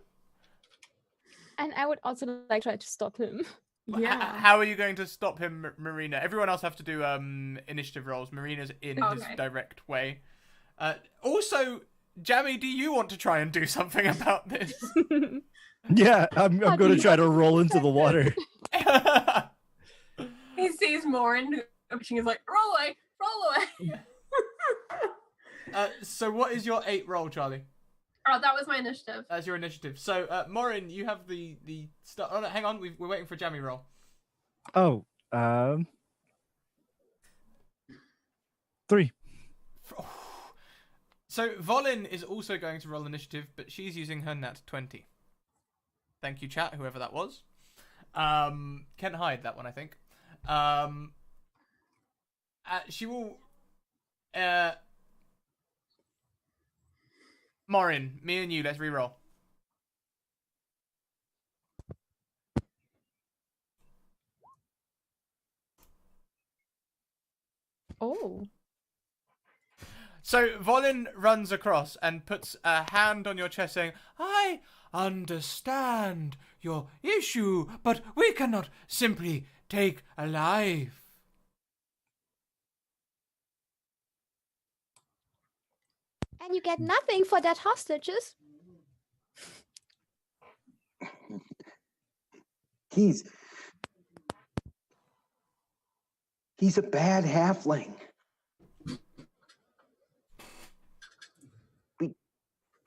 And I would also like try to stop him. Yeah. How are you going to stop him, Marina? Everyone else have to do initiative rolls. Marina's in his Okay. direct way. Also, Jammy, do you want to try and do something about this? Yeah, I'm How do going to you- try to roll into the water. He sees Morin approaching. He's like, roll away, roll away. So what is your 8 roll, Charlie? Oh, that was my initiative. That's your initiative. So, Morin, you have the stuff. Oh, no, hang on. We're waiting for Jammy roll. Oh, 3. So, Volin is also going to roll initiative, but she's using her nat 20. Thank you, chat, whoever that was. Can't hide that one, I think. She will... Morin, me and you, let's re-roll. Oh. So Volin runs across and puts a hand on your chest saying, I understand your issue, but we cannot simply take a life. And you get nothing for that hostages. He's a bad halfling.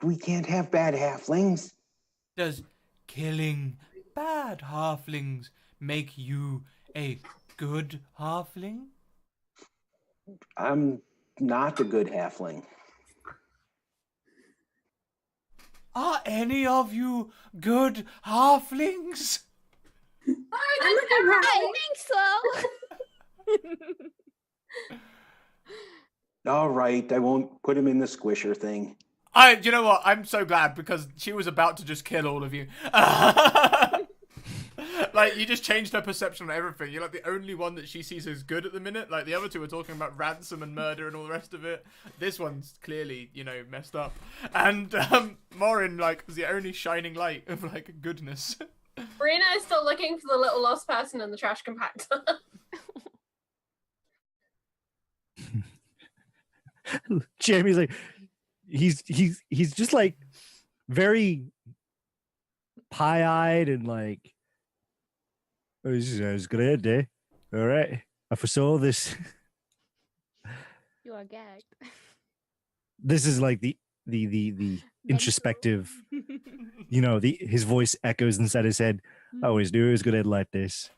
We can't have bad halflings. Does killing bad halflings make you a good halfling? I'm not a good halfling. Are any of you good halflings? I think so. All right, I won't put him in the squisher thing. You know what? I'm so glad because she was about to just kill all of you. Like, you just changed her perception on everything. You're like the only one that she sees as good at the minute. Like, the other two are talking about ransom and murder and all the rest of it. This one's clearly, messed up. And Morin, like, was the only shining light of, like, goodness. Marina is still looking for the little lost person in the trash compactor. Jamie's like, he's just like very pie-eyed and like, oh, this is great day. All right, I foresaw this. you are gagged. This is like the introspective, his voice echoes inside his head. I always knew he was good at like this.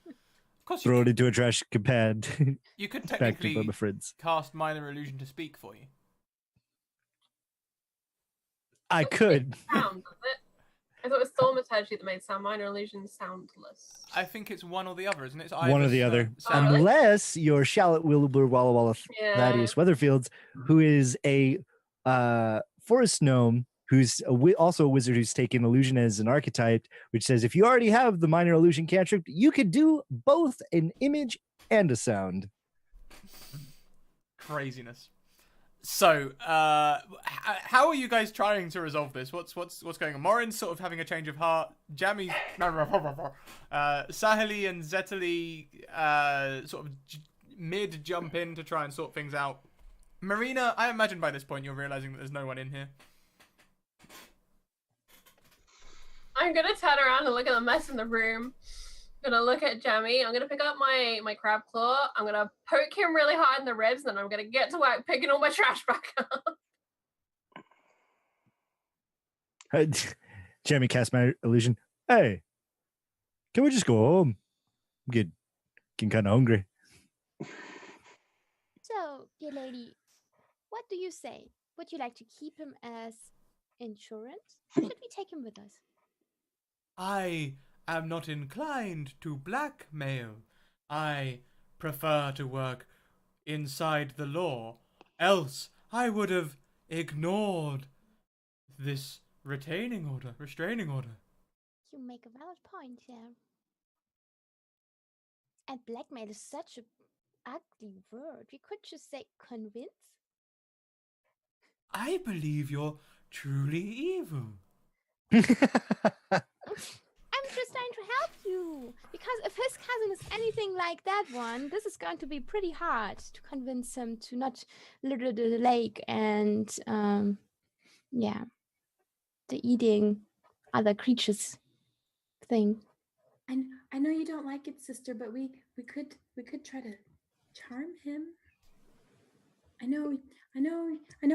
Of course, Throw it into a trash can. you could Back to technically my friends. cast minor illusion to speak for you. I could. Sound, does it? I thought it was thaumaturgy that made sound. Minor illusion soundless. I think it's one or the other, isn't it? It's One or either the other. sound- really? Unless you're Shallot Wilbur Walla Walla Thaddeus Weatherfields, who is a forest gnome who's also a wizard who's taken illusion as an archetype, which says if you already have the minor illusion cantrip, you could do both an image and a sound. Craziness. So, how are you guys trying to resolve this? What's going on? Morin's sort of having a change of heart. Jammy, Sahili and Zetali sort of mid jump in to try and sort things out. Marina, I imagine by this point you're realizing that there's no one in here. I'm gonna turn around and look at the mess in the room. I'm gonna look at Jammy. I'm gonna pick up my crab claw. I'm gonna poke him really hard in the ribs, and then I'm gonna get to work picking all my trash back up. Jamie cast my illusion. Hey, can we just go home? I'm getting kind of hungry. So, dear lady, what do you say? Would you like to keep him as insurance? Should we take him with us? I am not inclined to blackmail. I prefer to work inside the law. Else, I would have ignored this restraining order. You make a valid point, yeah. And blackmail is such an ugly word. We could just say convince. I believe you're truly evil. I'm just trying to help you. Because if his cousin is anything like that one, this is going to be pretty hard to convince him to not litter the lake and, the eating other creatures thing. I know you don't like it, sister, but we could try to charm him. I know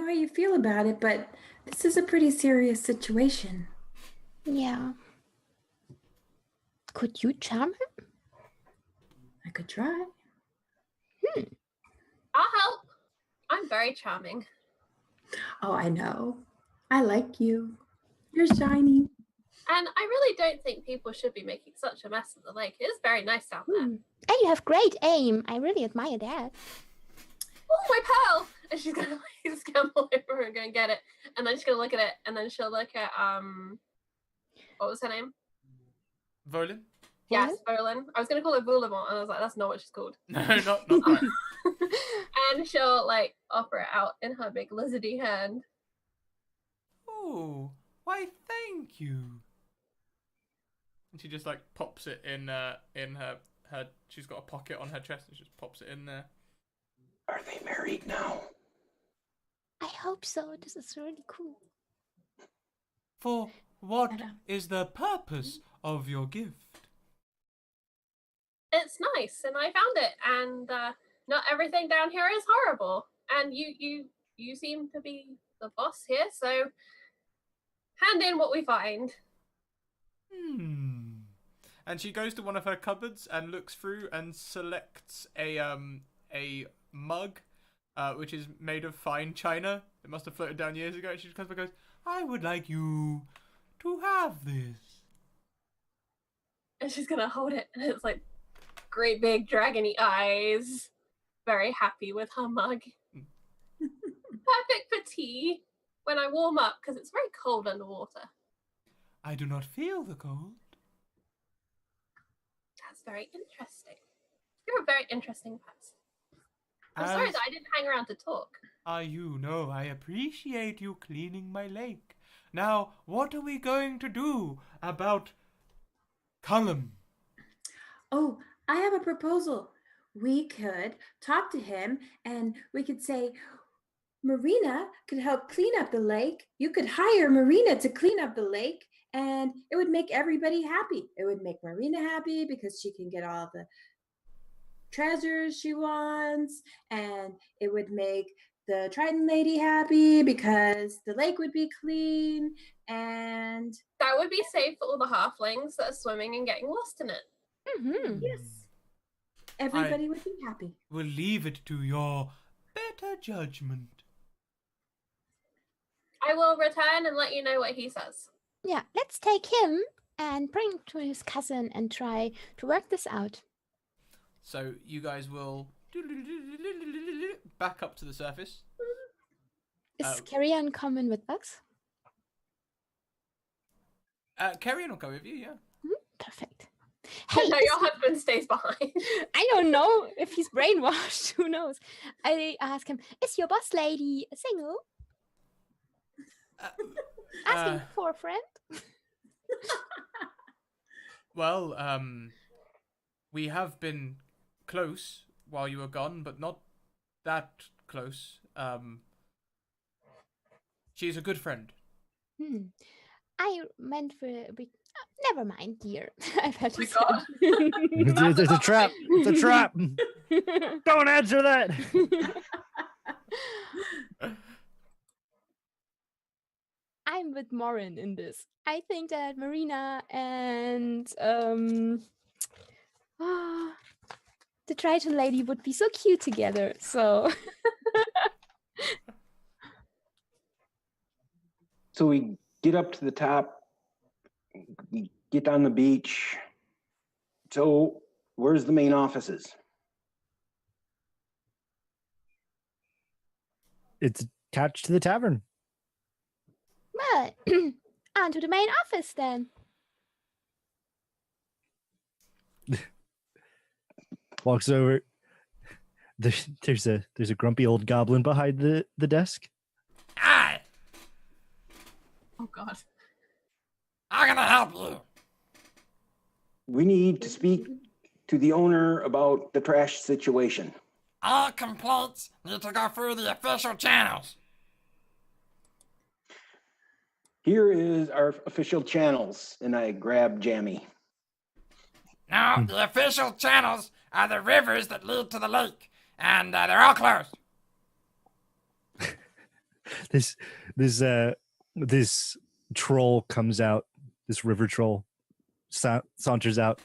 how you feel about it, but this is a pretty serious situation. Yeah. Could you charm him? I could try. I'll help. I'm very charming. Oh, I know. I like you. You're shiny. And I really don't think people should be making such a mess of the lake. It is very nice down there. And you have great aim. I really admire that. Oh, my pearl! And she's gonna like scramble over and go and get it. And then she's gonna look at it, and then she'll look at what was her name? Volin? Yes, Volin. I was gonna call her Volamont, and I was like, that's not what she's called. No, not quite. And she'll like offer it out in her big lizardy hand. Oh, why thank you. And she just like pops it in her she's got a pocket on her chest and she just pops it in there. Are they married now? I hope so. This is really cool. For what is the purpose of your gift? It's nice, and I found it, and not everything down here is horrible. And you seem to be the boss here, so hand in what we find. And she goes to one of her cupboards and looks through and selects a mug, which is made of fine china. It must have floated down years ago. And she just comes back and goes, I would like you to have this. And she's gonna hold it, and it's like great big dragony eyes. Very happy with her mug. Perfect for tea when I warm up, because it's very cold underwater. I do not feel the cold. That's very interesting. You're a very interesting person. I'm sorry that I didn't hang around to talk. You know, I appreciate you cleaning my lake. Now, what are we going to do about Cullum? Oh, I have a proposal. We could talk to him and we could say, Marina could help clean up the lake. You could hire Marina to clean up the lake, and it would make everybody happy. It would make Marina happy because she can get all the treasures she wants, and it would make the Triton lady happy because the lake would be clean, and That would be safe for all the halflings that are swimming and getting lost in it. Mm-hmm. yes, everybody would be happy. We'll leave it to your better judgment. I will return and let you know what he says. Yeah, let's take him and bring to his cousin and try to work this out. So you guys will back up to the surface. Is Carrion coming with us? Carrion will go with you, yeah. Perfect. Hey, No, your husband stays behind. I don't know if he's brainwashed. Who knows? I ask him, is your boss lady single? Asking for a friend? Well, we have been close while you were gone, but not that close. She's a good friend. I meant for never mind, dear. I've had to God. It's a trap. It's a trap. Don't answer that. I'm with Morin in this. I think that Marina and the Triton lady would be so cute together. So So we get up to the top, we get on the beach. So where's the main offices? It's attached to the tavern. well, on to the main office then. Walks over. There's a grumpy old goblin behind the desk. Hi, Oh God. how can I help you? We need to speak to the owner about the trash situation. All complaints need to go through the official channels. Here is our official channels, and I grab Jammy. No, the official channels are the rivers that lead to the lake, and they're all closed. This troll comes out. This river troll saunters out.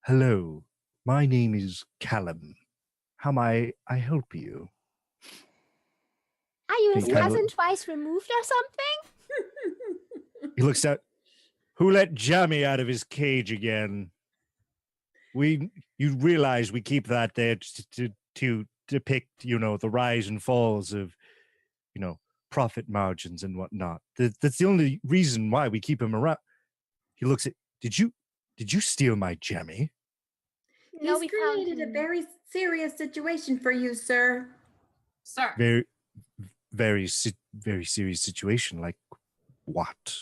Hello, my name is Callum. How may I help you? Are you his He kind of- cousin twice removed or something? He looks out. Who let Jammy out of his cage again? You realize we keep that there to depict, the rise and falls of, profit margins and whatnot. That's the only reason why we keep him around. He looks at. Did you steal my Jammy? No, He's we found created a him. very serious situation for you, sir. Sir. Very, very serious situation. Like what?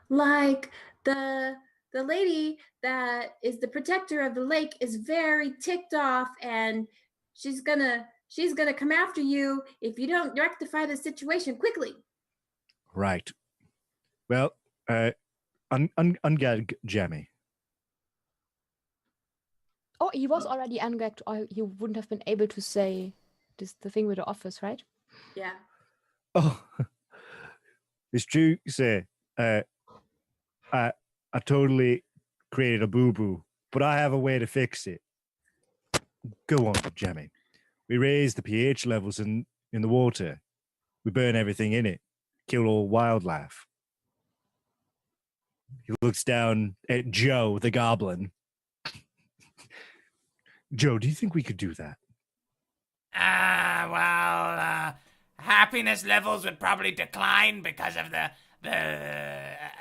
Like the lady that is the protector of the lake is very ticked off, and she's gonna come after you if you don't rectify the situation quickly. Right. Well, ungag Jammy. Oh, he was already ungagged, or you wouldn't have been able to say the thing with the office, right? Yeah. Oh, it's true, sir. I totally created a boo-boo, but I have a way to fix it. Go on, Jammy. We raise the pH levels in the water. We burn everything in it. Kill all wildlife. He looks down at Joe, the goblin. Joe, do you think we could do that? Happiness levels would probably decline because of the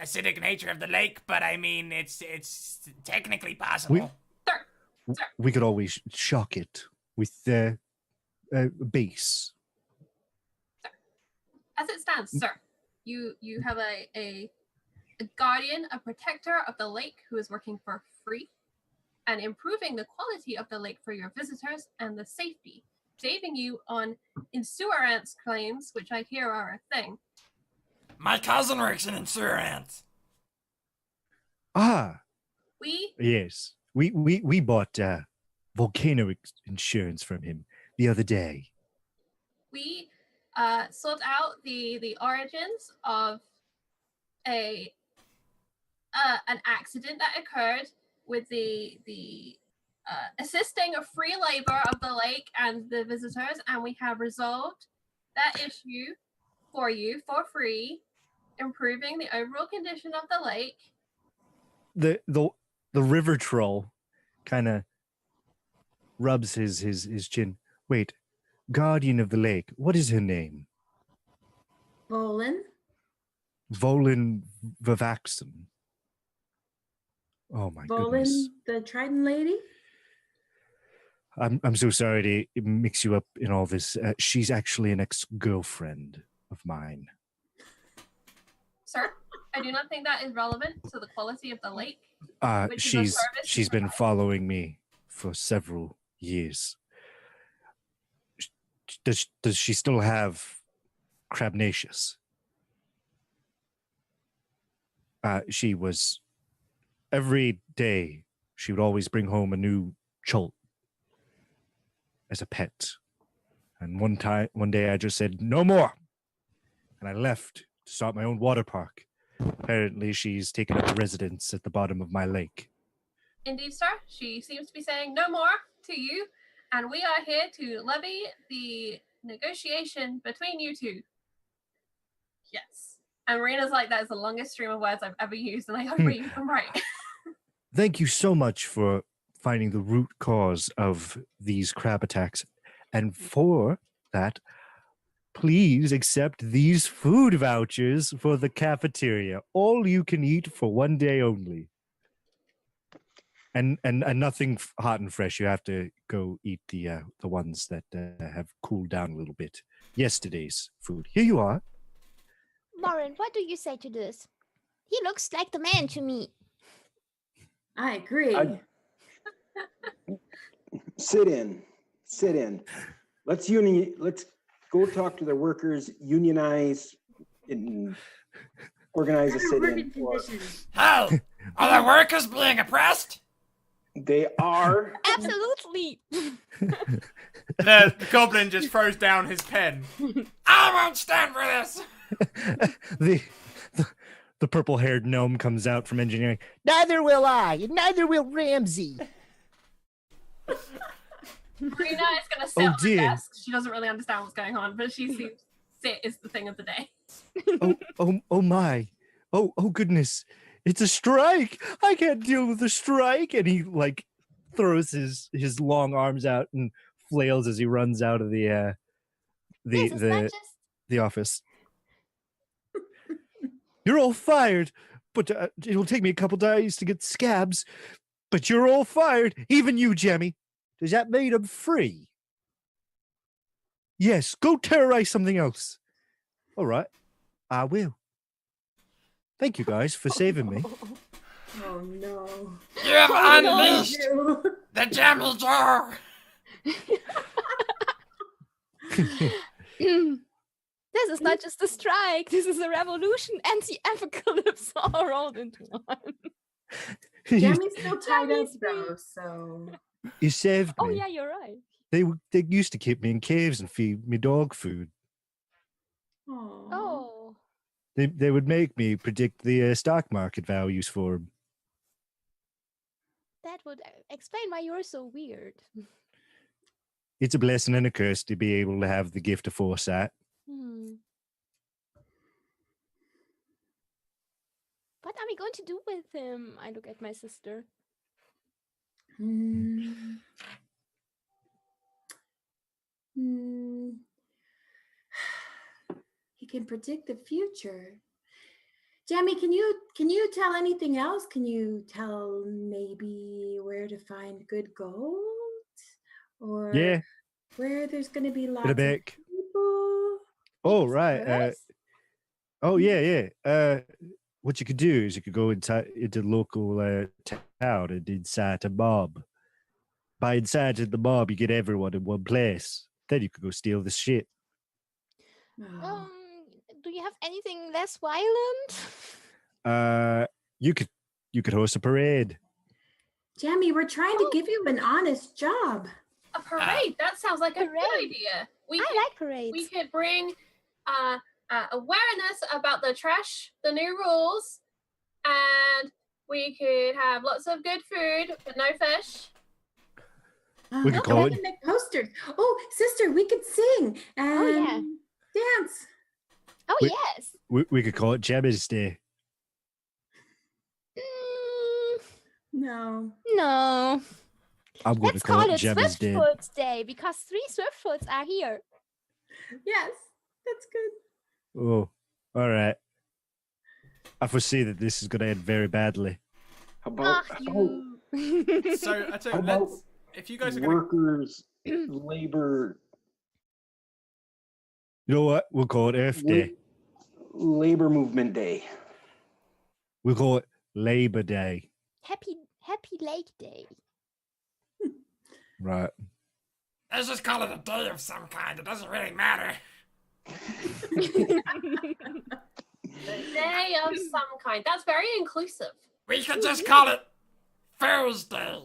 acidic nature of the lake, but I mean, it's technically possible. We could always shock it with base. As it stands, sir, you have a guardian, a protector of the lake who is working for free and improving the quality of the lake for your visitors and the safety, saving you on insurance claims, which I hear are a thing. My cousin works in insurance. Ah, We yes. We bought volcano insurance from him the other day. We sort out the origins of an accident that occurred with the assisting of free labor of the lake and the visitors, and we have resolved that issue for you for free, improving the overall condition of the lake. The river troll kind of rubs his chin. Wait, guardian of the lake. What is her name? Volin. Volin Vivaxon. Oh my goodness. Volin, the Trident lady. I'm so sorry to mix you up in all this. She's actually an ex-girlfriend of mine. Sir, I do not think that is relevant to the quality of the lake. She's been following me for several years. Does she still have Crabnaceous? She was every day. She would always bring home a new CHuuls as a pet. And one day I just said, no more. And I left to start my own water park. Apparently she's taken up residence at the bottom of my lake. Indeed, sir. She seems to be saying no more to you. And we are here to levy the negotiation between you two. Yes. And Marina's like, that is the longest stream of words I've ever used. And I hope I'm right. Thank you so much for finding the root cause of these crab attacks. And for that, please accept these food vouchers for the cafeteria. All you can eat for one day only. And nothing hot and fresh. You have to go eat the ones that have cooled down a little bit. Yesterday's food. Here you are. Morin, what do you say to this? He looks like the man to me. I agree. Sit in. Let's go talk to the workers, unionize, and organize a sit-in. How? Are the workers being oppressed? They are. Absolutely. The goblin just throws down his pen. I won't stand for this. The purple-haired gnome comes out from engineering. Neither will I, and neither will Ramsey. Marina is going to sit on the desk. She doesn't really understand what's going on, but she seems sit is the thing of the day. Oh my. Oh goodness. It's a strike. I can't deal with the strike. And he throws his long arms out and flails as he runs out of the office. You're all fired, but it'll take me a couple days to get scabs. But you're all fired, even you, Jammy. Does that mean I'm free? Yes, go terrorize something else. All right, I will. Thank you guys for saving me. Oh no. You have unleashed the Jammy jar. This is not just a strike. This is a revolution and the apocalypse all rolled into one. Jammy's still tied up though, so. You saved me. Oh yeah, you're right. They used to keep me in caves and feed me dog food. Aww. Oh. They would make me predict the stock market values for them. That would explain why you're so weird. It's a blessing and a curse to be able to have the gift of foresight. What are we going to do with him? I look at my sister. He can predict the future. Jammy, can you tell anything else? Can you tell maybe where to find good gold? Or where there's going to be lots of people? Oh, right. What you could do is you could go into the local town and inside a mob. By inside the mob, you get everyone in one place. Then you could go steal the shit. Do you have anything less violent? You could host a parade. Jammy, we're trying to give you an honest job. A parade. That sounds like a good Parade. idea. I like parades. We could bring awareness about the trash, the new rules, and we could have lots of good food, but no fish. We could Look, call we it- can make posters. Oh, sister, we could sing and yeah. dance. Oh, we- yes. We could call it Jammy's Day. No. No. I'm going Let's to call call it it Jammy's Day. Swiftfoot's Day because 3 Swiftfoots are here. Yes, that's good. Oh, all right. I foresee that this is going to end very badly. How about, You. So I tell how you, about let's. If you guys are gonna, workers' labor You know what? We'll call it Earth Day. labor movement day? We'll call it Labor Day. Happy Lake Day. Right. Let's just call it a day of some kind. It doesn't really matter. Day of some kind. That's very inclusive. We could just call it Thursday.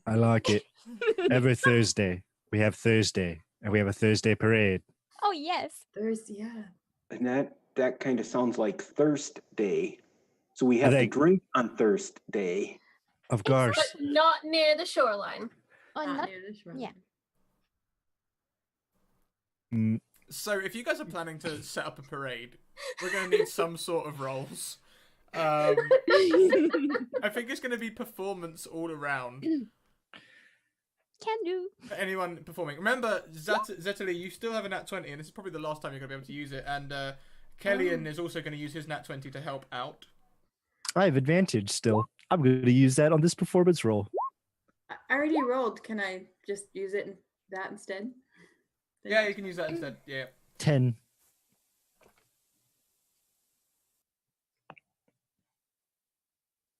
I like it. Every Thursday, we have Thursday, and we have a Thursday parade. Oh, yes. There's, yeah. And that kind of sounds like Thirst Day. So we have to think- drink on Thirst Day. Of course. But not near the shoreline. Oh, Not not, near the shore. yeah. Mm, so if you guys are planning to set up a parade, we're gonna need some sort of roles. I think it's gonna be performance all around. Can do. For anyone performing. Remember, Zetali, you still have a nat 20, and this is probably the last time you're going to be able to use it. And Kellyan is also going to use his nat 20 to help out. I have advantage still. I'm going to use that on this performance roll. I already rolled. Can I just use it that instead? Yeah, you can use that instead. Yeah. 10.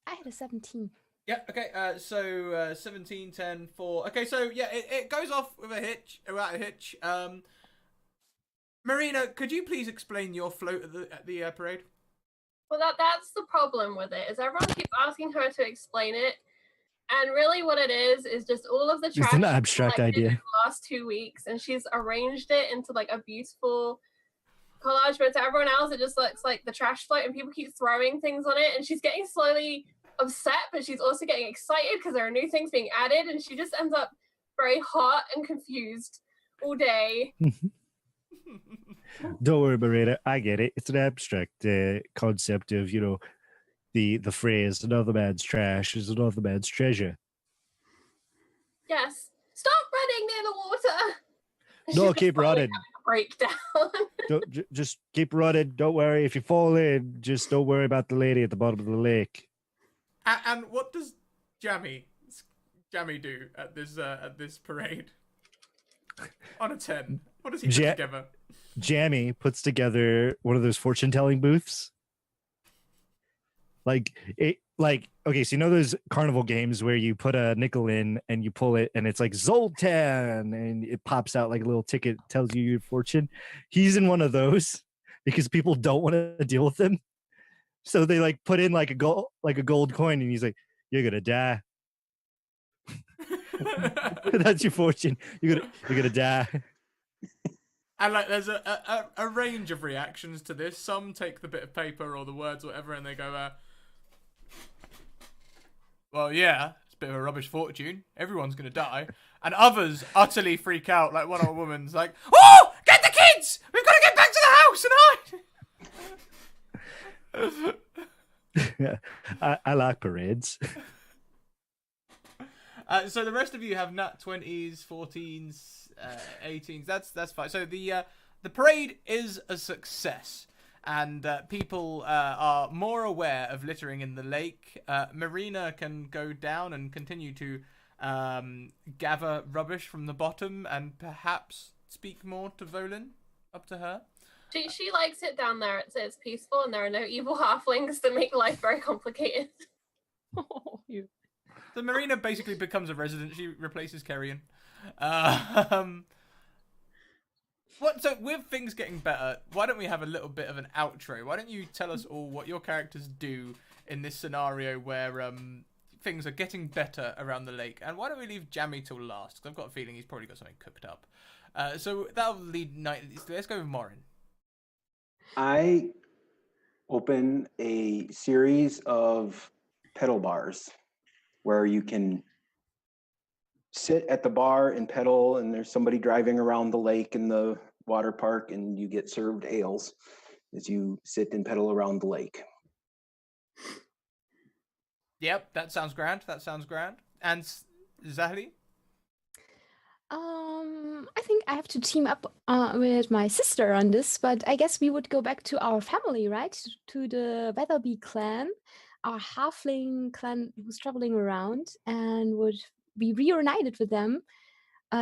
I had a 17. Yeah, okay, so 17, 10, 4. Okay, so yeah, it goes off with a hitch, without a hitch. Marina, could you please explain your float at the parade? Well, that's the problem with it, is everyone keeps asking her to explain it. And really what it is just all of the trash It's an abstract collected in idea. the last 2 weeks, and she's arranged it into like a beautiful collage, but to everyone else it just looks like the trash float and people keep throwing things on it, and she's getting slowly upset, but she's also getting excited because there are new things being added, and she just ends up very hot and confused all day. Don't worry, Marina. I get it. It's an abstract concept of, the phrase, another man's trash is another man's treasure. Yes. Stop running near the water. And No, she's just keep slowly running. having a breakdown. Just keep running. Don't worry. If you fall in, just don't worry about the lady at the bottom of the lake. And what does Jammy do at this parade? On a 10. What does he put together? Jammy puts together one of those fortune-telling booths. Okay, so you know those carnival games where you put a nickel in and you pull it and it's like Zoltan and it pops out like a little ticket, tells you your fortune. He's in one of those because people don't want to deal with him. So they like put in like a gold coin and he's like, "You're gonna die." That's your fortune. You're gonna die. And like, there's a range of reactions to this. Some take the bit of paper or the words or whatever, and they go, "Well, yeah, it's a bit of a rubbish fortune. Everyone's gonna die." And others utterly freak out. Like one old woman's like, "Oh, get the kids! We've got to get back to the house and hide." I like parades. So the rest of you have nat 20s, 14s, 18s. That's fine. So the parade is a success, and people are more aware of littering in the lake. Marina can go down and continue to gather rubbish from the bottom, and perhaps speak more to Volin. Up to her. She likes it down there. It's peaceful, and there are no evil halflings that make life very complicated. Oh, you. So Marina basically becomes a resident. She replaces Kerrion. So with things getting better, why don't we have a little bit of an outro? Why don't you tell us all what your characters do in this scenario where things are getting better around the lake, and why don't we leave Jammy till last? Because I've got a feeling he's probably got something cooked up. So that'll lead night. Let's go with Morin. I open a series of pedal bars where you can sit at the bar and pedal, and there's somebody driving around the lake in the water park, and you get served ales as you sit and pedal around the lake. Yep, that sounds grand. And Zahli? I think I have to team up with my sister on this, but I guess we would go back to our family, right? To the Weatherby clan, our halfling clan who's traveling around, and would be reunited with them,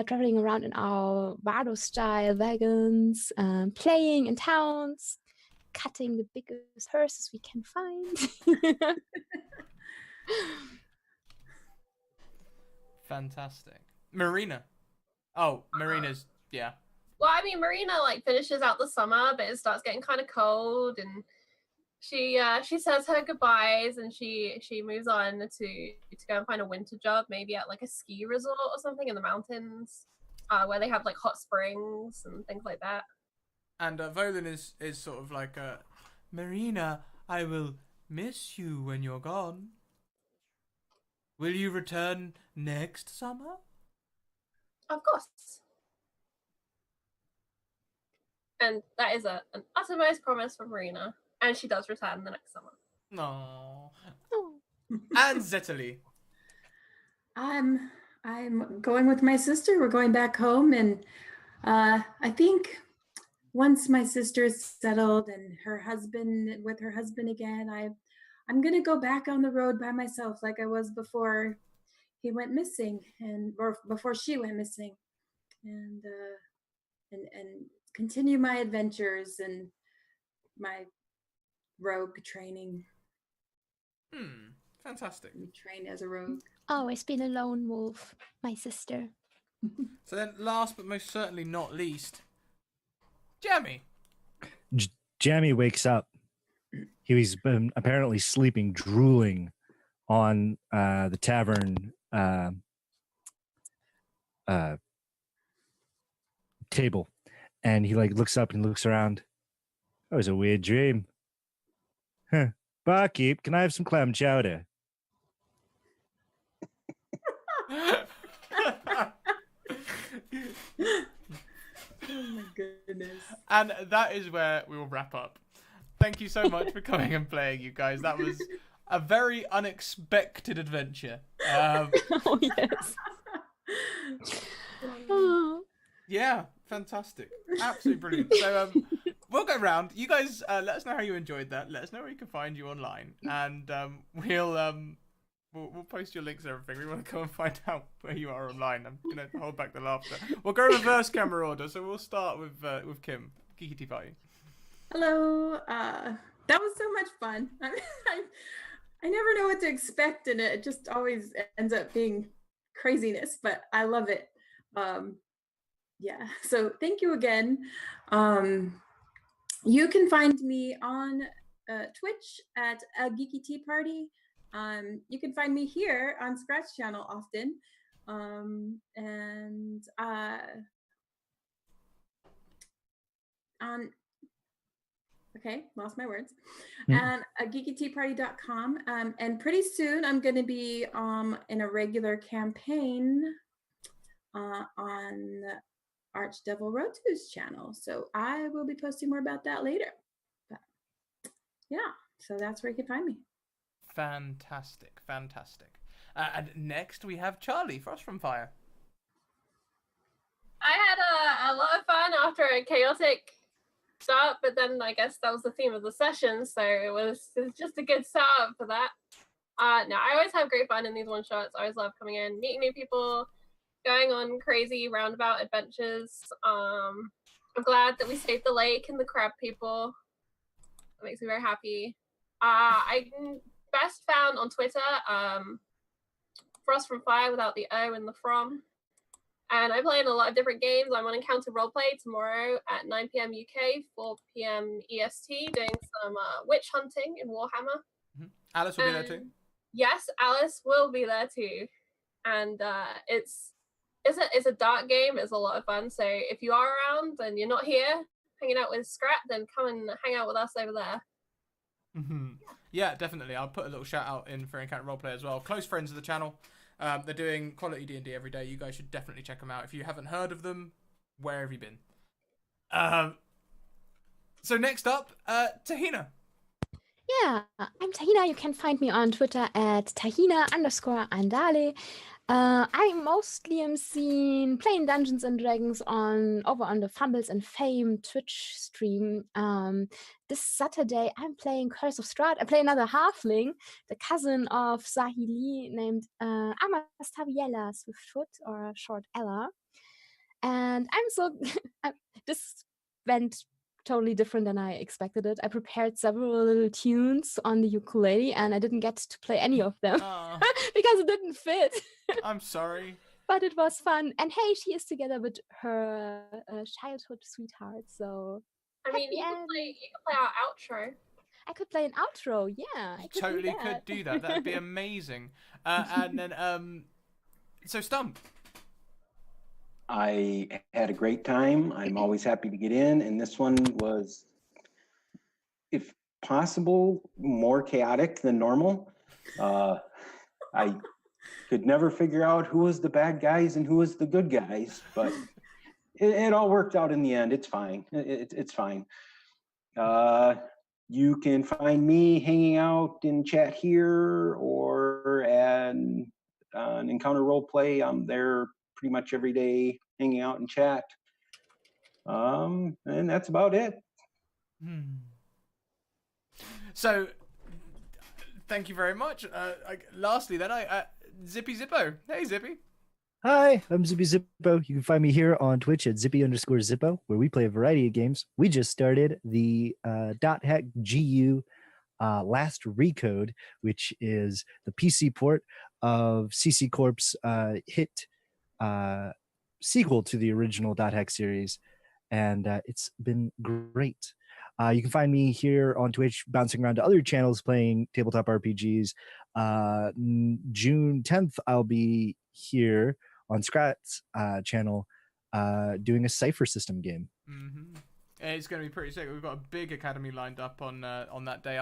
traveling around in our Bardo-style wagons, playing in towns, cutting the biggest horses we can find. Fantastic. Marina. Oh, Marina's, yeah. Well, I mean, Marina like finishes out the summer, but it starts getting kind of cold, and she says her goodbyes, and she moves on to go and find a winter job, maybe at like a ski resort or something in the mountains, where they have like hot springs and things like that. And Volin is sort of like, Marina, I will miss you when you're gone. Will you return next summer? Of course. And that is an uttermost promise from Marina. And she does return the next summer. No. And Zetali. I'm going with my sister. We're going back home, and I think once my sister is settled and with her husband again, I'm gonna go back on the road by myself like I was before he went missing, or before she went missing, and continue my adventures and my rogue training. Fantastic. Train as a rogue. Always been a lone wolf, my sister. So then, last but most certainly not least, Jammy. Jammy wakes up. He's been apparently sleeping, drooling on the tavern table, and he like looks up and looks around. That was a weird dream. Huh. Barkeep, can I have some clam chowder? Oh my goodness. And that is where we will wrap up. Thank you so much for coming and playing, you guys. That was a very unexpected adventure. Oh, yes. Yeah, fantastic. Absolutely brilliant. So we'll go round. You guys let us know how you enjoyed that. Let us know where we can find you online. And we'll post your links and everything. We want to go and find out where you are online. I'm going to hold back the laughter. We'll go reverse camera order. So we'll start with Kim. Geeky Tea Party. Hello. That was so much fun. I never know what to expect, and it just always ends up being craziness, but I love it. Yeah, so thank you again. You can find me on Twitch at a Geeky Tea Party. You can find me here on Scratch Channel often. And on okay, lost my words. And geekyteaparty.com. And pretty soon I'm going to be in a regular campaign on Archdevil Rotu's channel. So I will be posting more about that later. But yeah, so that's where you can find me. Fantastic. And next we have Charlie, Frost from Fire. I had a lot of fun after a chaotic start, but then I guess that was the theme of the session, so it was just a good start for that. No, I always have great fun in these one-shots. I always love coming in, meeting new people, going on crazy roundabout adventures. I'm glad that we saved the lake and the crab people. That makes me very happy. I'm best found on Twitter, Frost from Fire without the O and the from. And I play in a lot of different games. I'm on Encounter Roleplay tomorrow at 9 p.m. UK, 4 p.m. EST, doing some witch hunting in Warhammer. Alice will be there too. yes, Alice will be there too. And it's a dark game. It's a lot of fun. So if you are around and you're not here hanging out with Scrat, then come and hang out with us over there. Yeah, definitely. I'll put a little shout out in for Encounter Roleplay as well. Close friends of the channel. They're doing quality D&D every day. You guys should definitely check them out. If you haven't heard of them, where have you been? So next up, Tahina. Yeah, I'm Tahina. You can find me on Twitter at Tahina_Andale. I mostly am seen playing Dungeons and Dragons over on the Fumbles and Fame Twitch stream. This Saturday I'm playing Curse of Strahd. I play another halfling, the cousin of Sahili, named Amastaviella Swiftfoot, or short Ella. And I'm so this went totally different than I expected it. I prepared several little tunes on the ukulele and I didn't get to play any of them because it didn't fit. I'm sorry. But it was fun. And hey, she is together with her childhood sweetheart. So I mean, you can play our outro. I could play an outro. Yeah, I could totally could do that. That'd be amazing. And then, so Stump. I had a great time. I'm always happy to get in, and this one was, if possible, more chaotic than normal. I could never figure out who was the bad guys and who was the good guys, but it all worked out in the end. It's fine. It's fine. You can find me hanging out in chat here or at Encounter Roleplay. I'm there pretty much every day, hanging out in chat. And that's about it. So, thank you very much. Lastly, then, Zippy Zippo. Hey, Zippy. Hi, I'm Zippy Zippo. You can find me here on Twitch at Zippy_Zippo, where we play a variety of games. We just started the .hack GU Last Recode, which is the PC port of CC Corp's hit sequel to the original .hack series, and it's been great. You can find me here on Twitch bouncing around to other channels playing tabletop RPGs. June 10th, I'll be here on Scrat's channel doing a Cypher System game. It's going to be pretty sick. We've got a big academy lined up on that day.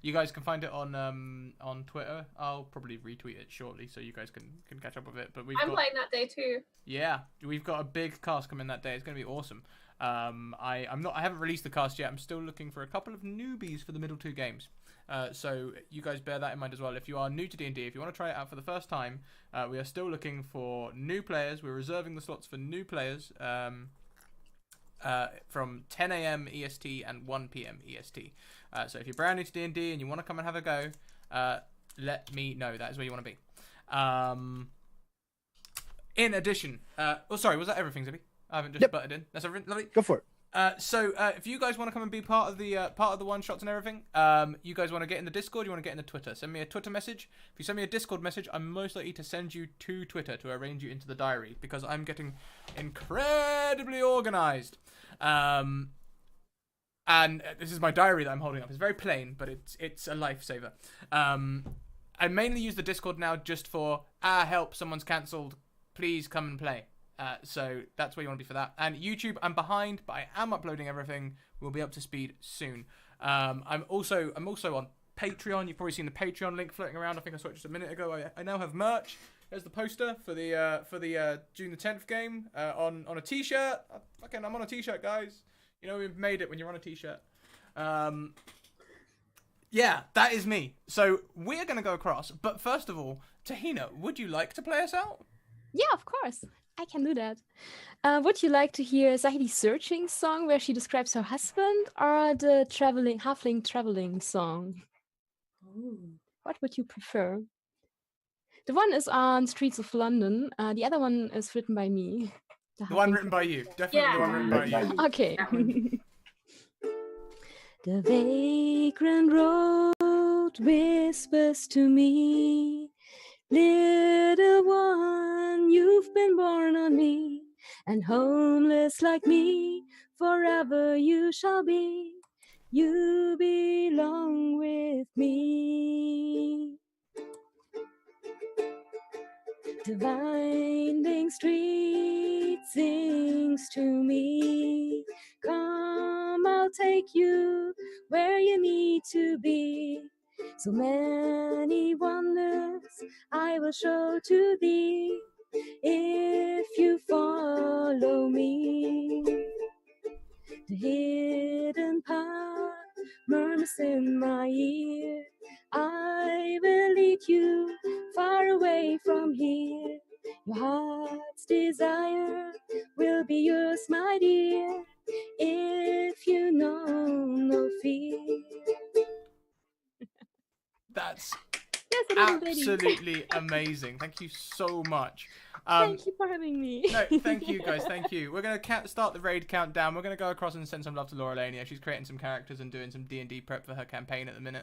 You guys can find it on Twitter. I'll probably retweet it shortly so you guys can catch up with it. But I'm playing that day too. Yeah, we've got a big cast coming that day. It's going to be awesome. I haven't released the cast yet. I'm still looking for a couple of newbies for the middle two games. So you guys bear that in mind as well. If you are new to D&D, if you want to try it out for the first time, we are still looking for new players. We're reserving the slots for new players from 10 a.m. EST and 1 p.m. EST. So if you're brand new to D&D and you want to come and have a go, let me know. That is where you want to be. In addition, sorry, was that everything, Zippy? I haven't just butted in. That's everything. Lovely. Go for it. So if you guys want to come and be part of the one shots and everything, you guys want to get in the Discord, you want to get in the Twitter, send me a Twitter message. If you send me a Discord message, I'm most likely to send you to Twitter to arrange you into the diary because I'm getting incredibly organized. And this is my diary that I'm holding up. It's very plain, but it's a lifesaver. I mainly use the Discord now just for help, someone's cancelled, please come and play. So that's where you want to be for that. And YouTube, I'm behind, but I am uploading everything. We'll be up to speed soon. I'm also on Patreon. You've probably seen the Patreon link floating around. I think I saw it just a minute ago. I now have merch. There's the poster for the June the 10th game on a t-shirt. I'm on a t-shirt, guys. You know we've made it when you're on a t-shirt. Yeah, that is me. So we're gonna go across. But first of all, Tahina, would you like to play us out? Yeah, of course. I can do that. Would you like to hear Zahidi Searching song where she describes her husband, or the Halfling Traveling song? Ooh. What would you prefer? The one is on Streets of London. The other one is written by me. The one written by you. Definitely the one written by you. Okay. The vagrant road whispers to me, little one, you've been born on me, and homeless like me, forever you shall be. You belong with me. The winding street sings to me. Come, I'll take you where you need to be. So many wonders I will show to thee if you follow me. The hidden path murmurs in my ear. I will lead you far away from here. Your heart's desire will be yours, my dear, if you know no fear. That's Yes, a little ditty. absolutely amazing. Thank you so much. Thank you for having me. No, thank you guys, thank you. We're going to start the raid countdown. We're going to go across and send some love to Laurelania. She's creating some characters and doing some D&D prep for her campaign at the minute.